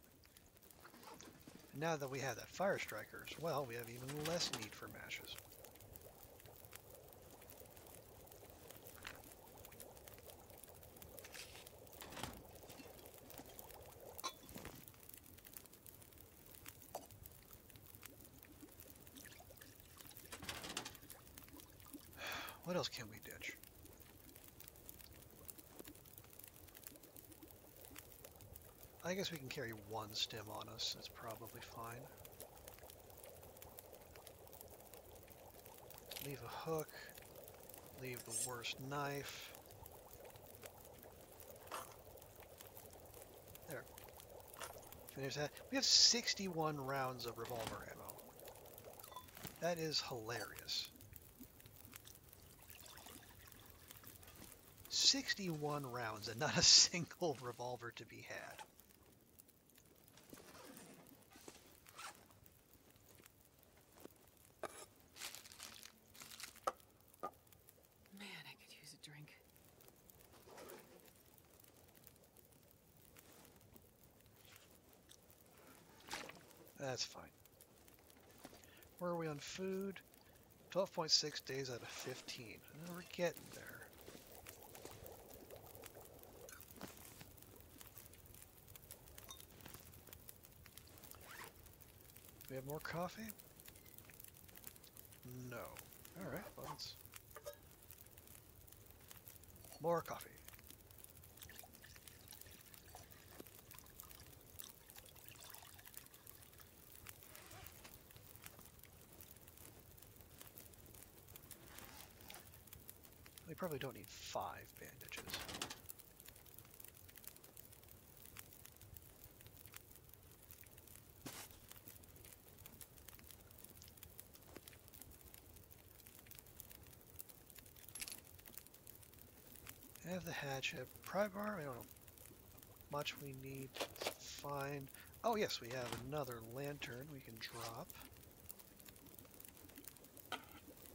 S1: And now that we have that fire striker as well, we have even less need for matches. What else can we ditch? I guess we can carry one stem on us. That's probably fine. Leave a hook. Leave the worst knife. There. Finish that. We have 61 rounds of revolver ammo. That is hilarious. 61 rounds and not a single revolver to be had.
S2: Man, I could use a drink.
S1: That's fine. Where are we on food? 12.6 days out of 15. We're getting there. We have more coffee? No. Alright, well, let's... More coffee. We probably don't need 5 bandages. I have the hatchet. Pry bar, I don't know much we need. It's fine. Oh yes, we have another lantern we can drop.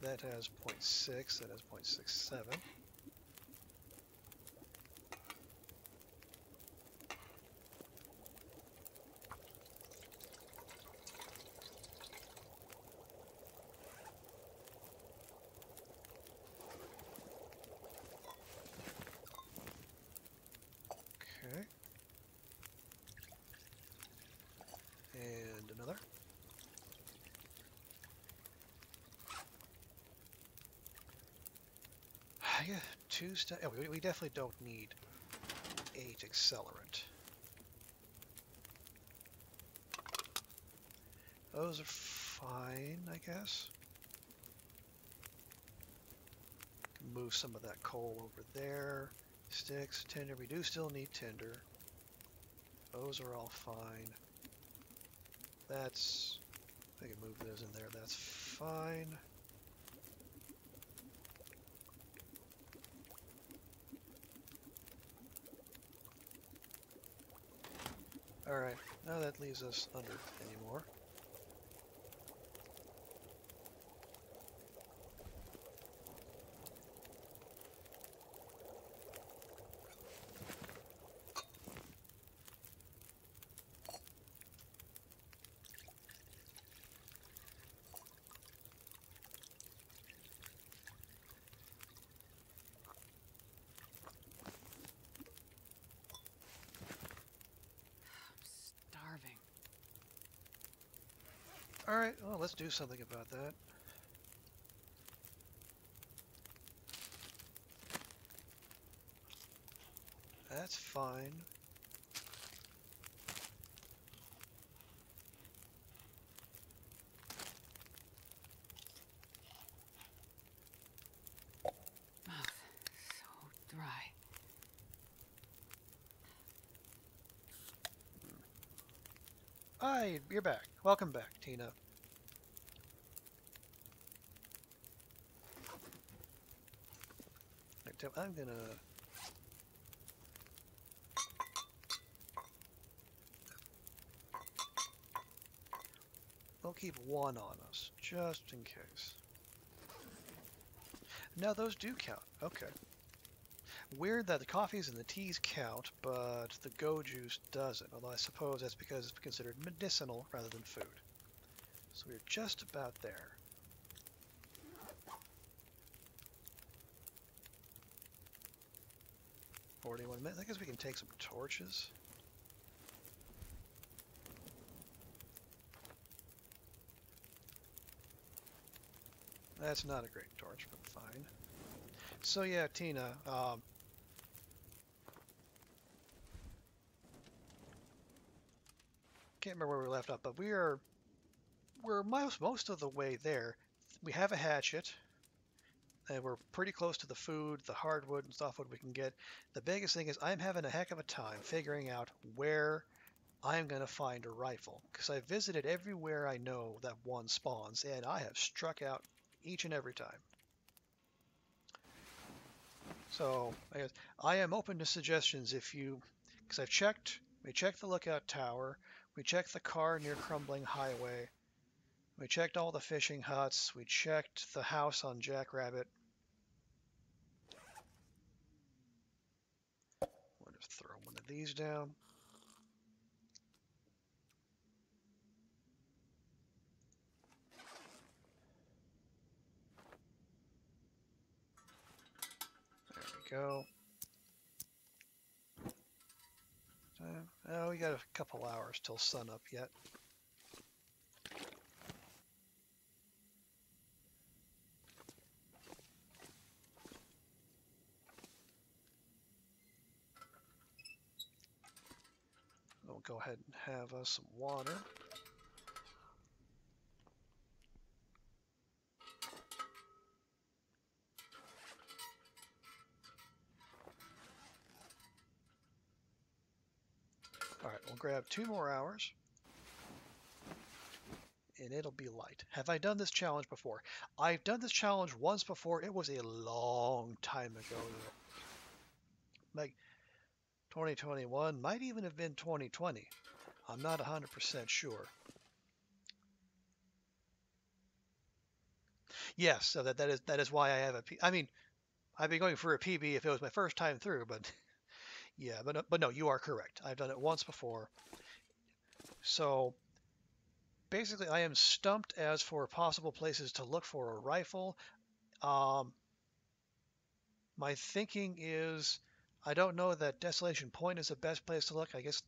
S1: That has 0.6, that has 0.67. Okay. And another. Yeah, 2 step. Oh, we definitely don't need 8 accelerant. Those are fine, I guess. Can move some of that coal over there. Sticks, tinder. We do still need tinder. Those are all fine. That's... I can move those in there. That's fine. Alright, now that leaves us under anymore.
S2: Starving.
S1: Alright, well, let's do something about that. That's fine.
S2: Mouth so dry.
S1: Hi, you're back. Welcome back, Tina. I'm gonna... We'll keep 1 on us, just in case. No, those do count. Okay. Weird that the coffees and the teas count, but the go juice doesn't. Although I suppose that's because it's considered medicinal rather than food. So we're just about there. "41 minutes. I guess we can take some torches. That's not a great torch, but fine. So yeah, Tina, can't remember where we left off, but we're most of the way there. We have a hatchet. and we're pretty close to the food, the hardwood and softwood we can get. The biggest thing is I'm having a heck of a time figuring out where I'm going to find a rifle, because I've visited everywhere I know that one spawns, and I have struck out each and every time. So I guess I am open to suggestions if you, because we checked the lookout tower, we checked the car near Crumbling Highway, we checked all the fishing huts, we checked the house on Jackrabbit. We'll just throw one of these down. There we go. Oh, we got a couple hours till sunup yet. We'll go ahead and have some water. All right, we'll grab 2 more hours, and it'll be light. Have I done this challenge before? I've done this challenge once before. It was a long time ago, like 2021, might even have been 2020. I'm not 100% sure. Yes, so that is why I have a P. I mean, I'd be going for a PB if it was my first time through, but yeah, but no, you are correct. I've done it once before. So basically, I am stumped as for possible places to look for a rifle. Um, my thinking is, I don't know that Desolation Point is the best place to look. I guess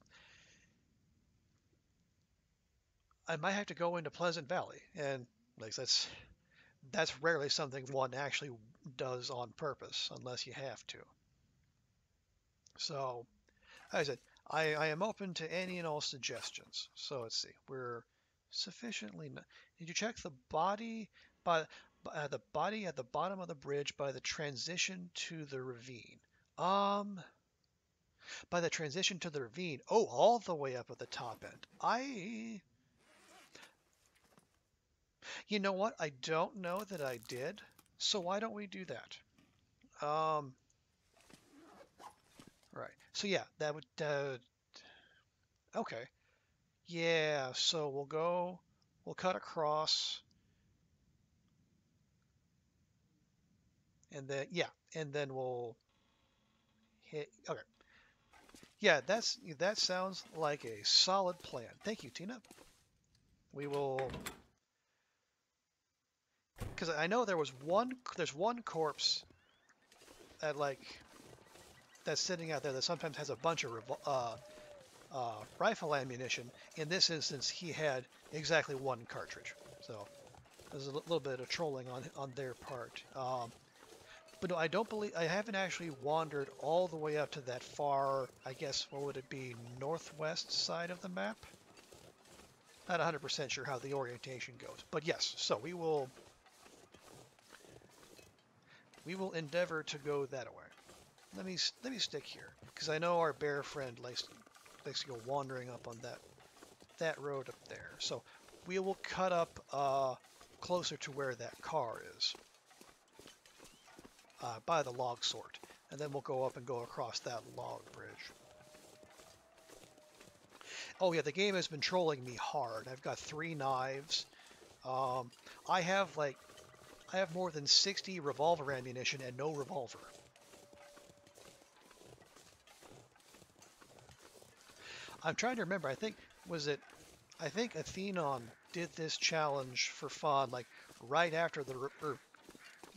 S1: I might have to go into Pleasant Valley, and like that's rarely something one actually does on purpose, unless you have to. So, as I said, I am open to any and all suggestions. So let's see, we're sufficiently. Did you check the body by the body at the bottom of the bridge by the transition to the ravine? Um, by the transition to the ravine. Oh, all the way up at the top end. You know what? I don't know that I did. So why don't we do that? Right. So yeah, that would, okay. Yeah, so we'll cut across, and then, yeah, and then we'll hit, okay. Yeah, that sounds like a solid plan. Thank you, Tina. We will, because I know there's one corpse that that's sitting out there that sometimes has a bunch of rifle ammunition. In this instance, he had exactly one cartridge. So there's a little bit of trolling on their part. But no, I haven't actually wandered all the way up to that far, I guess, what would it be, northwest side of the map? Not 100% sure how the orientation goes. But yes, so we will endeavor to go that way. Let me stick here, because I know our bear friend likes to go wandering up on that road up there. So we will cut up closer to where that car is, by the log sort, and then we'll go up and go across that log bridge. Oh yeah, the game has been trolling me hard. I've got 3 knives. Um, I have more than 60 revolver ammunition and no revolver. I'm trying to remember. I think Athenon did this challenge for fun, like right after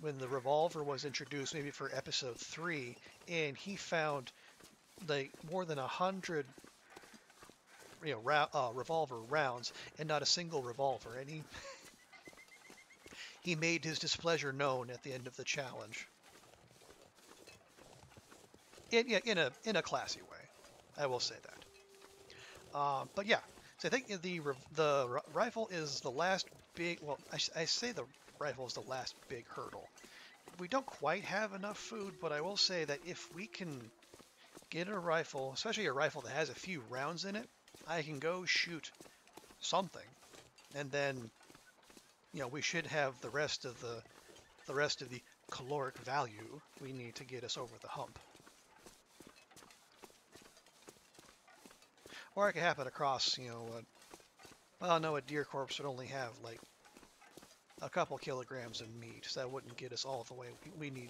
S1: when the revolver was introduced, maybe for episode 3, and he found like more than 100, revolver rounds and not a single revolver, and he made his displeasure known at the end of the challenge. In a classy way, I will say that. But yeah, so I think the rifle is the last big. Well, I say the rifle is the last big hurdle. we don't quite have enough food, but I will say that if we can get a rifle, especially a rifle that has a few rounds in it, I can go shoot something, and then we should have the rest of the caloric value we need to get us over the hump. Or I could happen across, well, no, a deer corpse would only have like a couple kilograms of meat, so that wouldn't get us all the way we need.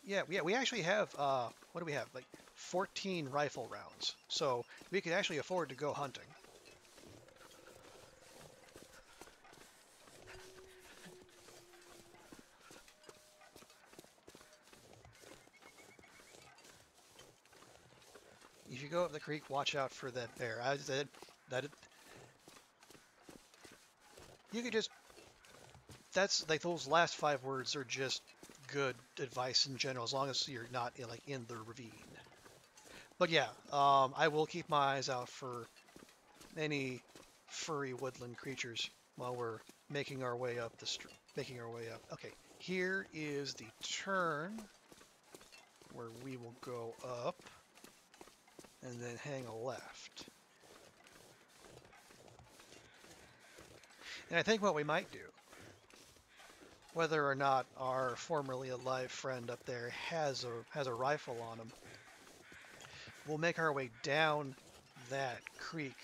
S1: Yeah, we actually have, what do we have? Like 14 rifle rounds. So we could actually afford to go hunting. If you go up the creek, watch out for that bear. I said that you could just, that's like those last 5 words are just good advice in general, as long as you're not in the ravine. But yeah, I will keep my eyes out for any furry woodland creatures while we're making our way up making our way up. Okay, here is the turn where we will go up and then hang a left. And I think what we might do, whether or not our formerly alive friend up there has a rifle on him, we'll make our way down that creek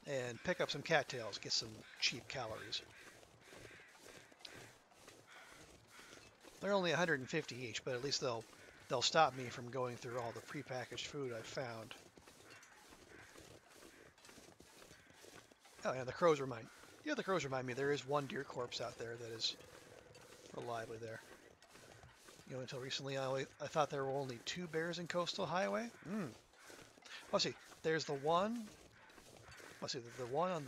S1: and pick up some cattails, get some cheap calories. They're only 150 each, but at least they'll stop me from going through all the prepackaged food I've found. Oh, yeah, the crows remind me there is one deer corpse out there that is reliably there. Until recently I thought there were only 2 bears in Coastal Highway. Let's see. There's the one. Let's see, the one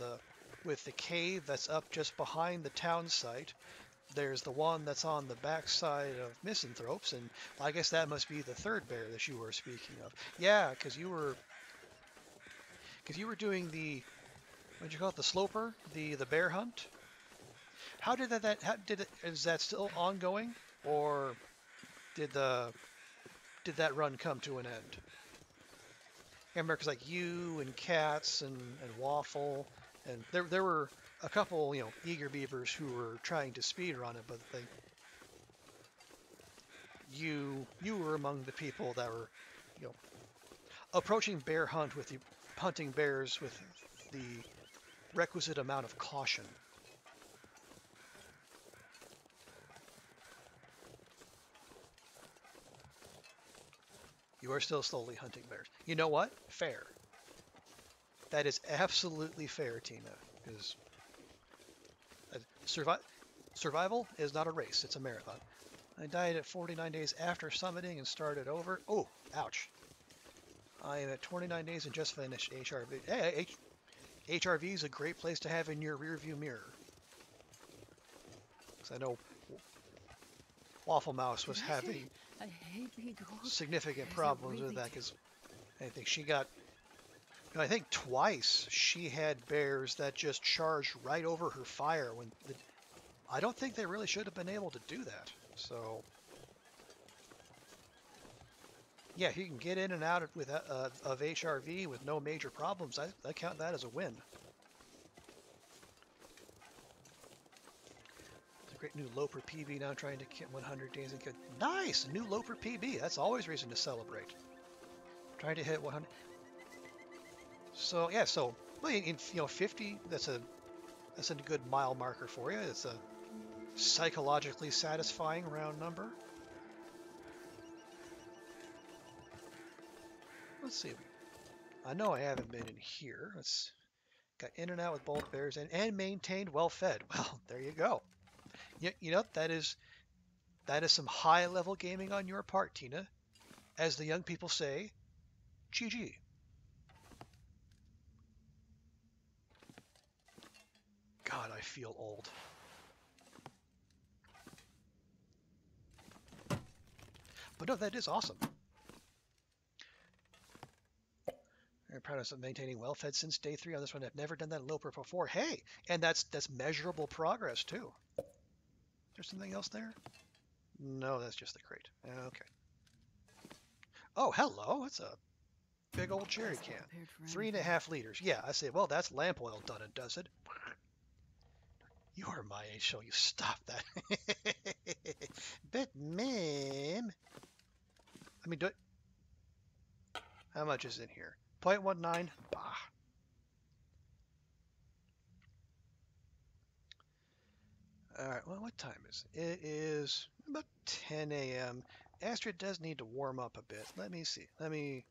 S1: with the cave that's up just behind the town site. There's the one that's on the backside of Misanthropes, and I guess that must be the 3rd bear that you were speaking of. Yeah, because you were doing the, what'd you call it, the sloper, the bear hunt. How did is that still ongoing, or did that run come to an end? I remember because like you and Cats and Waffle, and there were a couple eager beavers who were trying to speed run it, but you were among the people that were approaching hunting bears with the requisite amount of caution. You are still slowly hunting bears. You know what? Fair. That is absolutely fair, Tina. Because survival is not a race, it's a marathon. I died at 49 days after summiting and started over. Oh, ouch. I am at 29 days and just finished HRV. Hey, HRV is a great place to have in your rearview mirror. Because I know Waffle Mouse was having significant problems with that, because I think she got, I think twice she had bears that just charged right over her fire when I don't think they really should have been able to do that. So yeah, if you can get in and out of HRV with no major problems, I count that as a win. It's a great new Loper PB now, trying to get 100 days and get nice new Loper PB. That's always reason to celebrate. Trying to hit 100. So yeah, well, in 50, that's a good mile marker for you. It's a psychologically satisfying round number. Let's see. I know I haven't been in here. Got in and out with both bears and maintained well fed. Well, there you go. That is some high level gaming on your part, Tina. As the young people say, GG. God, I feel old. But no, that is awesome. proud of maintaining well-fed since day 3 on this one. I've never done that in Loper before. Hey, and that's measurable progress too. There's something else there? No, that's just the crate. Okay. Oh, hello. That's a big old cherry can.
S2: Prepared for
S1: Three and a
S2: anything.
S1: half liters. Yeah, I say, well, that's lamp oil done and does it. You are my age, so you stop that. But, ma'am. I mean, how much is in here? 0.19? Bah. All right, well, what time is it? It is about 10 a.m. Astrid does need to warm up a bit. Let me see. Let me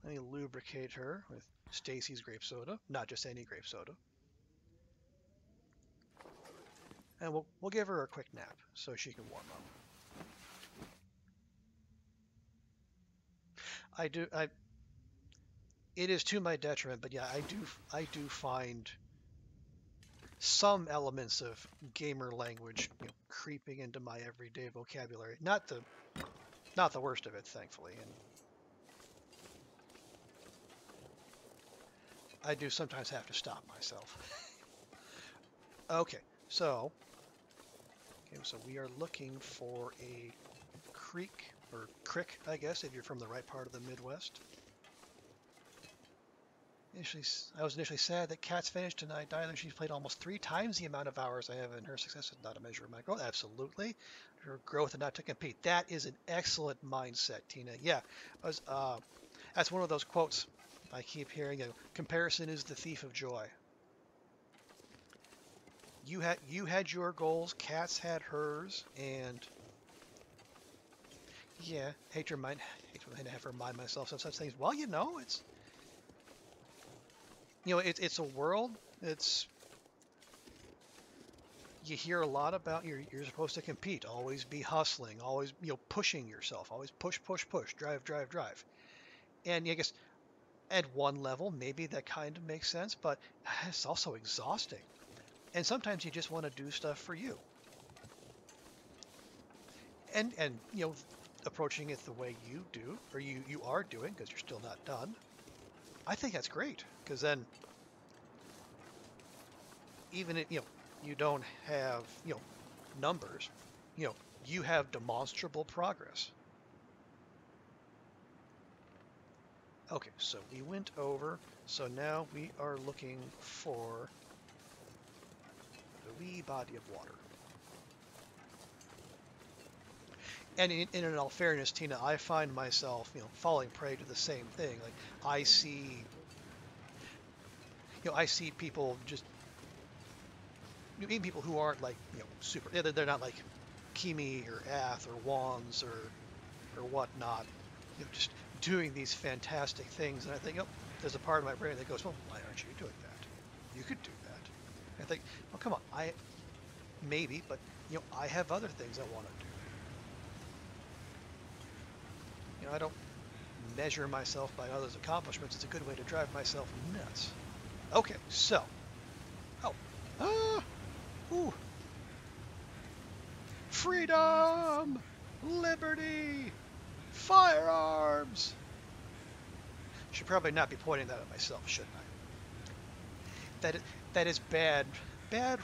S1: lubricate her with Stacy's grape soda, not just any grape soda. And we'll give her a quick nap so she can warm up. It is to my detriment, but yeah, I do find some elements of gamer language, creeping into my everyday vocabulary. Not the worst of it, thankfully. And I do sometimes have to stop myself. Okay, so we are looking for a creek or crick, I guess, if you're from the right part of the Midwest. I was initially sad that Kat's finished tonight. Either she's played almost 3 times the amount of hours I have, and her success is not a measure of my growth. Absolutely, her growth and not to compete. That is an excellent mindset, Tina. Yeah, that's one of those quotes I keep hearing. Comparison is the thief of joy. You had your goals. Kat's had hers, and yeah, hate to have to remind myself of such things. Well, it's a world. You hear a lot about you're supposed to compete, always be hustling, always pushing yourself, always push, push, push, drive, drive, drive. And I guess at one level maybe that kind of makes sense, but it's also exhausting. And sometimes you just want to do stuff for you. And approaching it the way you do, or you are doing, because you're still not done. I think that's great, because then even if you don't have numbers, you have demonstrable progress. Okay, so we went over, so now we are looking for a wee body of water. And in all fairness, Tina, I find myself falling prey to the same thing. Like I see people just even people who aren't like super. They're not like Kimi or Ath or Wands or whatnot. Just doing these fantastic things, and I think, there's a part of my brain that goes, well, why aren't you doing that? You could do that. And I think, well, come on, maybe, but I have other things I want to do. I don't measure myself by others' accomplishments. It's a good way to drive myself nuts. Okay, so, ooh, freedom, liberty, firearms. Should probably not be pointing that at myself, shouldn't I? That is bad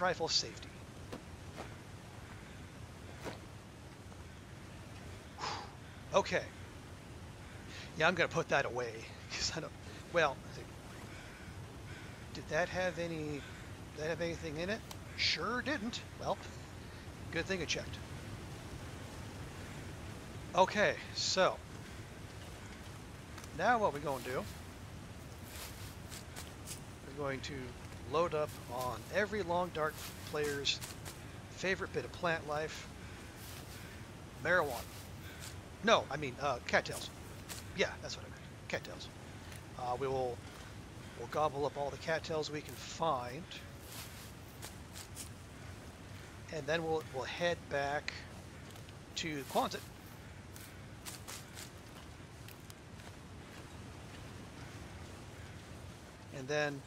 S1: rifle safety. Okay. Yeah, I'm gonna put that away because I don't. Well, did that have anything in it? Sure didn't. Well, good thing I checked. Okay, so now what we're going to do, we're going to load up on every Long Dark player's favorite bit of plant life, marijuana. No, I mean cattails. Yeah, that's what I meant. Cattails. We'll gobble up all the cattails we can find, and then we'll head back to Quonset. And then,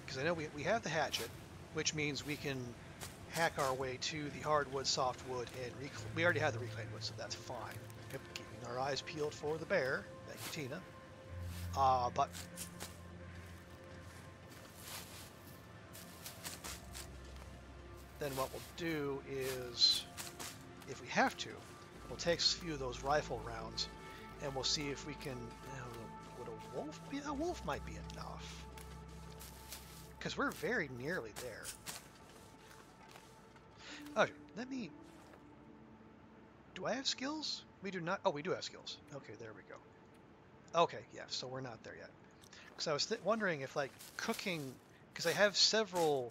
S1: because I know we have the hatchet, which means we can hack our way to the hardwood, softwood, and we already have the reclaimed wood, so that's fine. Yep, keeping our eyes peeled for the bear. Thank you, Tina. But then what we'll do is, if we have to, we'll take a few of those rifle rounds, and we'll see if we can. Would a wolf be? A wolf might be enough, because we're very nearly there. Okay, let me. Do I have skills? We do not. Oh, we do have skills. Okay, there we go. Okay, yeah, so we're not there yet. Because I was wondering if, like, cooking, because they have several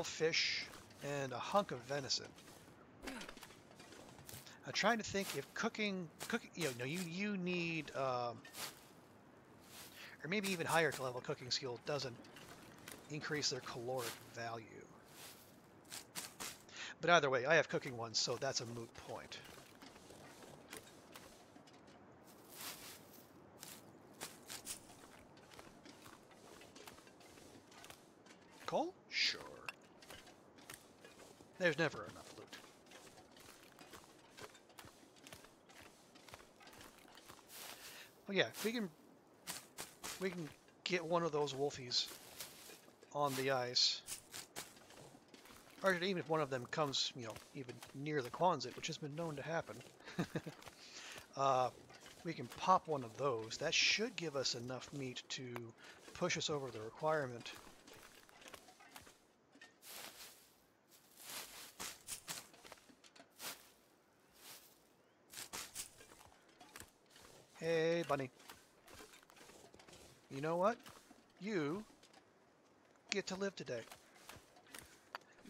S1: fish and a hunk of venison. I'm trying to think if cooking, you need, or maybe even higher level cooking skill doesn't increase their caloric value. But either way, I have cooking ones, so that's a moot point. Coal? Sure. There's never enough loot. Well, yeah, if we can get one of those wolfies on the ice, or even if one of them comes, even near the Quonset, which has been known to happen, we can pop one of those. That should give us enough meat to push us over the requirement. Hey, bunny. You know what? You get to live today.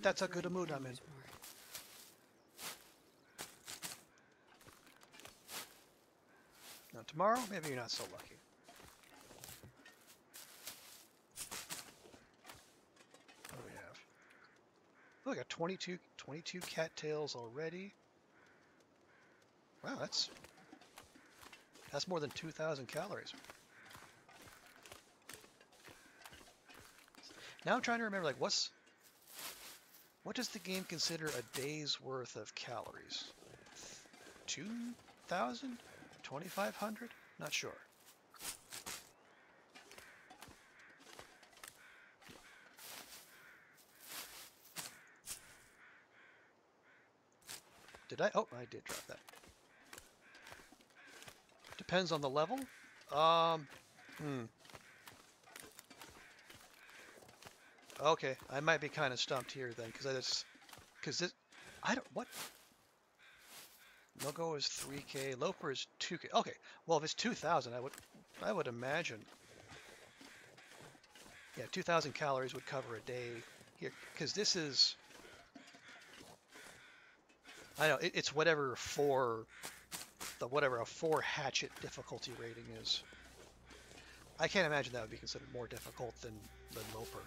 S1: That's how good a mood I'm in. Now tomorrow, maybe you're not so lucky. What do we have? Oh, I got 22 cattails already. Wow, that's more than 2,000 calories. Now I'm trying to remember, like, what does the game consider a day's worth of calories? 2,000? 2,500? Not sure. Did I? Oh, I did drop that. Depends on the level. Okay, I might be kind of stumped here then, what? No-go is 3K, Loper is 2K. Okay, well if it's 2,000, I would imagine. Yeah, 2,000 calories would cover a day here, because this is. I know it's whatever a 4 hatchet difficulty rating is. I can't imagine that would be considered more difficult than Loper.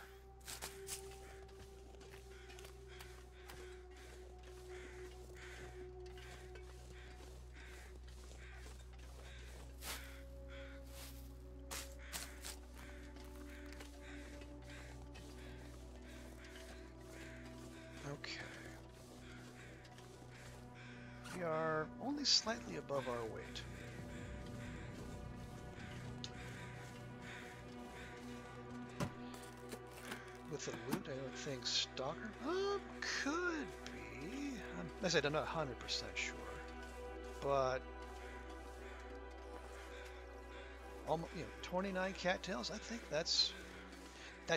S1: Okay. We are only slightly above our weight. With the loot, I don't think Stalker could be. I said I'm not 100% sure, but almost 29 cattails. I think that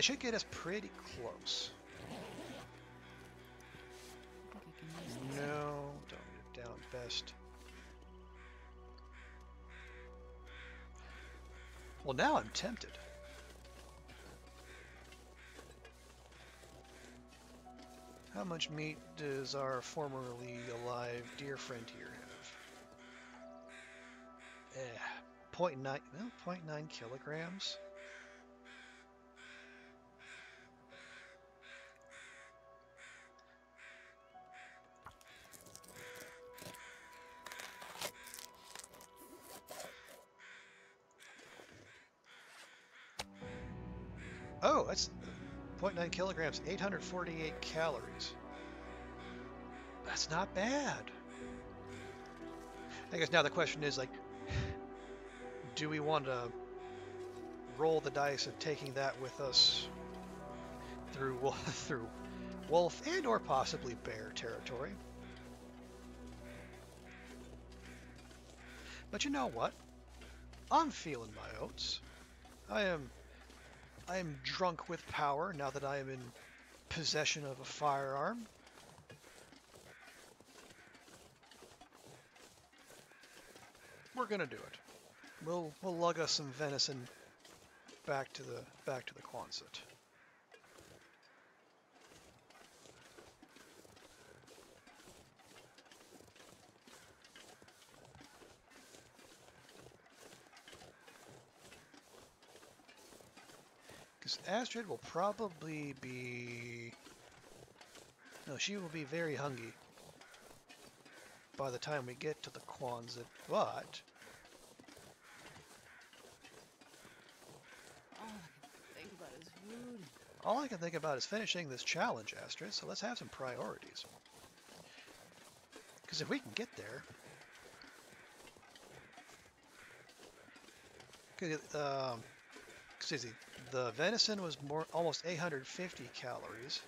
S1: should get us pretty close. No, don't need it down best. Well, now I'm tempted. How much meat does our formerly alive dear friend here have? 0.9 kilograms. Oh, that's 0.9 kilograms, 848 calories. That's not bad. I guess now the question is, like, do we want to roll the dice of taking that with us through through wolf and or possibly bear territory. But you know what? I'm feeling my oats. I am I am drunk with power now that I am in possession of a firearm. We're gonna do it. We'll lug us some venison back to the Quonset. Because Astrid will probably be... No, she will be very hungry by the time we get to the Quonset, but... All I can think about is finishing this challenge, Astrid, so let's have some priorities. Because if we can get there... Excuse me, the venison was almost 850 calories.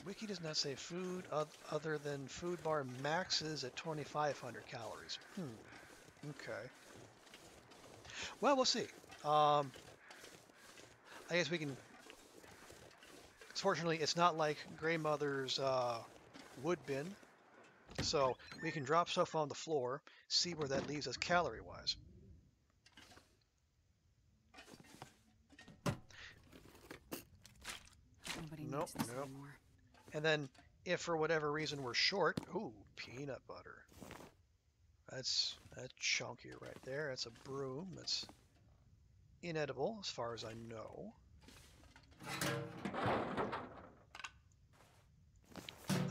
S1: Wiki does not say food other than food bar maxes at 2,500 calories. Okay. Well, we'll see. I guess we can... Fortunately, it's not like Grey Mother's wood bin, so we can drop stuff on the floor, see where that leaves us calorie-wise. Nope. And then, if for whatever reason we're short, ooh, peanut butter. That's chunky right there. That's a broom. That's inedible, as far as I know.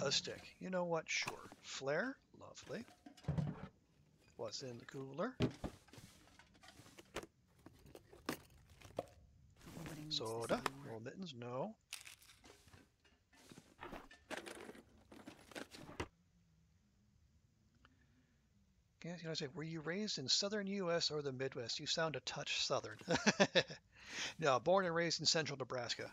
S1: A stick. You know what? Sure. Flare. Lovely. What's in the cooler? Soda. Roll mittens. No. Yes, you know, I say, were you raised in southern U.S. or the Midwest? You sound a touch southern. No, born and raised in central Nebraska.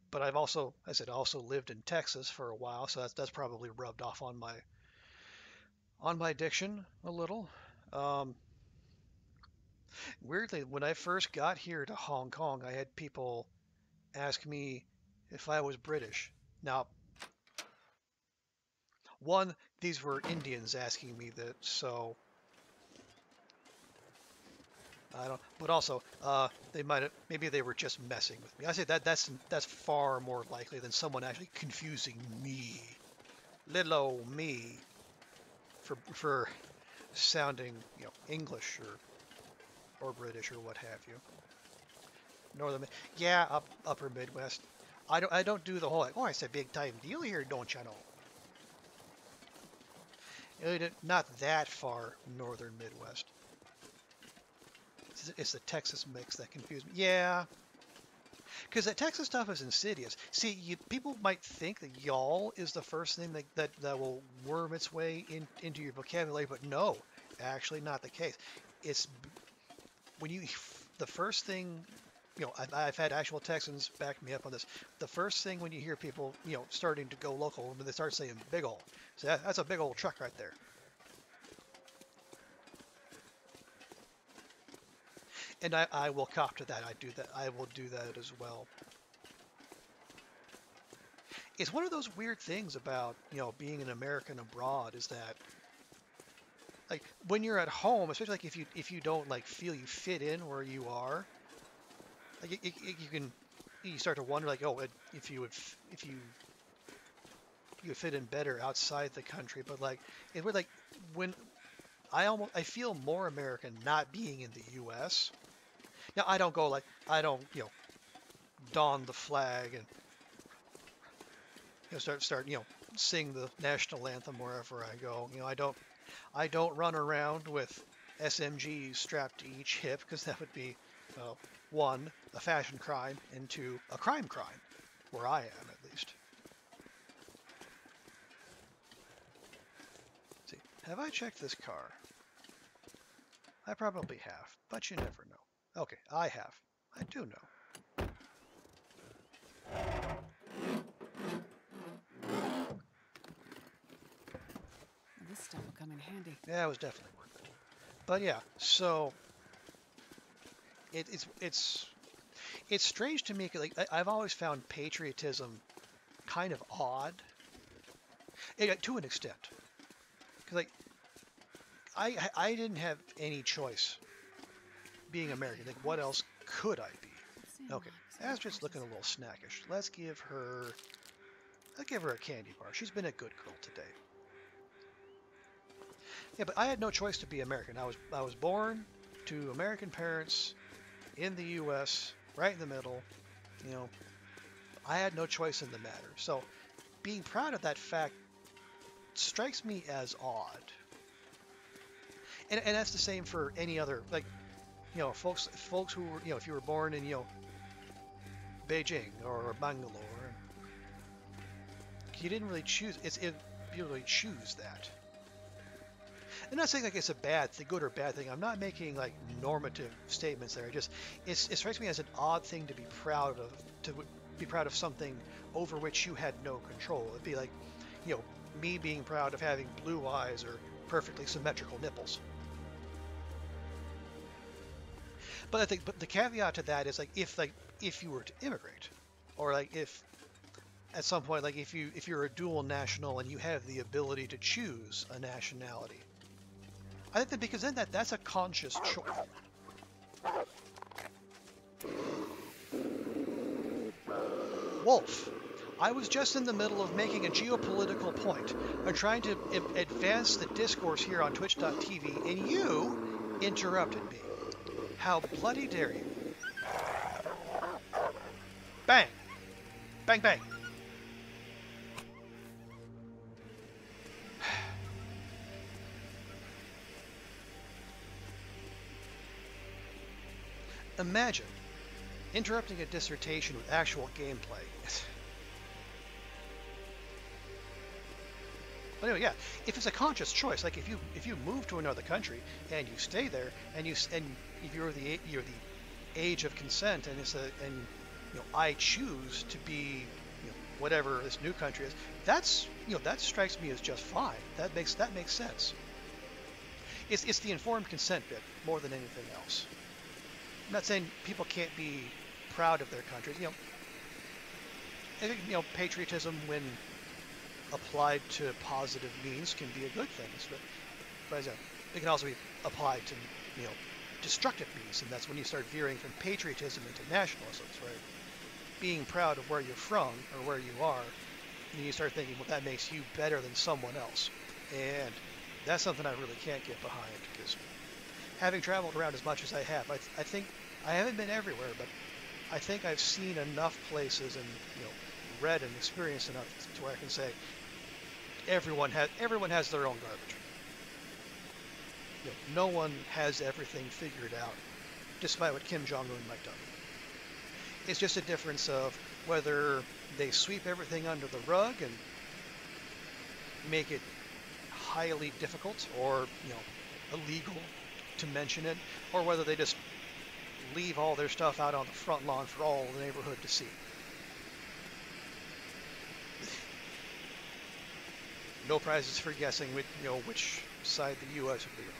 S1: But I've also, as I said, also lived in Texas for a while, so that's probably rubbed off on my diction a little. Weirdly, when I first got here to Hong Kong, I had people ask me if I was British. Now, one, these were Indians asking me that, so I don't. But also, they might have, maybe they were just messing with me. I say that's far more likely than someone actually confusing me, little old me, for sounding, English or British or what have you. Northern, yeah, upper Midwest. I don't do the whole like, oh, it's a big time deal here, don't you know? Not that far northern Midwest. It's the Texas mix that confused me. Yeah, because that Texas stuff is insidious. See, people might think that y'all is the first thing that will worm its way into your vocabulary, but no, actually not the case. It's when the first thing, I've had actual Texans back me up on this. The first thing when you hear people, starting to go local, when they start saying big ol', so that's a big old truck right there. And I will cop to that. I do that. I will do that as well. It's one of those weird things about, being an American abroad is that, like, when you're at home, especially like if you don't like feel you fit in where you are, like you start to wonder like, oh, if you would fit in better outside the country. But like it would like when I feel more American not being in the U.S. Now I don't go like I don't don the flag and start sing the national anthem wherever I go. I don't run around with SMGs strapped to each hip because that would be one, a fashion crime, and two, a crime. where I am at least. Let's see, have I checked this car? I probably have, but you never know. Okay, I have. I do know.
S2: This stuff will come in handy.
S1: Yeah, it was definitely worth it. But yeah, so it's strange to me. Like I've always found patriotism kind of odd, to an extent. Because like I didn't have any choice being American. Like what else could I be? Okay, Astrid's looking a little snackish. Let's give her a candy bar. She's been a good girl today. Yeah, but I had no choice to be American. I was born to American parents in the U.S. right in the middle. You know, I had no choice in the matter. So being proud of that fact strikes me as odd. And that's the same for any other, like, you know, folks who were, you know, if you were born in, you know, Beijing or Bangalore, you didn't really choose. You really choose that. I'm not saying like it's a bad thing, good or bad thing. I'm not making like normative statements there. It strikes me as an odd thing to be proud of, to be proud of something over which you had no control. It'd be like, you know, me being proud of having blue eyes or perfectly symmetrical nipples. But I think, but the caveat to that is like if you were to immigrate, or like if at some point like if you're a dual national and you have the ability to choose a nationality. I think that because then that's a conscious choice. Wolf, I was just in the middle of making a geopolitical point. I'm trying to advance the discourse here on Twitch.tv, and you interrupted me. How bloody dare you? Bang! Bang, bang! Imagine interrupting a dissertation with actual gameplay. But anyway, yeah, if it's a conscious choice, like if you move to another country and you stay there, and if you're the age of consent, and you know, I choose to be, you know, whatever this new country is, that's, you know, that strikes me as just fine. That makes sense. It's the informed consent bit more than anything else. I'm not saying people can't be proud of their countries. You know, I think, you know, patriotism when applied to positive means can be a good thing. But it can also be applied to, you know, destructive means, and that's when you start veering from patriotism into nationalism, right? Being proud of where you're from or where you are, and you start thinking, well, that makes you better than someone else, and that's something I really can't get behind, because having traveled around as much as I have, I think I haven't been everywhere, but I think I've seen enough places and, you know, read and experienced enough to where I can say everyone has their own garbage. You know, no one has everything figured out, despite what Kim Jong-un might do. It's just a difference of whether they sweep everything under the rug and make it highly difficult or, you know, illegal to mention it, or whether they just leave all their stuff out on the front lawn for all the neighborhood to see. No prizes for guessing which, you know, which side the U.S. would be on.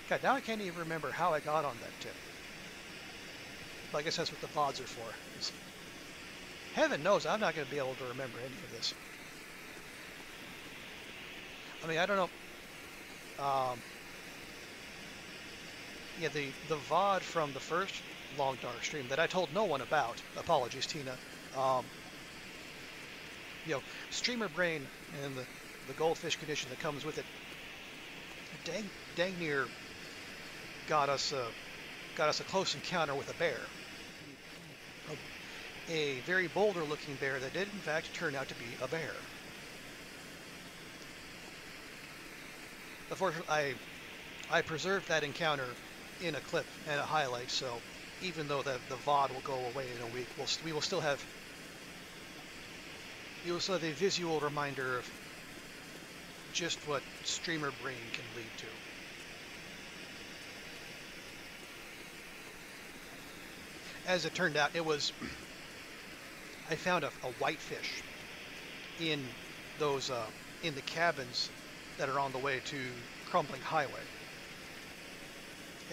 S1: God, now I can't even remember how I got on that tip. But I guess that's what the VODs are for. Heaven knows I'm not going to be able to remember any of this. I mean, I don't know. Yeah, the VOD from the first Long Dark stream that I told no one about. Apologies, Tina. You know, streamer brain and the goldfish condition that comes with it. Dang near got us a close encounter with a bear. A very boulder-looking bear that did in fact turn out to be a bear. Unfortunately, I preserved that encounter in a clip and a highlight, so even though the VOD will go away in a week, we will still have a visual reminder of just what streamer brain can lead to. As it turned out, I found a whitefish in those in the cabins that are on the way to Crumbling Highway,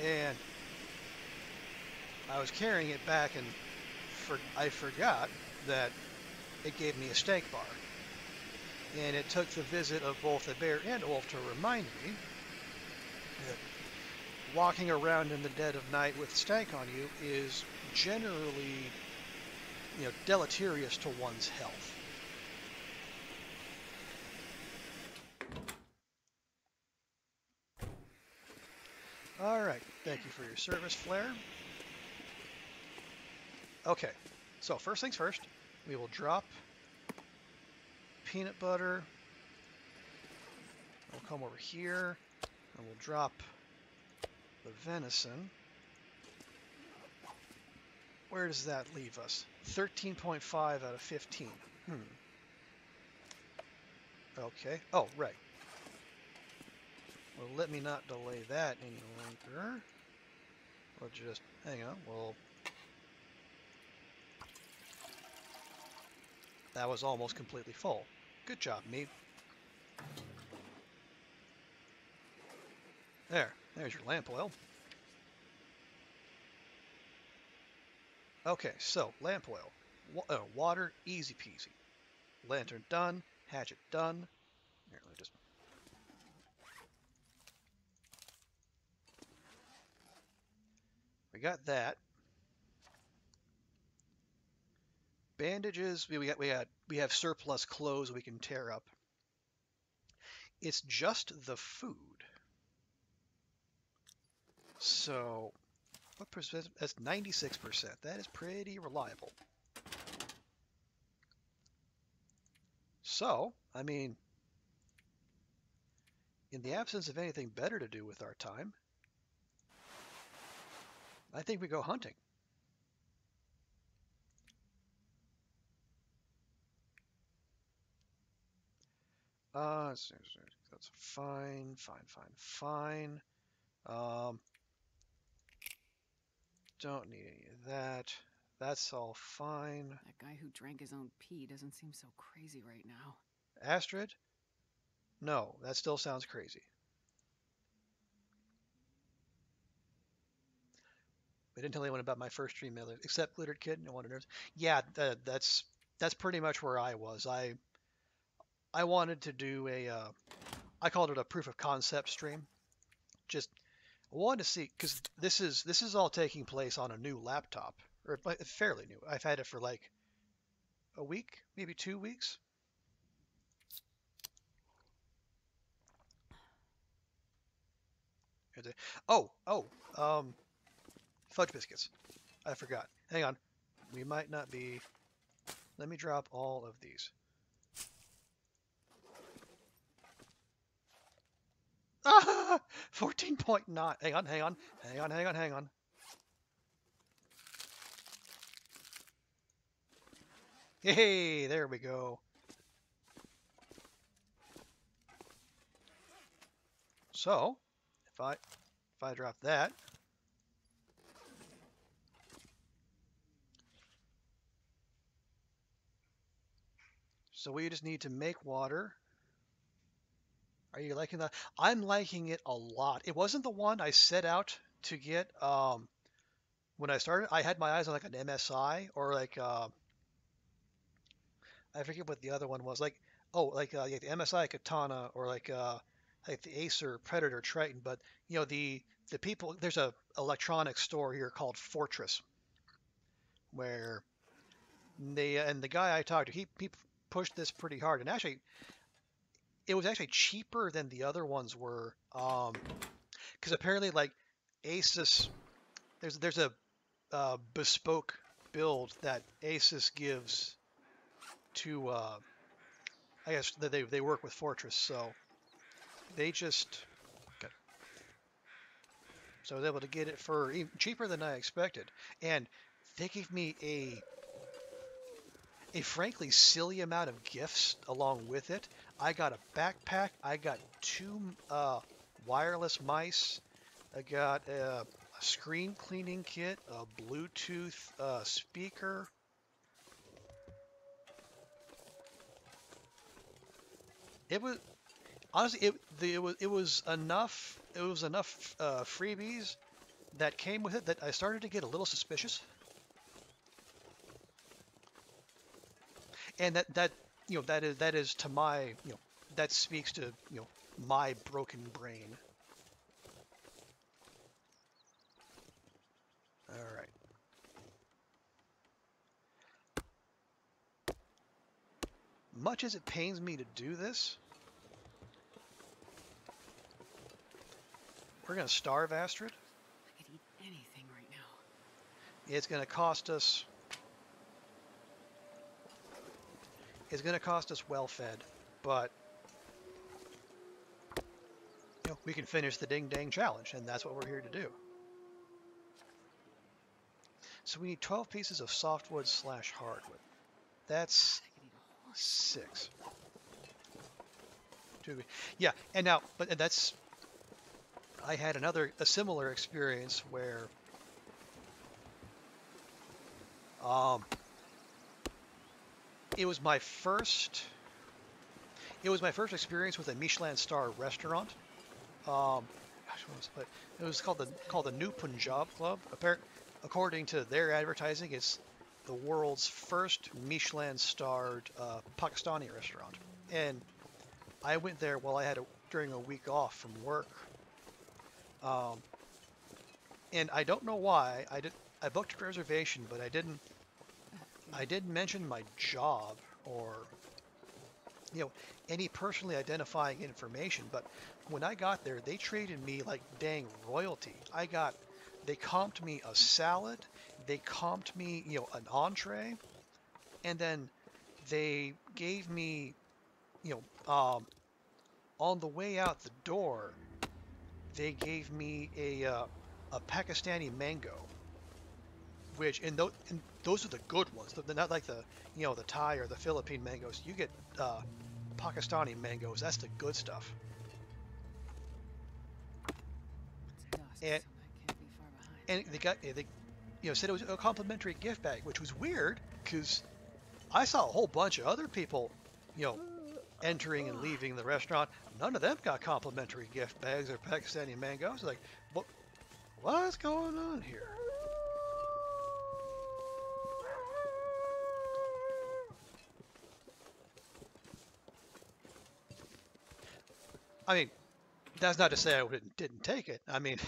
S1: and I was carrying it back, and I forgot that it gave me a steak bar. And it took the visit of both a bear and a wolf to remind me that walking around in the dead of night with stank on you is generally, deleterious to one's health. All right, thank you for your service, Flare. Okay, so first things first, we will drop peanut butter. We'll come over here and we'll drop the venison. Where does that leave us? 13.5 out of 15. Okay. Oh, right. Well, let me not delay that any longer. We'll just, hang on, that was almost completely full. Good job, meat. There's your lamp oil. Okay, so lamp oil. Water, easy peasy. Lantern done. Hatchet done. Here, let me just... We got that. Bandages, we have surplus clothes we can tear up. It's just the food. So, what percent? That's 96%. That is pretty reliable. So, I mean, in the absence of anything better to do with our time, I think we go hunting. That's fine. Don't need any of that. That's all fine.
S2: That guy who drank his own pee doesn't seem so crazy right now.
S1: Astrid? No, that still sounds crazy. I didn't tell anyone about my first stream, except Glittered Kid. No one knows. Yeah, that's pretty much where I was. I wanted to do I called it a proof of concept stream. Just wanted to see, because this is all taking place on a new laptop, or fairly new. I've had it for like a week, maybe 2 weeks. Oh, fudge biscuits. I forgot. Hang on. We might not be. Let me drop all of these. Ah! 14.9. Hang on. Hey, there we go. So, if I drop that, so we just need to make water. Are you liking that? I'm liking it a lot. It wasn't the one I set out to get when I started. I had my eyes on like an MSI or like I forget what the other one was. Like yeah, the MSI Katana or like the Acer Predator Triton. But the people, there's a electronics store here called Fortress where the guy I talked to, he pushed this pretty hard, and actually it was actually cheaper than the other ones were, because apparently like Asus, there's a bespoke build that Asus gives to I guess that they work with Fortress, so they just So I was able to get it for even cheaper than I expected. And they gave me a frankly silly amount of gifts along with it. I got a backpack. I got two wireless mice. I got a screen cleaning kit, a Bluetooth speaker. It was honestly it was enough. It was enough freebies that came with it that I started to get a little suspicious. And that that is to my that speaks to my broken brain. All right. Much as it pains me to do this, we're going to starve Astrid.
S2: I could eat anything right now.
S1: It's going to cost us. It's going to cost us well fed, but we can finish the ding dang challenge, and that's what we're here to do. So we need 12 pieces of softwood / hardwood. That's
S2: I could eat a horse.
S1: 6. Yeah, and now, but that's. I had a similar experience where it was my first experience with a Michelin star restaurant. Gosh, what was it? It was called the New Punjab Club. According to their advertising, it's the world's first Michelin starred Pakistani restaurant. And I went there while I had during a week off from work. And I don't know why I booked a reservation, but I didn't mention my job or any personally identifying information. But when I got there, they treated me like dang royalty. They comped me a salad, they comped me an entree, and then they gave me on the way out the door they gave me a Pakistani mango, which and those are the good ones. They're not like the the Thai or the Philippine mangoes. You get Pakistani mangoes. That's the good stuff.
S2: It's dusk,
S1: And
S2: so I can't be far behind.
S1: they said it was a complimentary gift bag, which was weird because I saw a whole bunch of other people, entering and leaving the restaurant. None of them got complimentary gift bags or Pakistani mangoes. Like, what's going on here? I mean, that's not to say I didn't take it. I mean,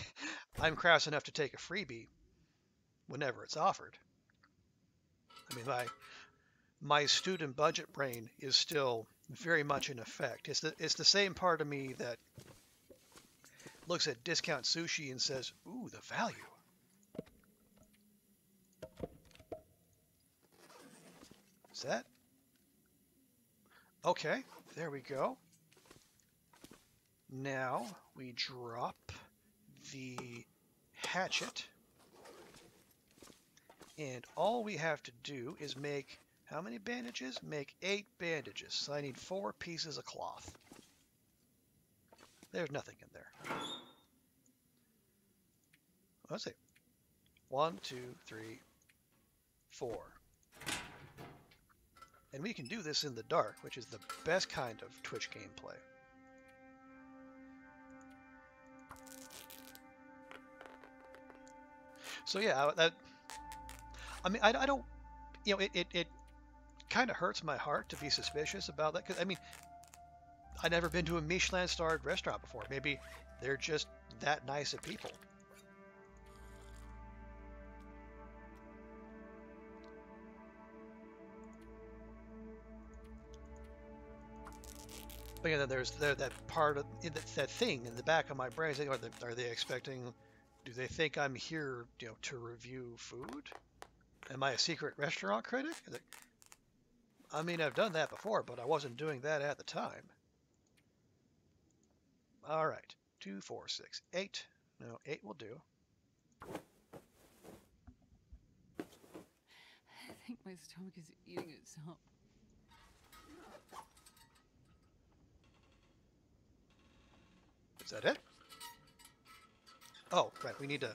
S1: I'm crass enough to take a freebie whenever it's offered. I mean, my student budget brain is still very much in effect. It's the same part of me that looks at discount sushi and says, "Ooh, the value." Is that? Okay, there we go. Now we drop the hatchet. And all we have to do is make, how many bandages? Make 8 bandages. So I need 4 pieces of cloth. There's nothing in there. Let's see. 1, 2, 3, 4. And we can do this in the dark, which is the best kind of Twitch gameplay. So yeah, I mean, I don't, it kind of hurts my heart to be suspicious about that. Because, I mean, I've never been to a Michelin-starred restaurant before. Maybe they're just that nice of people. But there's that part of that thing in the back of my brain. Saying, are they expecting? Do they think I'm here, to review food? Am I a secret restaurant critic? I mean, I've done that before, but I wasn't doing that at the time. All right, 2, 4, 6, 8. No, 8 will do.
S2: I think my stomach is eating itself.
S1: Is that it? Oh, right. We need to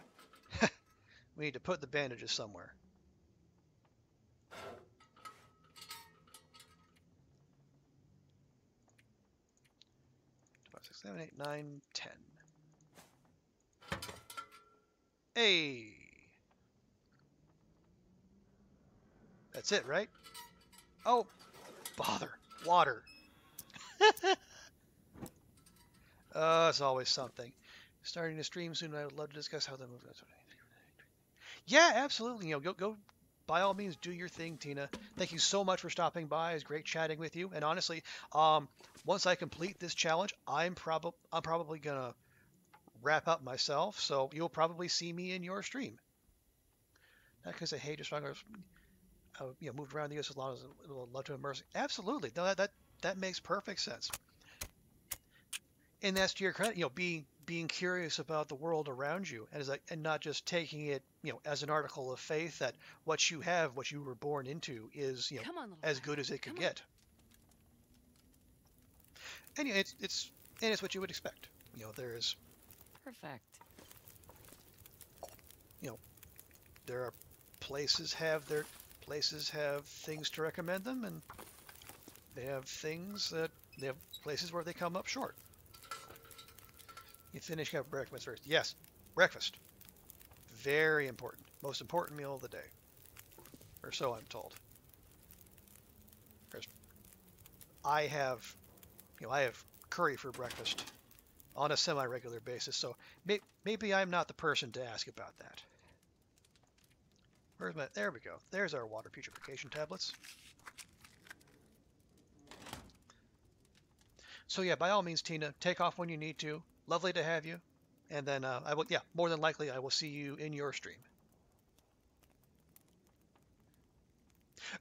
S1: we need to put the bandages somewhere. 5, 6, 7, 8, 9, 10. Hey, that's it, right? Oh, bother. Water. It's always something. Starting to stream soon. I would love to discuss how the movie. Yeah, absolutely. Go. By all means, do your thing, Tina. Thank you so much for stopping by. It's great chatting with you. And honestly, um, once I complete this challenge, I'm probably gonna wrap up myself. So you'll probably see me in your stream. Not because I hate just moved around the U.S. as long as I would love to immerse. Absolutely, no, that makes perfect sense. And that's to your credit. Being curious about the world around you, and not just taking it, as an article of faith that what you have, what you were born into, is
S2: Come on, little
S1: as
S2: guy.
S1: good as it could
S2: Come on.
S1: get. And it's what you would expect. There's
S2: Perfect.
S1: you know there are places have things to recommend them, and they have places where they come up short. You finish up breakfast first. Yes, breakfast. Very important. Most important meal of the day. Or so I'm told. I have, I have curry for breakfast on a semi-regular basis, so maybe I'm not the person to ask about that. There we go. There's our water putrefaction tablets. So yeah, by all means, Tina, take off when you need to. Lovely to have you. And then more than likely, I will see you in your stream.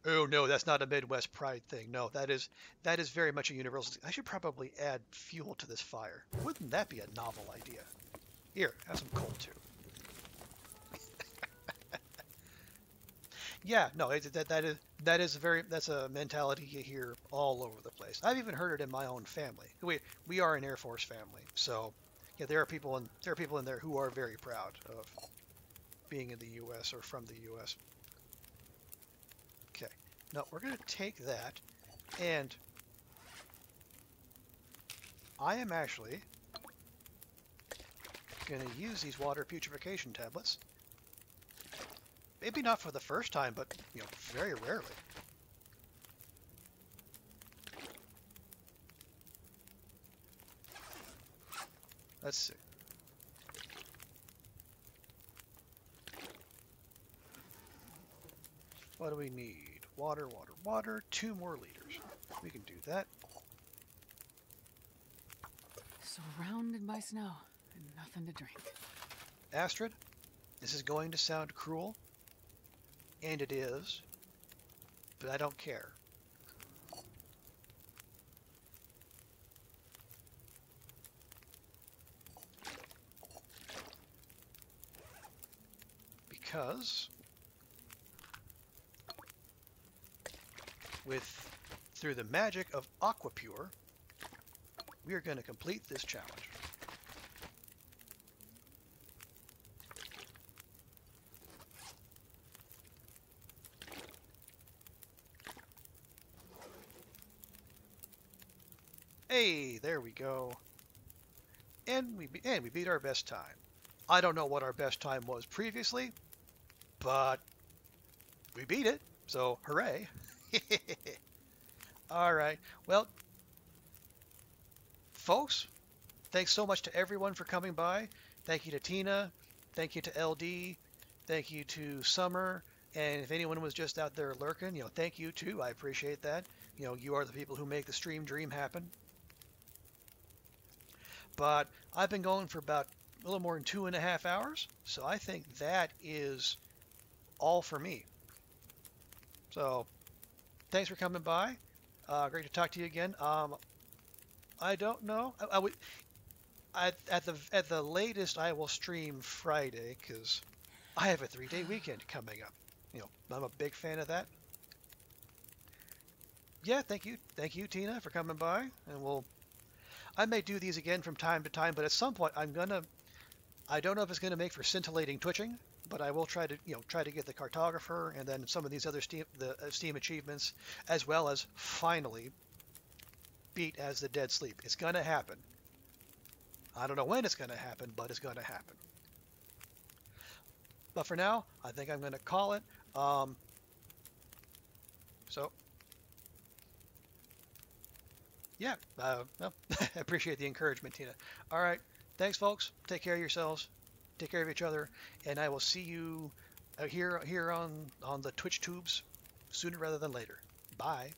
S1: Oh no, that's not a Midwest pride thing. No, that is very much a universal. I should probably add fuel to this fire. Wouldn't that be a novel idea? Here, have some coal too. Yeah, no, that's a mentality you hear all over the place. I've even heard it in my own family. We are an Air Force family, so yeah, there are people in there who are very proud of being in the U.S. or from the U.S. Okay, now we're going to take that, and I am actually going to use these water putrefaction tablets. Maybe not for the first time, but very rarely. Let's see. What do we need? Water, water, water. 2 more liters. We can do that.
S2: Surrounded by snow and nothing to drink.
S1: Astrid, this is going to sound cruel, and it is, but I don't care. Because through the magic of Aquapure, we are going to complete this challenge. Hey, there we go. And we beat our best time. I don't know what our best time was previously, but we beat it. So, hooray. All right. Well, folks, thanks so much to everyone for coming by. Thank you to Tina. Thank you to LD. Thank you to Summer. And if anyone was just out there lurking, thank you too. I appreciate that. You are the people who make the stream dream happen. But I've been going for about a little more than 2.5 hours, so I think that is all for me. So thanks for coming by. Great to talk to you again. I don't know. At the latest, I will stream Friday because I have a 3-day weekend coming up. I'm a big fan of that. Yeah, thank you, Tina, for coming by, and I may do these again from time to time, but at some point I don't know if it's gonna make for scintillating twitching, but I will try to get the cartographer and then some of these other Steam achievements, as well as finally beat As the Dead Sleep. It's gonna happen. I don't know when it's gonna happen, but it's gonna happen. But for now, I think I'm gonna call it. So yeah, well, I appreciate the encouragement, Tina. All right, thanks, folks. Take care of yourselves. Take care of each other, and I will see you here on the Twitch tubes sooner rather than later. Bye.